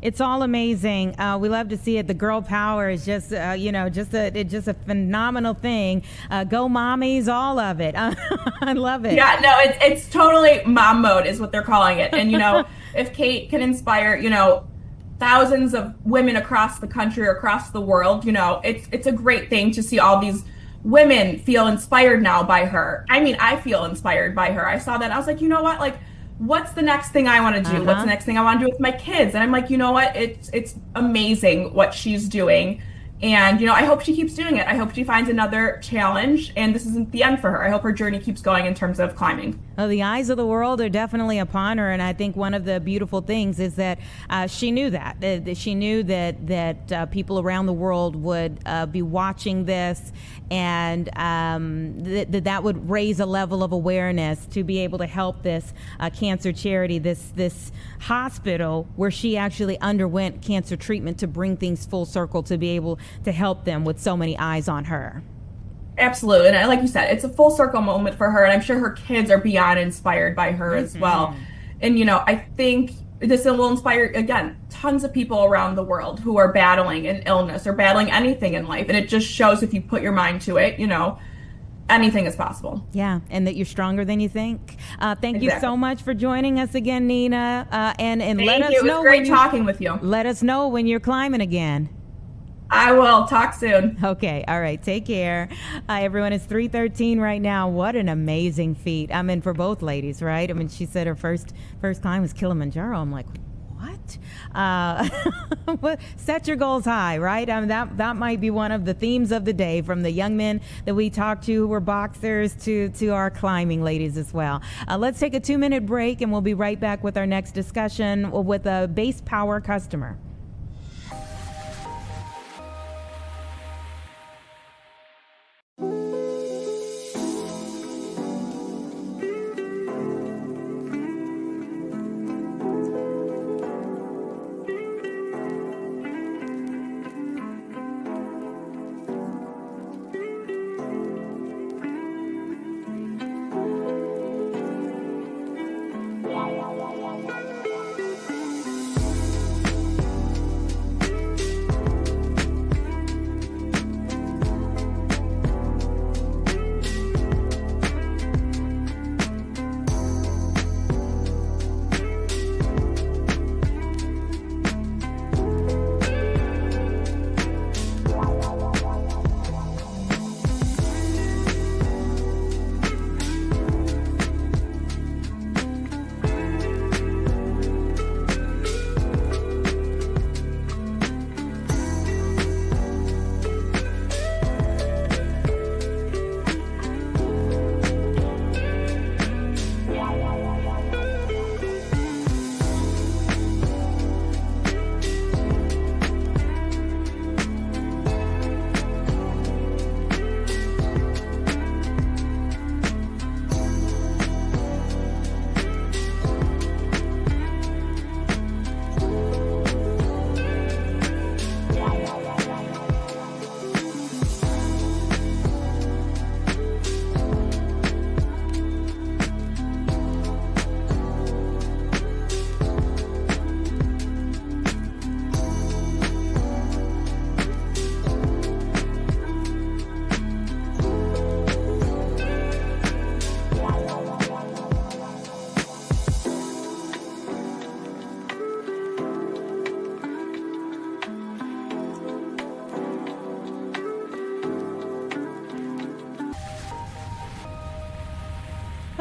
It's all amazing. We love to see it. The girl power is just, it's just a phenomenal thing. Go mommies, all of it. I love it. Yeah, no, it's totally mom mode is what they're calling it. And, if Kate can inspire, thousands of women across the country or across the world, it's a great thing to see all these women feel inspired now by her. I mean, I feel inspired by her. I saw that and I was like, you know what? Like, what's the next thing I want to do? What's the next thing I want to do with my kids? And I'm like, you know what? It's amazing what she's doing. And, I hope she keeps doing it. I hope she finds another challenge, and this isn't the end for her. I hope her journey keeps going in terms of climbing. Well, the eyes of the world are definitely upon her, and I think one of the beautiful things is that she knew that. She knew that people around the world would be watching this, and that would raise a level of awareness to be able to help this cancer charity, this hospital where she actually underwent cancer treatment, to bring things full circle, to be able to help them with so many eyes on her. Absolutely. And like you said, it's a full circle moment for her. And I'm sure her kids are beyond inspired by her as well. And, I think this will inspire, again, tons of people around the world who are battling an illness or battling anything in life. And it just shows, if you put your mind to it, anything is possible. Yeah, and that you're stronger than you think. Thank you so much for joining us again, Nina. And let us know. It was great talking with you. Let us know when you're climbing again. I will. Talk soon. Okay. All right. Take care. Everyone, it's 3:13 right now. What an amazing feat. I mean, for both ladies, right? I mean, she said her first climb was Kilimanjaro. I'm like, what? Set your goals high, right? I mean, that might be one of the themes of the day, from the young men that we talked to who were boxers to our climbing ladies as well. Let's take a 2-minute break, and we'll be right back with our next discussion with a Base Power customer.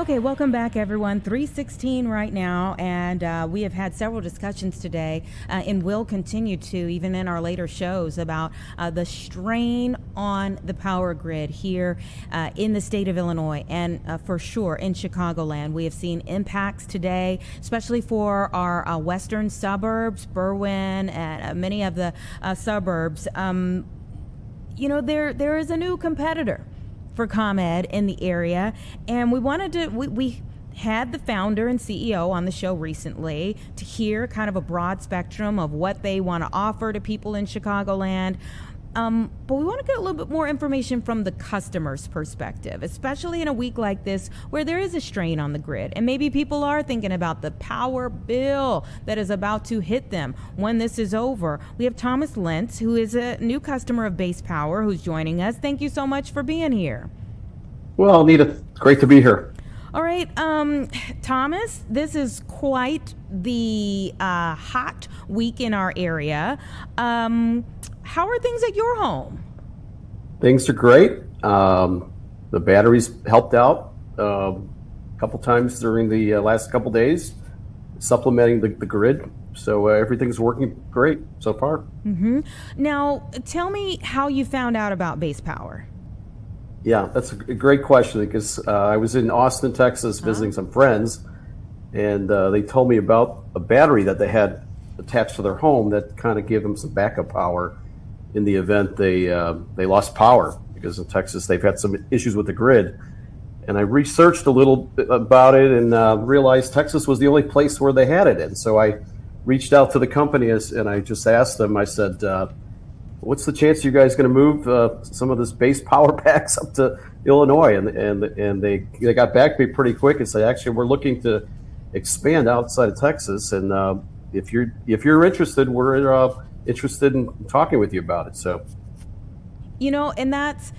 Okay, welcome back, everyone. 3:16 right now, and we have had several discussions today, and will continue to, even in our later shows, about the strain on the power grid here in the state of Illinois, and for sure in Chicagoland. We have seen impacts today, especially for our western suburbs, Berwyn, and many of the suburbs. There is a new competitor for ComEd in the area, and we had the founder and CEO on the show recently to hear kind of a broad spectrum of what they want to offer to people in Chicagoland. But we want to get a little bit more information from the customer's perspective, especially in a week like this where there is a strain on the grid, and maybe people are thinking about the power bill that is about to hit them when this is over. We have Thomas Lentz, who is a new customer of Base Power, who's joining us. Thank you so much for being here. Well, Anita, great to be here. All right, Thomas, this is quite the hot week in our area. How are things at your home? Things are great. The batteries helped out a couple times during the last couple days, supplementing the grid. So everything's working great so far. Mm-hmm. Now, tell me how you found out about Base Power. Yeah, that's a great question, because I was in Austin, Texas, visiting some friends, and they told me about a battery that they had attached to their home that kind of gave them some backup power in the event they lost power, because in Texas they've had some issues with the grid. And I researched a little bit about it and realized Texas was the only place where they had it. And so I reached out to the company and I just asked them, I said, what's the chance you guys going to move some of this Base Power packs up to Illinois? And they got back to me pretty quick and said, actually, we're looking to expand outside of Texas. And if you're interested, we're interested in talking with you about it. So, and that's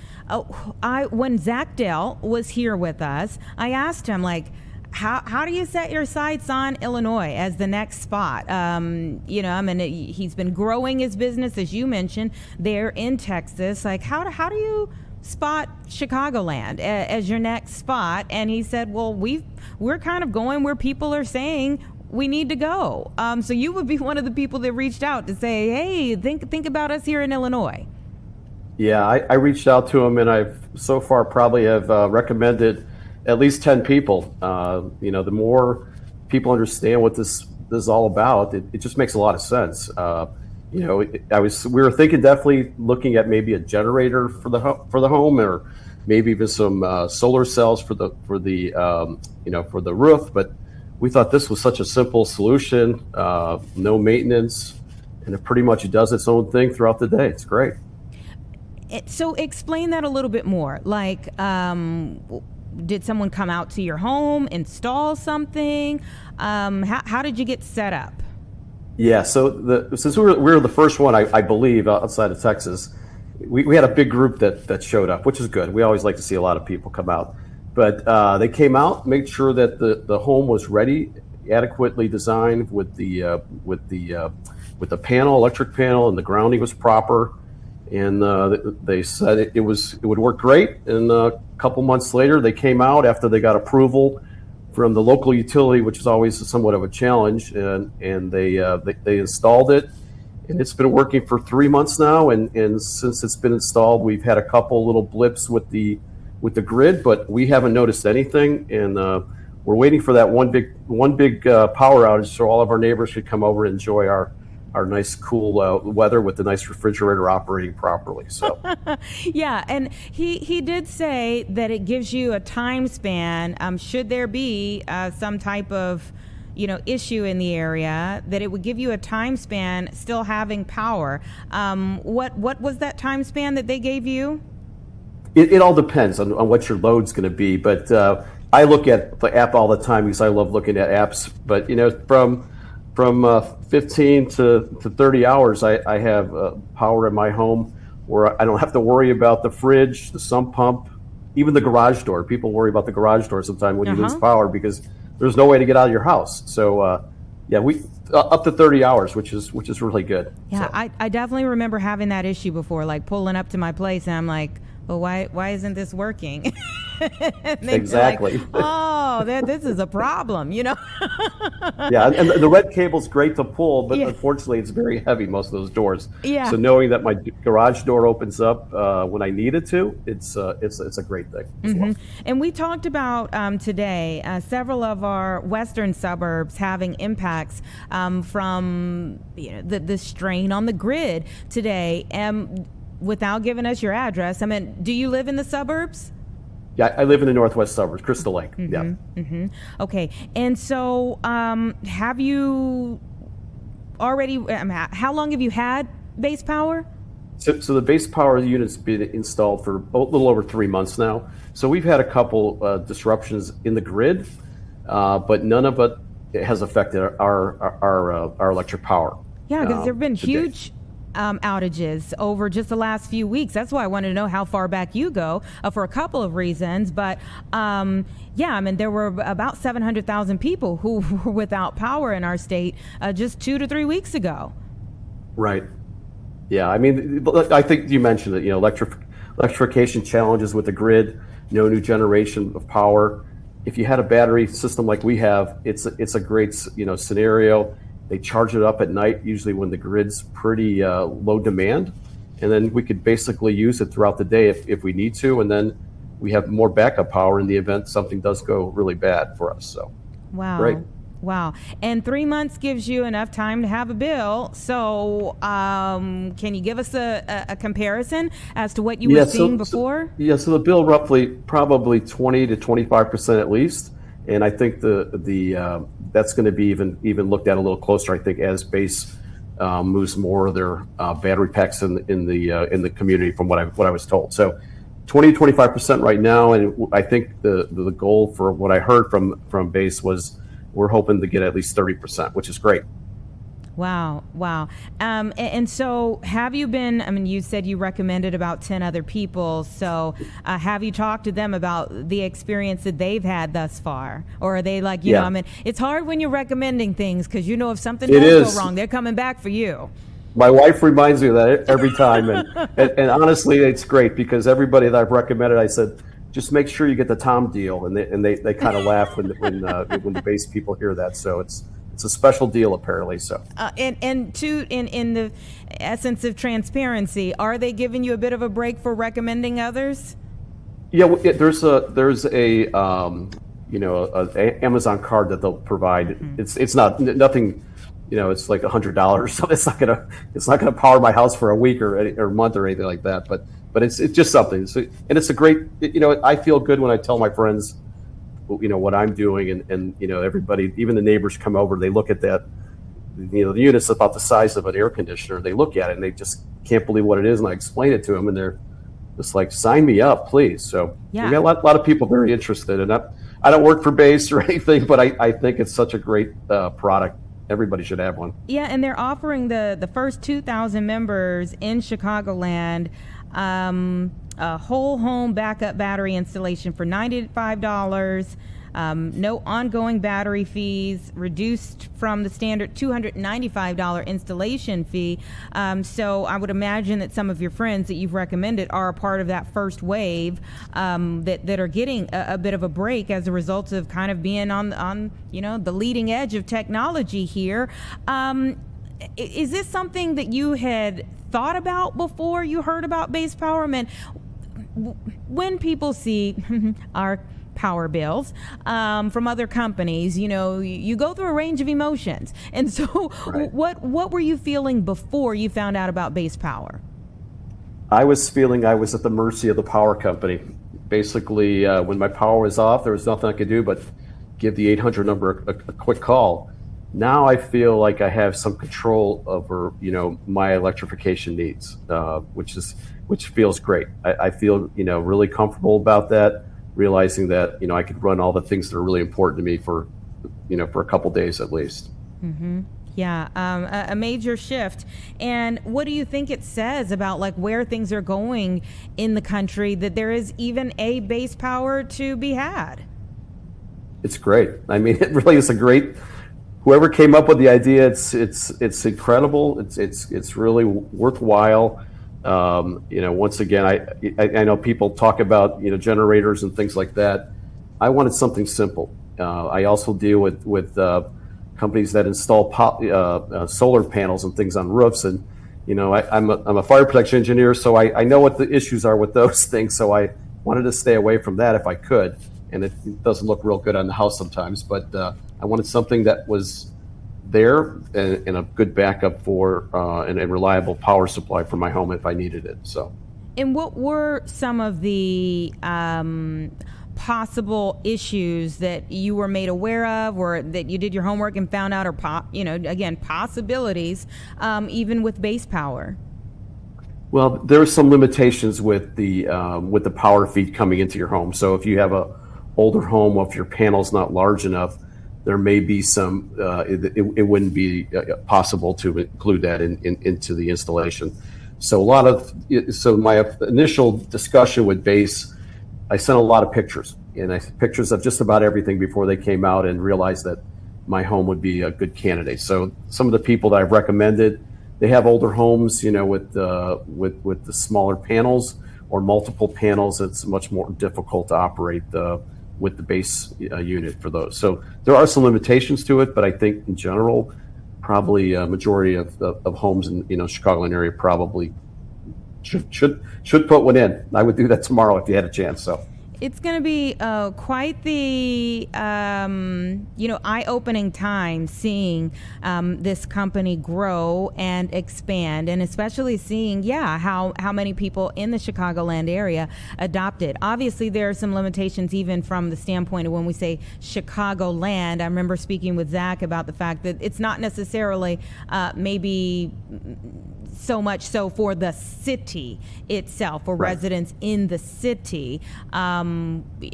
when Zach Dell was here with us, I asked him, like, how do you set your sights on Illinois as the next spot? He's been growing his business, as you mentioned, there in Texas. Like, how do you spot Chicagoland as your next spot? And he said, well, we're kind of going where people are saying we need to go. So you would be one of the people that reached out to say, hey, think about us here in Illinois. Yeah, I reached out to him, and I've so far probably have recommended at least 10 people. The more people understand what this is all about, it just makes a lot of sense. We were thinking definitely looking at maybe a generator for the home, or maybe even some solar cells for the roof. But we thought this was such a simple solution, no maintenance, and it pretty much does its own thing throughout the day. It's great. So explain that a little bit more. Like, did someone come out to your home, install something? How did you get set up? Yeah, so since we were the first one, I believe, outside of Texas, we had a big group that showed up, which is good. We always like to see a lot of people come out. But they came out, made sure that the home was ready, adequately designed with the electric panel, and the grounding was proper. And they said it would work great. And a couple months later, they came out after they got approval from the local utility, which is always somewhat of a challenge. And they installed it, and it's been working for 3 months now. And since it's been installed, we've had a couple little blips with the grid, but we haven't noticed anything. And we're waiting for that one big power outage so all of our neighbors could come over and enjoy our nice cool weather with the nice refrigerator operating properly. So yeah, and he did say that it gives you a time span, should there be some type of issue in the area, that it would give you a time span still having power. What was that time span that they gave you? It all depends on what your load's going to be, but I look at the app all the time because I love looking at apps. But from 15 to 30 hours, I have power in my home where I don't have to worry about the fridge, the sump pump, even the garage door. People worry about the garage door sometimes when you lose power because there's no way to get out of your house. So we up to 30 hours, which is really good. Yeah, so. I definitely remember having that issue before, like pulling up to my place and I'm like, well, why isn't this working? And they feel Exactly. like, oh, this is a problem, you know? Yeah, and the red cable's great to pull, but Yeah. unfortunately, it's very heavy, most of those doors. Yeah. So knowing that my garage door opens up when I need it to, it's a great thing as well. And we talked about today several of our western suburbs having impacts from the strain on the grid today. Without giving us your address, I mean, do you live in the suburbs? Yeah, I live in the northwest suburbs, Crystal Lake. Yeah. Okay. And so have you already, how long have you had base power? So the base power unit's been installed for a little over 3 months now. So we've had a couple disruptions in the grid, but none of it has affected our electric power. Yeah, because there have been today. huge outages over just the last few weeks. That's why I wanted to know how far back you go for a couple of reasons. But yeah, I mean, there were about 700,000 people who were without power in our state just 2 to 3 weeks ago. Right. Yeah, I mean, I think you mentioned it. Electrification challenges with the grid, no new generation of power. If you had a battery system like we have, it's a great scenario. They charge it up at night, usually when the grid's pretty low demand, and then we could basically use it throughout the day if we need to, and then we have more backup power in the event something does go really bad for us. So, wow, great. Wow. And 3 months gives you enough time to have a bill. So can you give us a comparison as to what you were seeing before? So the bill probably 20 to 25% at least. And I think that's going to be even looked at a little closer, I think, as base moves more of their battery packs in the community, from what I was told. So 20 to 25% right now, and I think the goal for what I heard from base was we're hoping to get at least 30%, which is great. Wow. And so have you been, I mean, you said you recommended about 10 other people. So have you talked to them about the experience that they've had thus far? Or are they like, you know, I mean, it's hard when you're recommending things because you know if something does go wrong, they're coming back for you. My wife reminds me of that every time. And honestly, it's great because everybody that I've recommended, I said, just make sure you get the Tom deal. And they kind of laugh when the base people hear that. So it's a special deal, apparently. So, in the essence of transparency, are they giving you a bit of a break for recommending others? Yeah, there's a Amazon card that they'll provide. It's nothing. It's like $100. So it's not gonna power my house for a week or a month or anything like that. But it's just something. And it's a great. I feel good when I tell my friends what I'm doing, and everybody, even the neighbors, come over. They look at that, the unit's about the size of an air conditioner. They look at it and they just can't believe what it is. And I explain it to them, and they're just like, "Sign me up, please." So yeah. We got a lot of people very interested. And I don't work for Base or anything, but I think it's such a great product. Everybody should have one. Yeah, and they're offering the first 2,000 members in Chicagoland a whole home backup battery installation for $95, no ongoing battery fees, reduced from the standard $295 installation fee. So I would imagine that some of your friends that you've recommended are a part of that first wave that are getting a bit of a break as a result of kind of being on the leading edge of technology here. Is this something that you had thought about before you heard about base power? I mean, when people see our power bills from other companies, you go through a range of emotions. And so right. What were you feeling before you found out about base power? I was feeling I was at the mercy of the power company. Basically, when my power was off, there was nothing I could do but give the 800 number a quick call. Now I feel like I have some control over, my electrification needs, which feels great. I feel, really comfortable about that, realizing that, I could run all the things that are really important to me for a couple days at least. Mm-hmm. Yeah, a major shift. And what do you think it says about where things are going in the country, that there is even a base power to be had? It's great. I mean, it really is a great. Whoever came up with the idea, it's incredible. It's really worthwhile. Once again, I know people talk about generators and things like that. I wanted something simple. I also deal with companies that install solar panels and things on roofs, and I'm a fire protection engineer, so I know what the issues are with those things. So I wanted to stay away from that if I could, and it doesn't look real good on the house sometimes. But I wanted something that was there and a good backup for and a reliable power supply for my home if I needed it. So. And what were some of the possible issues that you were made aware of, or that you did your homework and found out, or possibilities, even with base power? Well, there are some limitations with the power feed coming into your home. So if you have a older home, or if your panel's not large enough, there may be some. It wouldn't be possible to include that into the installation. So my initial discussion with base, I sent a lot of pictures, and pictures of just about everything before they came out, and realized that my home would be a good candidate. So some of the people that I've recommended, they have older homes, with the smaller panels or multiple panels. It's much more difficult to operate with the base unit for those. So there are some limitations to it, but I think in general, probably a majority of homes in Chicagoland area probably should put one in. I would do that tomorrow if you had a chance. So it's going to be quite the eye-opening time seeing this company grow and expand, and especially seeing how many people in the Chicagoland area adopt it. Obviously, there are some limitations even from the standpoint of when we say Chicagoland. I remember speaking with Zach about the fact that it's not necessarily maybe so much so for the city itself, for residents in the city,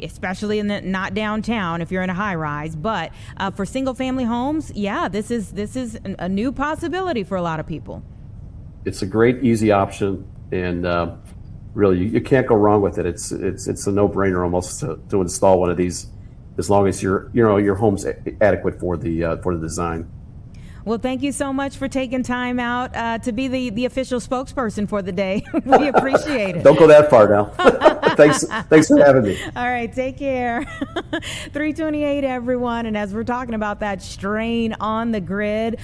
especially not downtown if you're in a high rise. But for single family homes, this is a new possibility for a lot of people. It's a great, easy option, and really you can't go wrong with it. It's a no-brainer almost to install one of these, as long as your home's adequate for the design. Well, thank you so much for taking time out to be the official spokesperson for the day. We appreciate it. Don't go that far now. Thanks for having me. All right, take care. 3:28, everyone. And as we're talking about that strain on the grid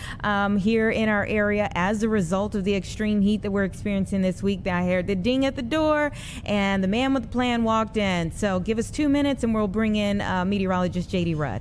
here in our area as a result of the extreme heat that we're experiencing this week, I heard the ding at the door and the man with the plan walked in. So give us 2 minutes and we'll bring in meteorologist JD Rudd.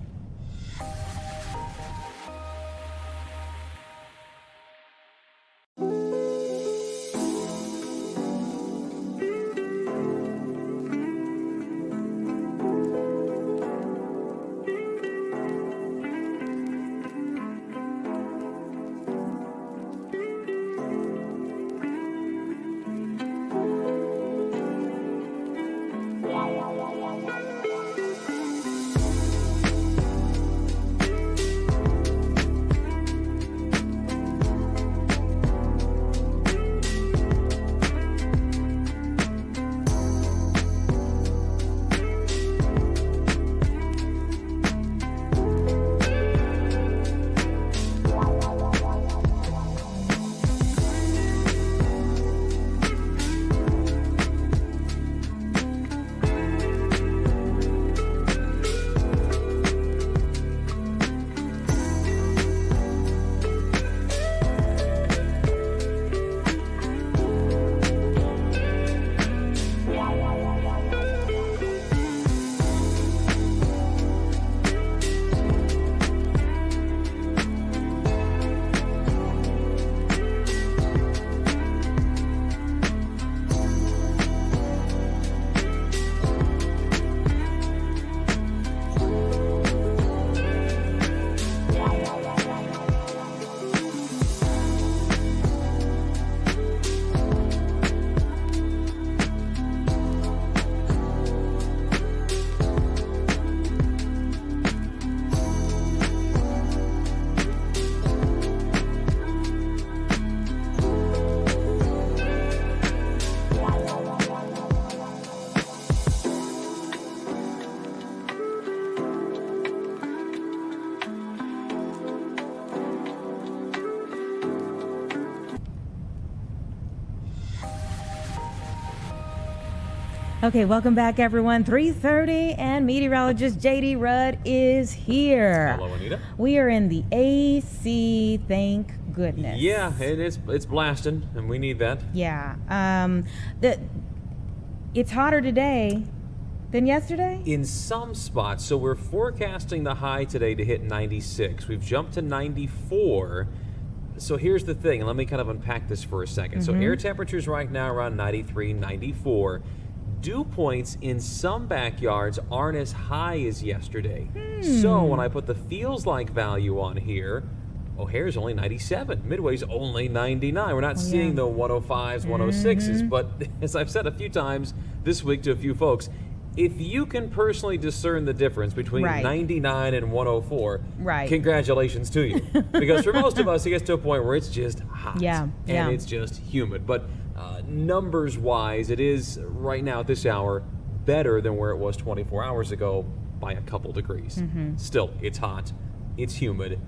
Okay, welcome back, everyone. 3:30, and meteorologist J.D. Rudd is here. Hello, Anita. We are in the AC, thank goodness. Yeah, it is. It's blasting, and we need that. Yeah. It's hotter today than yesterday? In some spots. So we're forecasting the high today to hit 96. We've jumped to 94. So here's the thing, and let me kind of unpack this for a second. So air temperatures right now around 93, 94. Dew points in some backyards aren't as high as yesterday. So when I put the feels like value on here, O'Hare's only 97. Midway's only 99. We're not seeing the 105s, 106s, but as I've said a few times this week to a few folks, if you can personally discern the difference between 99 and 104, congratulations to you. Because for most of us, it gets to a point where it's just hot. And it's just humid. But numbers-wise, it is right now at this hour better than where it was 24 hours ago by a couple degrees. Still, it's hot, it's humid,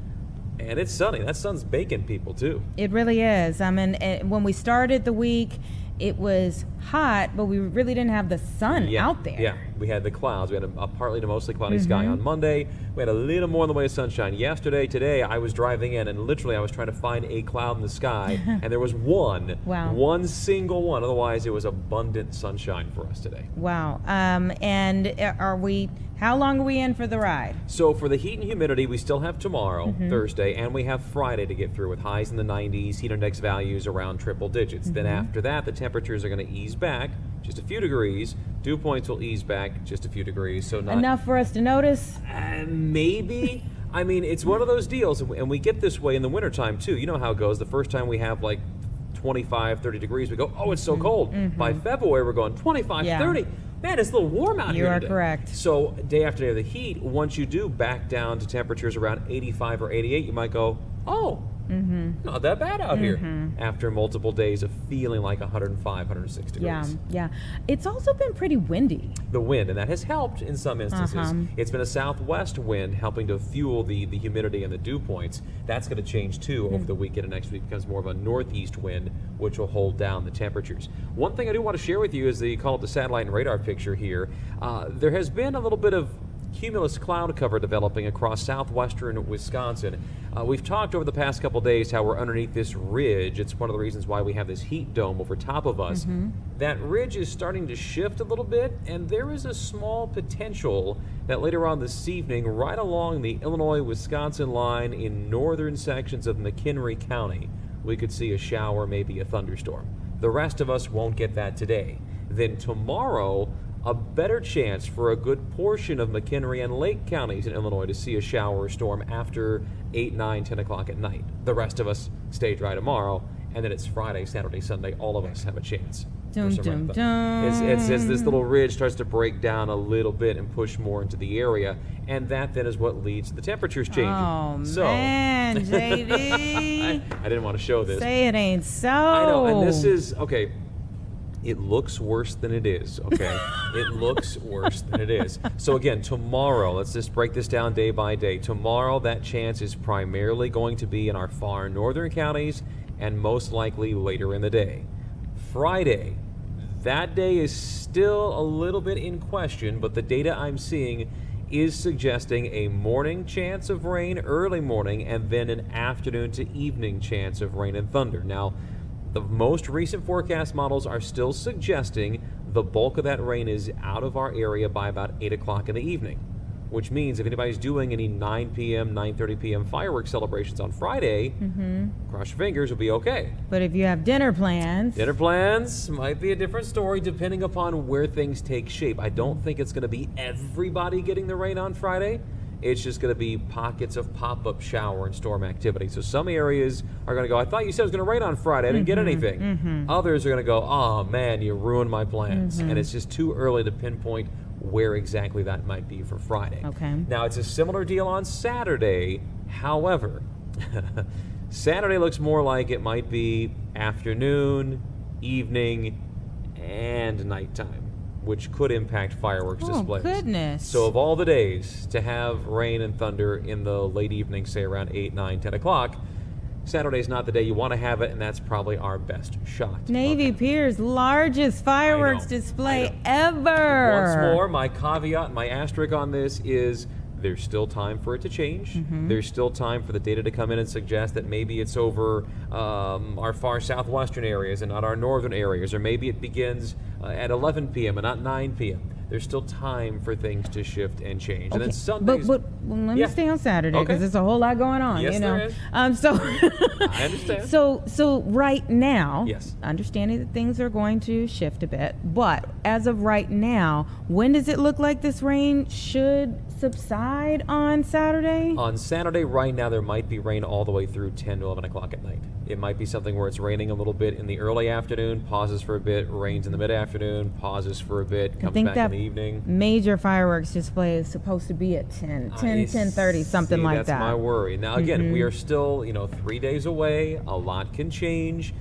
and it's sunny. That sun's baking people, too. It really is. I mean, when we started the week, it was hot, but we really didn't have the sun out there. Yeah, we had the clouds. We had a partly to mostly cloudy sky on Monday. We had a little more in the way of sunshine yesterday. Today, I was driving in, and literally I was trying to find a cloud in the sky, and there was one. One single one. Otherwise, it was abundant sunshine for us today. Wow. And how long are we in for the ride? So for the heat and humidity, we still have tomorrow, Thursday, and we have Friday to get through with highs in the 90s, heat index values around triple digits. Then after that, the temperatures are going to ease back just a few degrees. Dew points will ease back just a few degrees. So not enough for us to notice? Maybe. I mean, it's one of those deals, and we get this way in the wintertime, too. You know how it goes. The first time we have, like, 25, 30 degrees, we go, oh, it's so cold. By February, we're going 25, 30. Man, it's a little warm out here today. You are correct. So day after day of the heat, once you do back down to temperatures around 85 or 88, you might go, oh, not that bad out here after multiple days of feeling like 105, 106 degrees. Yeah. It's also been pretty windy. The wind, and that has helped in some instances. It's been a southwest wind helping to fuel the humidity and the dew points. That's going to change too over the weekend, and next week becomes more of a northeast wind, which will hold down the temperatures. One thing I do want to share with you is you call it the satellite and radar picture here. There has been a little bit of cumulus cloud cover developing across southwestern Wisconsin. We've talked over the past couple days how we're underneath this ridge. It's one of the reasons why we have this heat dome over top of us. That ridge is starting to shift a little bit, and there is a small potential that later on this evening, right along the Illinois-Wisconsin line in northern sections of McHenry County, we could see a shower, maybe a thunderstorm. The rest of us won't get that today. Then tomorrow, a better chance for a good portion of McHenry and Lake counties in Illinois to see a shower or storm after 8, 9, 10 o'clock at night. The rest of us stay dry tomorrow, and then it's Friday, Saturday, Sunday. All of us have a chance. As this little ridge starts to break down a little bit and push more into the area, and that then is what leads to the temperatures changing. Oh, man, JD. I didn't want to show this. Say it ain't so. I know, and this is, okay, it looks worse than it is, okay? It looks worse than it is. So again, tomorrow, let's just break this down day by day. Tomorrow, that chance is primarily going to be in our far northern counties and most likely later in the day. Friday, that day is still a little bit in question, but the data I'm seeing is suggesting a morning chance of rain, early morning, and then an afternoon to evening chance of rain and thunder. Now, the most recent forecast models are still suggesting the bulk of that rain is out of our area by about 8 o'clock in the evening, which means if anybody's doing any 9 p.m., 9:30 p.m. fireworks celebrations on Friday, cross your fingers, will be okay. But if you have dinner plans might be a different story depending upon where things take shape. I don't think it's going to be everybody getting the rain on Friday. It's just going to be pockets of pop-up shower and storm activity. So some areas are going to go, I thought you said it was going to rain on Friday. I didn't get anything. Others are going to go, oh, man, you ruined my plans. And it's just too early to pinpoint where exactly that might be for Friday. Now, it's a similar deal on Saturday. However, Saturday looks more like it might be afternoon, evening, and nighttime, which could impact fireworks displays. Oh, goodness. So of all the days to have rain and thunder in the late evening, say around 8, 9, 10 o'clock, Saturday's not the day you want to have it, and that's probably our best shot. Navy Pier's largest fireworks display ever. Once more, my caveat, my asterisk on this is there's still time for it to change. There's still time for the data to come in and suggest that maybe it's over our far southwestern areas and not our northern areas, or maybe it begins at 11 p.m. and not 9 p.m. There's still time for things to shift and change. And then Sundays... But let me stay on Saturday, because there's a whole lot going on, Yes, you know. there is. I understand. So right now, Yes. understanding that things are going to shift a bit, but as of right now, when does it look like this rain should subside on Saturday? On Saturday, right now, there might be rain all the way through 10 to 11 o'clock at night. It might be something where it's raining a little bit in the early afternoon, pauses for a bit, rains in the mid-afternoon, pauses for a bit, comes back in the evening. Major fireworks display is supposed to be at 10:30, something like that. That's my worry. Now, again, we are still, 3 days away. A lot can change.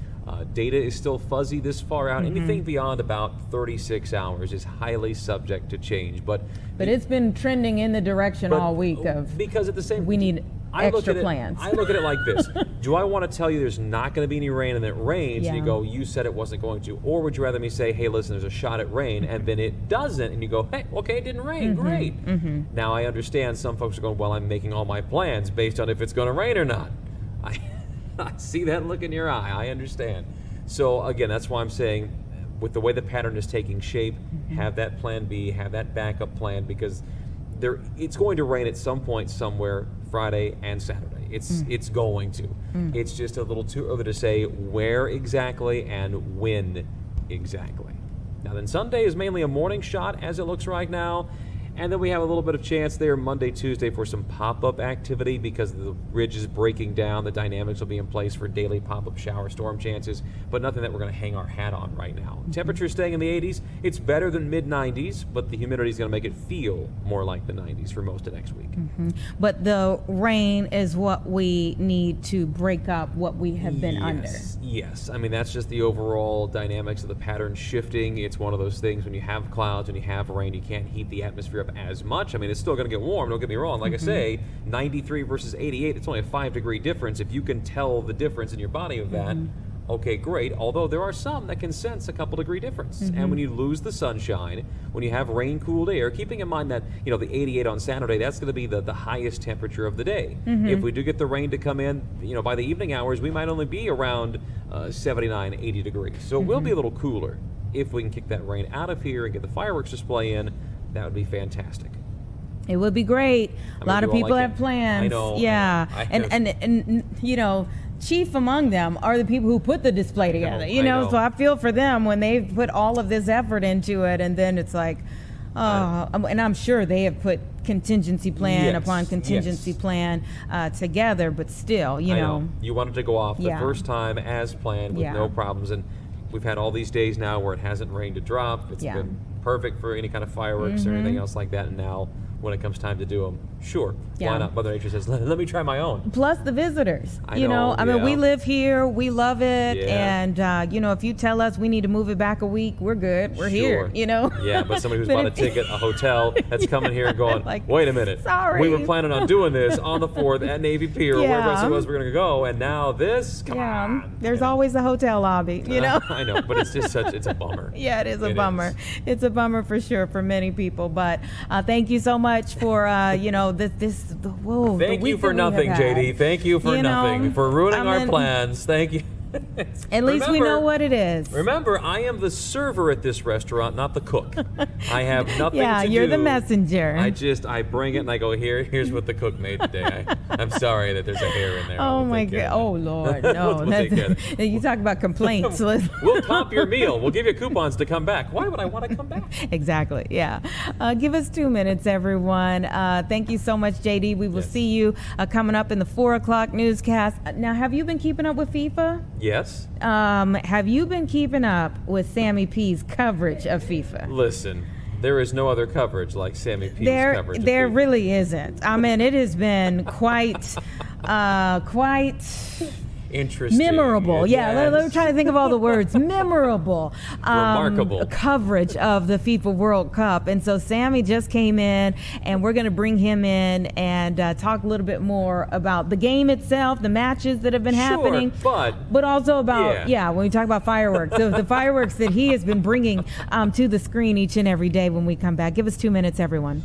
Data is still fuzzy this far out. Anything beyond about 36 hours is highly subject to change. But it's been trending in the direction all week of, because at the same we need extra plans. I look at it like this. Do I want to tell you there's not going to be any rain and it rains, and you go, you said it wasn't going to? Or would you rather me say, hey, listen, there's a shot at rain, and then it doesn't, and you go, hey, okay, it didn't rain, great. Now, I understand some folks are going, well, I'm making all my plans based on if it's going to rain or not. I see that look in your eye. I understand. So, again, that's why I'm saying, with the way the pattern is taking shape, have that plan B, have that backup plan, because it's going to rain at some point somewhere Friday and Saturday. It's going to. It's just a little too early to say where exactly and when exactly. Now then, Sunday is mainly a morning shot as it looks right now. And then we have a little bit of chance there Monday, Tuesday for some pop-up activity because the ridge is breaking down. The dynamics will be in place for daily pop-up shower storm chances, but nothing that we're going to hang our hat on right now. Temperature staying in the 80s. It's better than mid-90s, but the humidity is going to make it feel more like the 90s for most of next week. But the rain is what we need to break up what we have been under. Yes. I mean, that's just the overall dynamics of the pattern shifting. It's one of those things when you have clouds and you have rain, you can't heat the atmosphere up as much. I mean, it's still going to get warm, don't get me wrong. Like I say, 93 versus 88, it's only a 5-degree difference. If you can tell the difference in your body of that, okay, great. Although there are some that can sense a couple degree difference. And when you lose the sunshine, when you have rain-cooled air, keeping in mind that, the 88 on Saturday, that's going to be the highest temperature of the day. If we do get the rain to come in, by the evening hours, we might only be around 79, 80 degrees. So it will be a little cooler. If we can kick that rain out of here and get the fireworks display in, that would be fantastic. It would be great. A lot of people have plans. I know. Yeah. And chief among them are the people who put the display together. So I feel for them when they've put all of this effort into it, and then it's like, and I'm sure they have put contingency plan upon contingency plan together, but still, I know. You wanted to go off the first time as planned with no problems, and we've had all these days now where it hasn't rained a drop. It's been perfect for any kind of fireworks or anything else like that, and now when it comes time to do them, sure, why not? Mother Nature says, let me try my own. Plus the visitors. I mean, we live here, we love it, and if you tell us we need to move it back a week, we're good. We're here. Yeah, but somebody who's bought a ticket, a hotel, that's coming here and going, wait a minute, sorry, we were planning on doing this on the 4th at Navy Pier, or wherever else it was we're going to go, and now this, come on. There's always a hotel lobby, I know, but it's just it's a bummer. Yeah, it is a bummer. It's a bummer for sure for many people, but thank you so much for Thank you for nothing, JD. Thank you for nothing, for ruining our plans. Thank you. At least we know what it is. Remember, I am the server at this restaurant, not the cook. I have nothing to do. Yeah, you're the messenger. I bring it and I go, here's what the cook made today. I'm sorry that there's a hair in there. Oh my God. Oh Lord, no. You talk about complaints. We'll comp your meal. We'll give you coupons to come back. Why would I want to come back? Exactly, yeah. Give us 2 minutes, everyone. Thank you so much, JD. We will see you coming up in the 4 o'clock newscast. Now, have you been keeping up with FIFA? Yes. Have you been keeping up with Sammy P's coverage of FIFA? Listen, there is no other coverage like Sammy P's coverage of There FIFA. really isn't. I mean, it has been quite. Interesting. Memorable. Yeah, Yes. I'm trying to think of all the words. Memorable. Remarkable. Coverage of the FIFA World Cup. And so Sammy just came in, and we're going to bring him in and talk a little bit more about the game itself, the matches that have been happening. But also about, when we talk about fireworks, the fireworks that he has been bringing to the screen each and every day when we come back. Give us 2 minutes, everyone.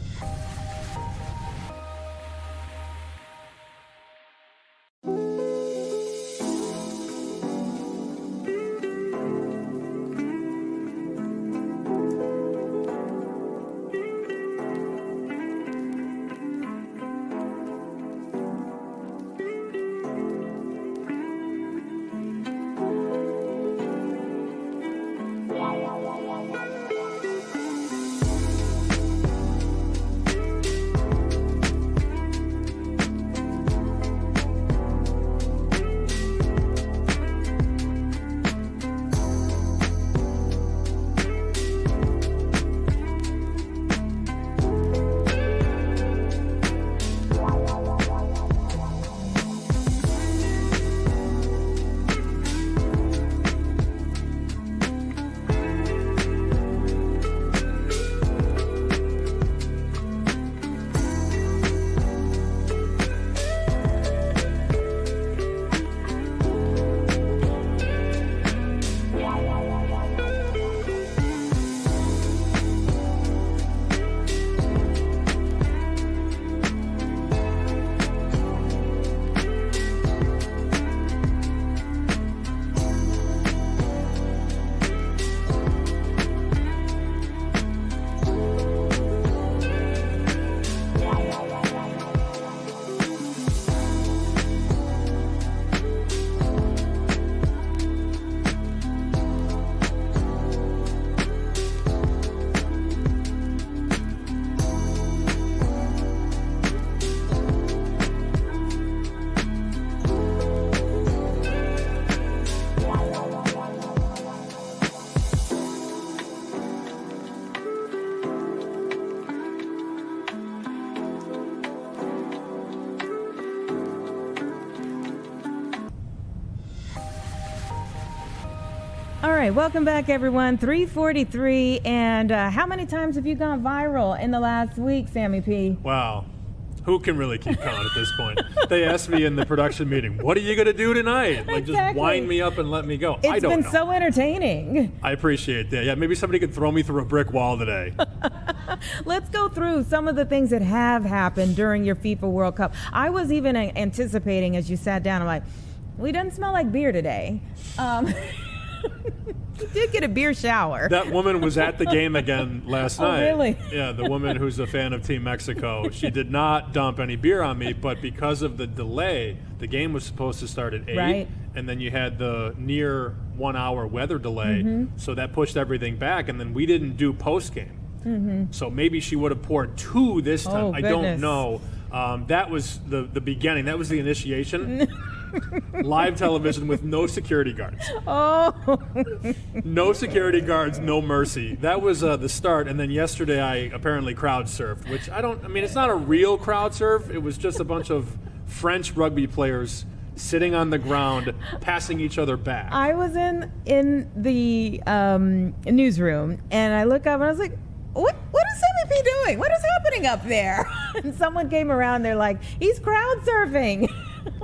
All right, welcome back, everyone. 3:43, and how many times have you gone viral in the last week, Sammy P? Wow. Who can really keep count at this point? They asked me in the production meeting, what are you going to do tonight? Like, just wind me up and let me go. I don't know. It's been so entertaining. I appreciate that. Yeah, maybe somebody could throw me through a brick wall today. Let's go through some of the things that have happened during your FIFA World Cup. I was even anticipating as you sat down, I'm like, we doesn't smell like beer today. You did get a beer shower. That woman was at the game again last night. Oh, really? Yeah, the woman who's a fan of Team Mexico. She did not dump any beer on me, but because of the delay, the game was supposed to start at 8, right. And then you had the near 1 hour weather delay, so that pushed everything back, and then we didn't do post-game. So maybe she would have poured 2 this time. Oh, I goodness. don't know. That was the beginning. That was the initiation. Live television with no security guards. Oh. No security guards, no mercy. That was the start. And then yesterday I apparently crowd surfed, which it's not a real crowd surf. It was just a bunch of French rugby players sitting on the ground, passing each other back. I was in the newsroom, and I look up and I was like, what is Sammy P doing? What is happening up there? And someone came around, they're like, he's crowd surfing.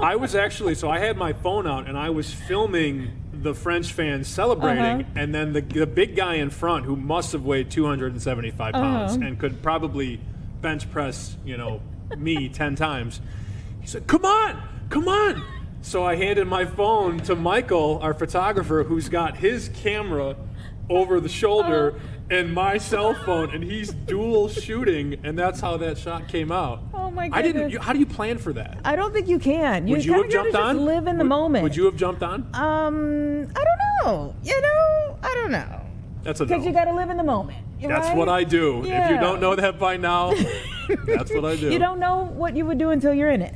I was actually, so I had my phone out and I was filming the French fans celebrating, and then the big guy in front, who must have weighed 275 pounds and could probably bench press, me 10 times, he said, come on. So I handed my phone to Michael, our photographer, who's got his camera over the shoulder and my cell phone, and he's dual shooting, and that's how that shot came out. Oh my goodness. How do you plan for that? I don't think you can. Would you have jumped just on? Live in the moment. Would you have jumped on? I don't know. I don't know. That's a no. Because you got to live in the moment. That's right? what I do. Yeah. If you don't know that by now, that's what I do. You don't know what you would do until you're in it.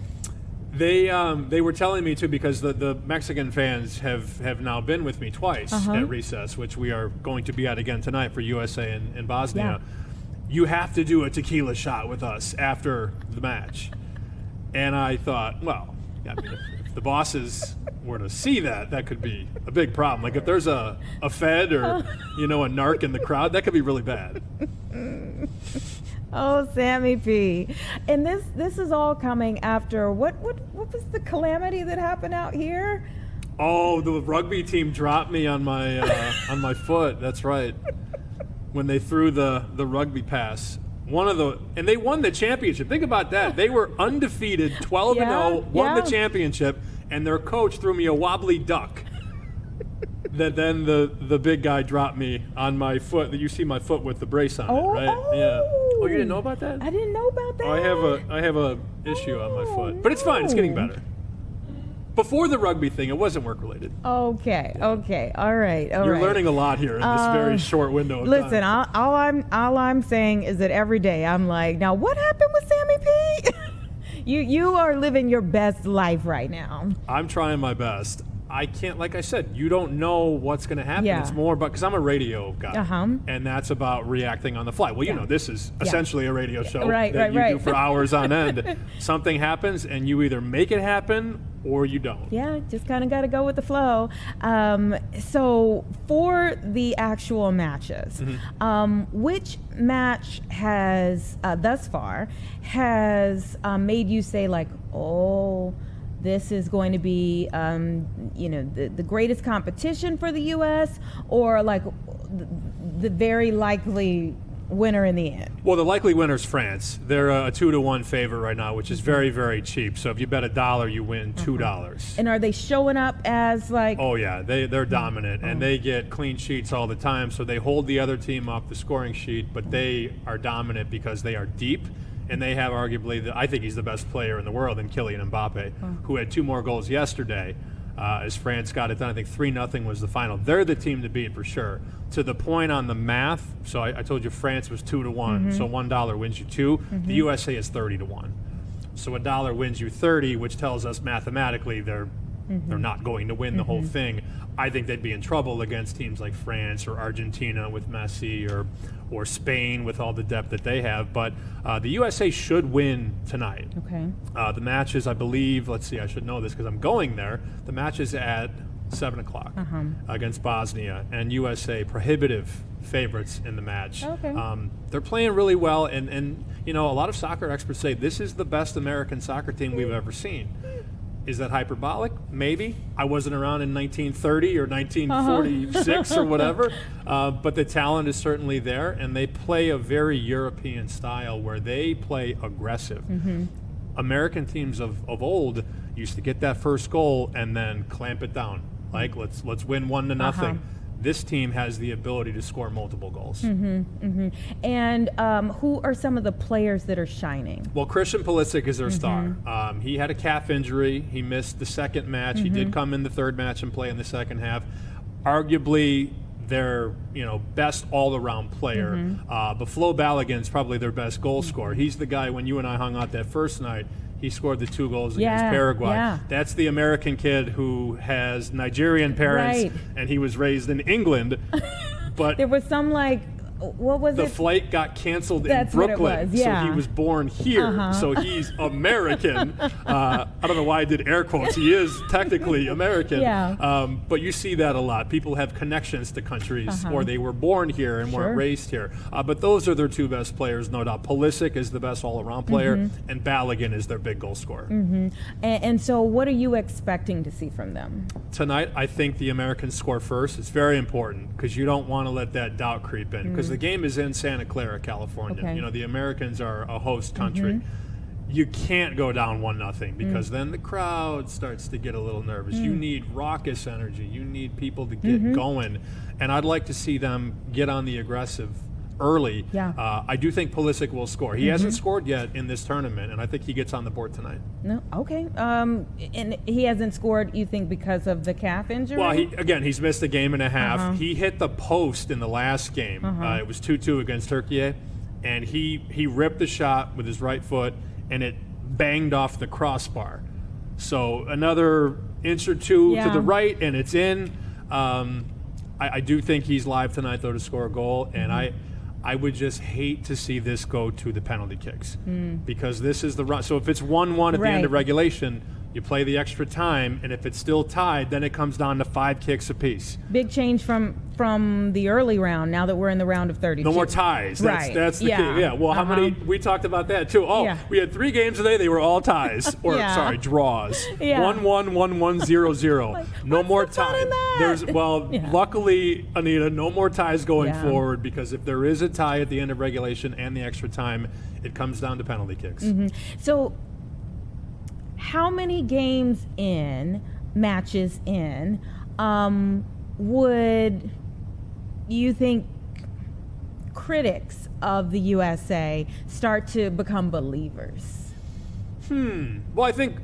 They were telling me too, because the Mexican fans have now been with me twice at recess, which we are going to be at again tonight for USA and Bosnia. Yeah. You have to do a tequila shot with us after the match. And I thought, well, if the bosses were to see that, that could be a big problem. Like if there's a Fed or, a narc in the crowd, that could be really bad. Oh, Sammy P. And this is all coming after what was the calamity that happened out here? Oh, the rugby team dropped me on my foot. That's right. When they threw the rugby pass. And they won the championship. Think about that. They were undefeated, 12-0, won the championship, and their coach threw me a wobbly duck. That then the big guy dropped me on my foot. You see my foot with the brace on it, right? Yeah. Oh, you didn't know about that? I didn't know about that. Oh, I have a issue on my foot, but it's fine. It's getting better. Before the rugby thing, it wasn't work related. Okay. All right. You're learning a lot here in this very short window of time. Listen, all I'm saying is that every day I'm like, now what happened with Sammy P? You are living your best life right now. I'm trying my best. I can't, like I said, you don't know what's going to happen. Yeah. It's more about, because I'm a radio guy, and that's about reacting on the fly. Well, you know, this is essentially a radio show that you do for hours on end. Something happens, and you either make it happen or you don't. Yeah, just kind of got to go with the flow. So for the actual matches, which match has, thus far, has made you say like, oh, this is going to be, the greatest competition for the U.S. or like the very likely winner in the end? Well, the likely winner is France. They're a 2-1 favorite right now, which is very, very cheap. So if you bet $1, you win $2. And are they showing up as like? Oh yeah, they're dominant, and they get clean sheets all the time. So they hold the other team off the scoring sheet, but they are dominant because they are deep. And they have arguably, I think he's the best player in the world in Kylian Mbappe, who had 2 more goals yesterday as France got it done. I think 3-0 was the final. They're the team to beat for sure. To the point on the math, so I told you France was 2-1, so $1 wins you 2. The USA is 30-1. So $1 wins you 30, which tells us mathematically they're not going to win the whole thing. I think they'd be in trouble against teams like France or Argentina with Messi or Spain with all the depth that they have. But the USA should win tonight. Okay. The match is, I believe, let's see, I should know this because I'm going there. The match is at 7 o'clock against Bosnia, and USA prohibitive favorites in the match. Okay. They're playing really well, and a lot of soccer experts say this is the best American soccer team we've ever seen. Is that hyperbolic? Maybe. I wasn't around in 1930 or 1946 or whatever, but the talent is certainly there, and they play a very European style where they play aggressive. American teams of old used to get that first goal and then clamp it down. Like, let's win 1-0. This team has the ability to score multiple goals. And who are some of the players that are shining? Well, Christian Pulisic is their star. He had a calf injury. He missed the second match. He did come in the third match and play in the second half. Arguably their best all-around player. But Flo Balogun's probably their best goal scorer. He's the guy, when you and I hung out that first night, he scored the 2 goals against Paraguay. That's the American kid who has Nigerian parents, and he was raised in England. But there was some what was the it? flight got canceled in Brooklyn, what it was. so he was born here. So he's American. I don't know why I did air quotes. He is technically American. But you see that a lot. People have connections to countries, or they were born here and weren't raised here. But those are their 2 best players, no doubt. Pulisic is the best all-around player, and Balogun is their big goal scorer. And so what are you expecting to see from them? Tonight, I think the Americans score first. It's very important because you don't want to let that doubt creep in, because the game is in Santa Clara, California. The Americans are a host country. You can't go down 1-0 because then the crowd starts to get a little nervous. You need raucous energy. You need people to get going. And I'd like to see them get on the aggressive early. I do think Pulisic will score. He hasn't scored yet in this tournament, and I think he gets on the board tonight. No, okay. And he hasn't scored, you think, because of the calf injury? Well, he's missed a game and a half. He hit the post in the last game. It was 2-2 against Turkey, and he ripped the shot with his right foot, and it banged off the crossbar. So another inch or two to the right, and it's in. I do think he's live tonight, though, to score a goal, and I would just hate to see this go to the penalty kicks because this is the run. So if it's 1-1 at the end of regulation, You play the extra time, and if it's still tied, then it comes down to 5 kicks apiece. Big change from the early round. Now that we're in the round of 32. No more ties. Right. That's the key. Yeah. Well, how many? We talked about that too. Oh, we had 3 games today. They were all ties, or sorry, draws. 1-1, 1-1, 0-0. No more ties. There's luckily, Anita, no more ties going forward, because if there is a tie at the end of regulation and the extra time, it comes down to penalty kicks. So, how many games matches in, would you think critics of the USA start to become believers? Well, I think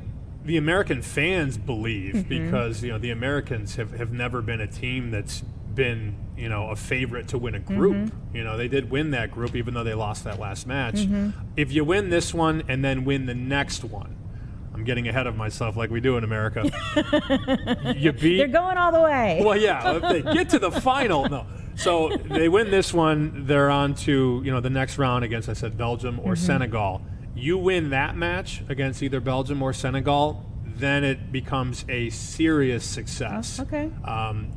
the American fans believe because, the Americans have never been a team that's been, a favorite to win a group. They did win that group even though they lost that last match. If you win this one and then win the next one, I'm getting ahead of myself like we do in America. They're going all the way. Well, if they get to the final, no. So they win this one, they're on to, the next round against, I said, Belgium or Senegal. You win that match against either Belgium or Senegal, then it becomes a serious success. Okay.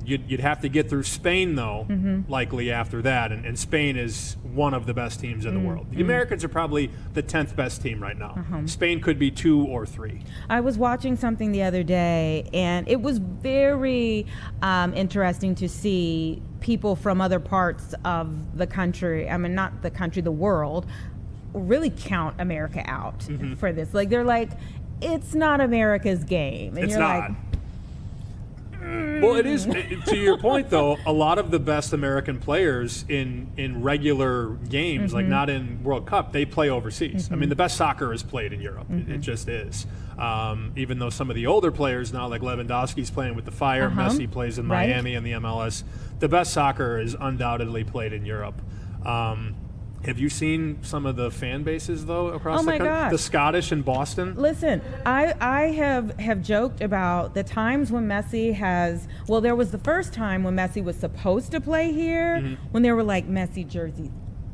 You'd have to get through Spain, though, likely after that. And Spain is one of the best teams in the world. The Americans are probably the 10th best team right now. Spain could be 2 or 3. I was watching something the other day, and it was very interesting to see people from other parts of the country, not the country, the world, really count America out for this. Like, they're like, it's not America's game. And it's you're not. Like, Well, it is. To your point, though, a lot of the best American players in regular games, like not in World Cup, they play overseas. I mean, the best soccer is played in Europe. It just is. Even though some of the older players now, like Lewandowski's playing with the Fire, Messi plays in Miami and the MLS, the best soccer is undoubtedly played in Europe. Have you seen some of the fan bases, though, across the country? Gosh. The Scottish in Boston? Listen, I have joked about the times when Messi has, well, there was the first time when Messi was supposed to play here, when there were like Messi jerseys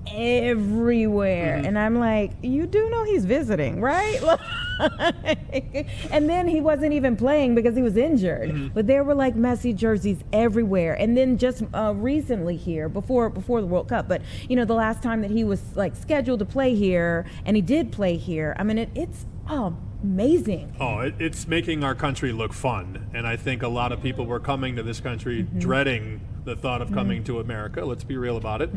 everywhere. And I'm like, you do know he's visiting, right? And then he wasn't even playing because he was injured. But there were like Messi jerseys everywhere. And then just recently here, before the World Cup, but the last time that he was like scheduled to play here, and he did play here, I mean, it's amazing. It's making our country look fun. And I think a lot of people were coming to this country dreading the thought of coming to America. Let's be real about it.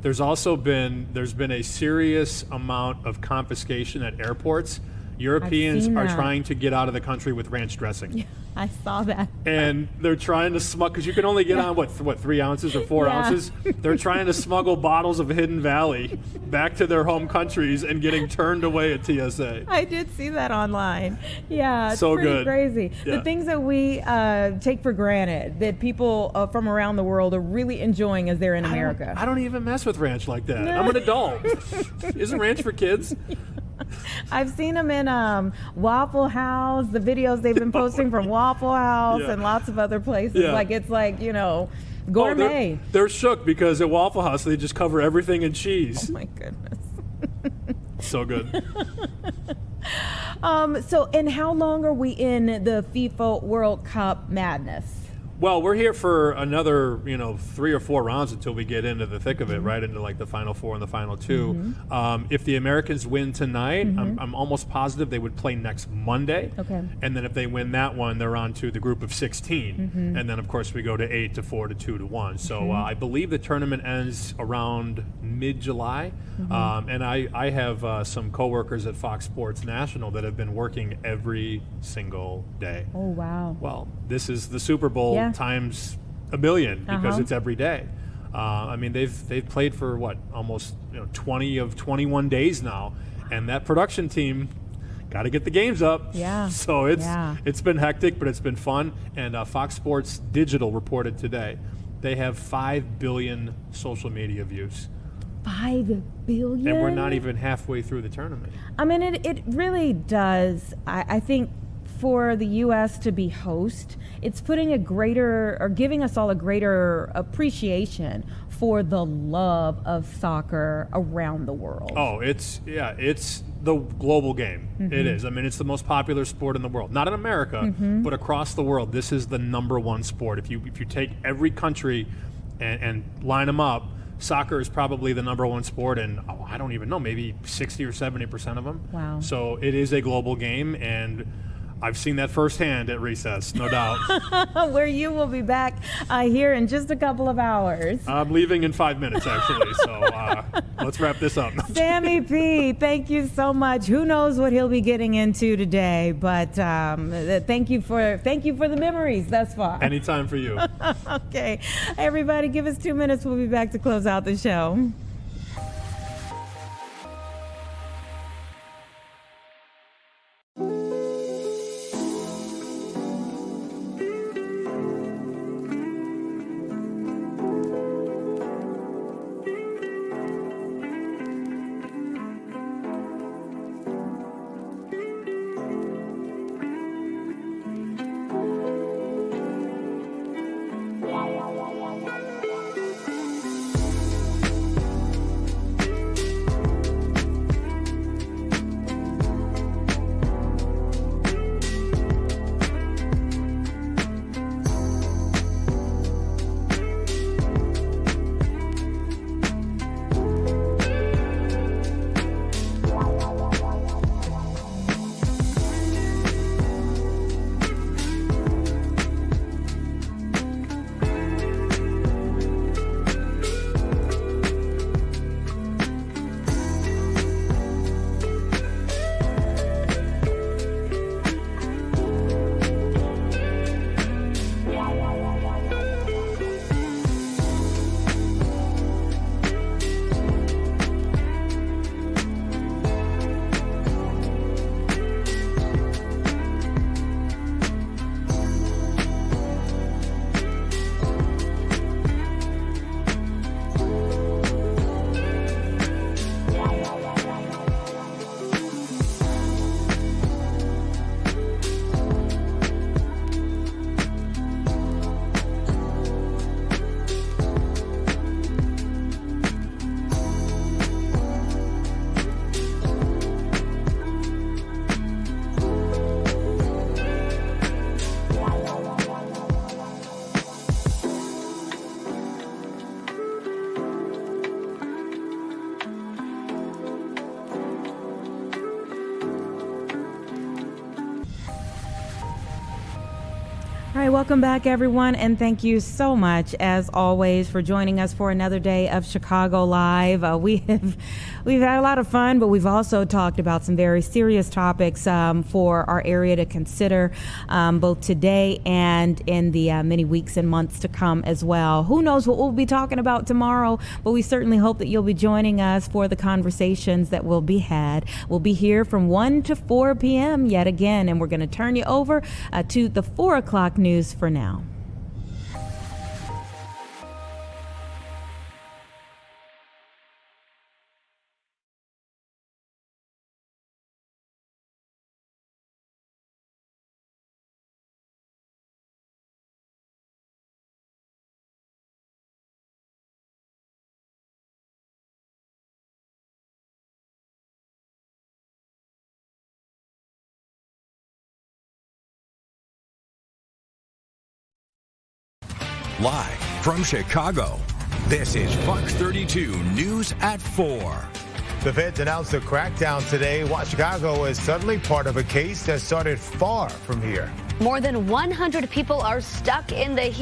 There's been a serious amount of confiscation at airports. Europeans are trying to get out of the country with ranch dressing. Yeah, I saw that. And they're trying to smuggle, because you can only get on, what, 3 ounces or 4 ounces? They're trying to smuggle bottles of Hidden Valley back to their home countries and getting turned away at TSA. I did see that online. Yeah, it's so pretty good. Crazy. Yeah. The things that we take for granted that people from around the world are really enjoying as they're in America. I don't even mess with ranch like that. I'm an adult. Isn't ranch for kids? I've seen them in Waffle House, the videos they've been posting from Waffle House and lots of other places. Like, it's like, gourmet. They're shook because at Waffle House they just cover everything in cheese. Oh my goodness. So good. And how long are we in the FIFA World Cup madness? Well, we're here for another, 3 or 4 rounds until we get into the thick of it, right into like the final 4 and the final 2. If the Americans win tonight, I'm almost positive they would play next Monday. Okay. And then if they win that one, they're on to the group of 16. And then, of course, we go to 8 to 4 to 2 to 1. So I believe the tournament ends around mid-July. And I have some coworkers at Fox Sports National that have been working every single day. Oh, wow. Well, this is the Super Bowl times a million because it's every day. I mean, they've played for what, almost 20 of 21 days now, and that production team got to get the games up. Yeah. So it's been hectic, but it's been fun. And Fox Sports Digital reported today they have 5 billion social media views. 5 billion? And we're not even halfway through the tournament. I mean, it really does. I think for the U.S. to be host, it's putting giving us all a greater appreciation for the love of soccer around the world. Oh, it's the global game. It is. I mean, it's the most popular sport in the world. Not in America, but across the world. This is the #1 sport. If you take every country and line them up, soccer is probably the #1 sport, and I don't even know, maybe 60 or 70% of them. Wow. So it is a global game, and I've seen that firsthand at recess, no doubt. Where you will be back here in just a couple of hours. I'm leaving in 5 minutes, actually, so let's wrap this up. Sammy P, thank you so much. Who knows what he'll be getting into today, but thank you for the memories thus far. Anytime for you. Okay, everybody, give us 2 minutes. We'll be back to close out the show. All right, welcome back, everyone, and thank you so much, as always, for joining us for another day of Chicago Live. We've had a lot of fun, but we've also talked about some very serious topics for our area to consider, both today and in the many weeks and months to come as well. Who knows what we'll be talking about tomorrow, but we certainly hope that you'll be joining us for the conversations that will be had. We'll be here from 1 to 4 p.m. yet again, and we're going to turn you over to the 4 o'clock news for now. Live from Chicago, this is Fox 32 News at 4. The feds announced a crackdown today while Chicago is suddenly part of a case that started far from here. More than 100 people are stuck in the heat.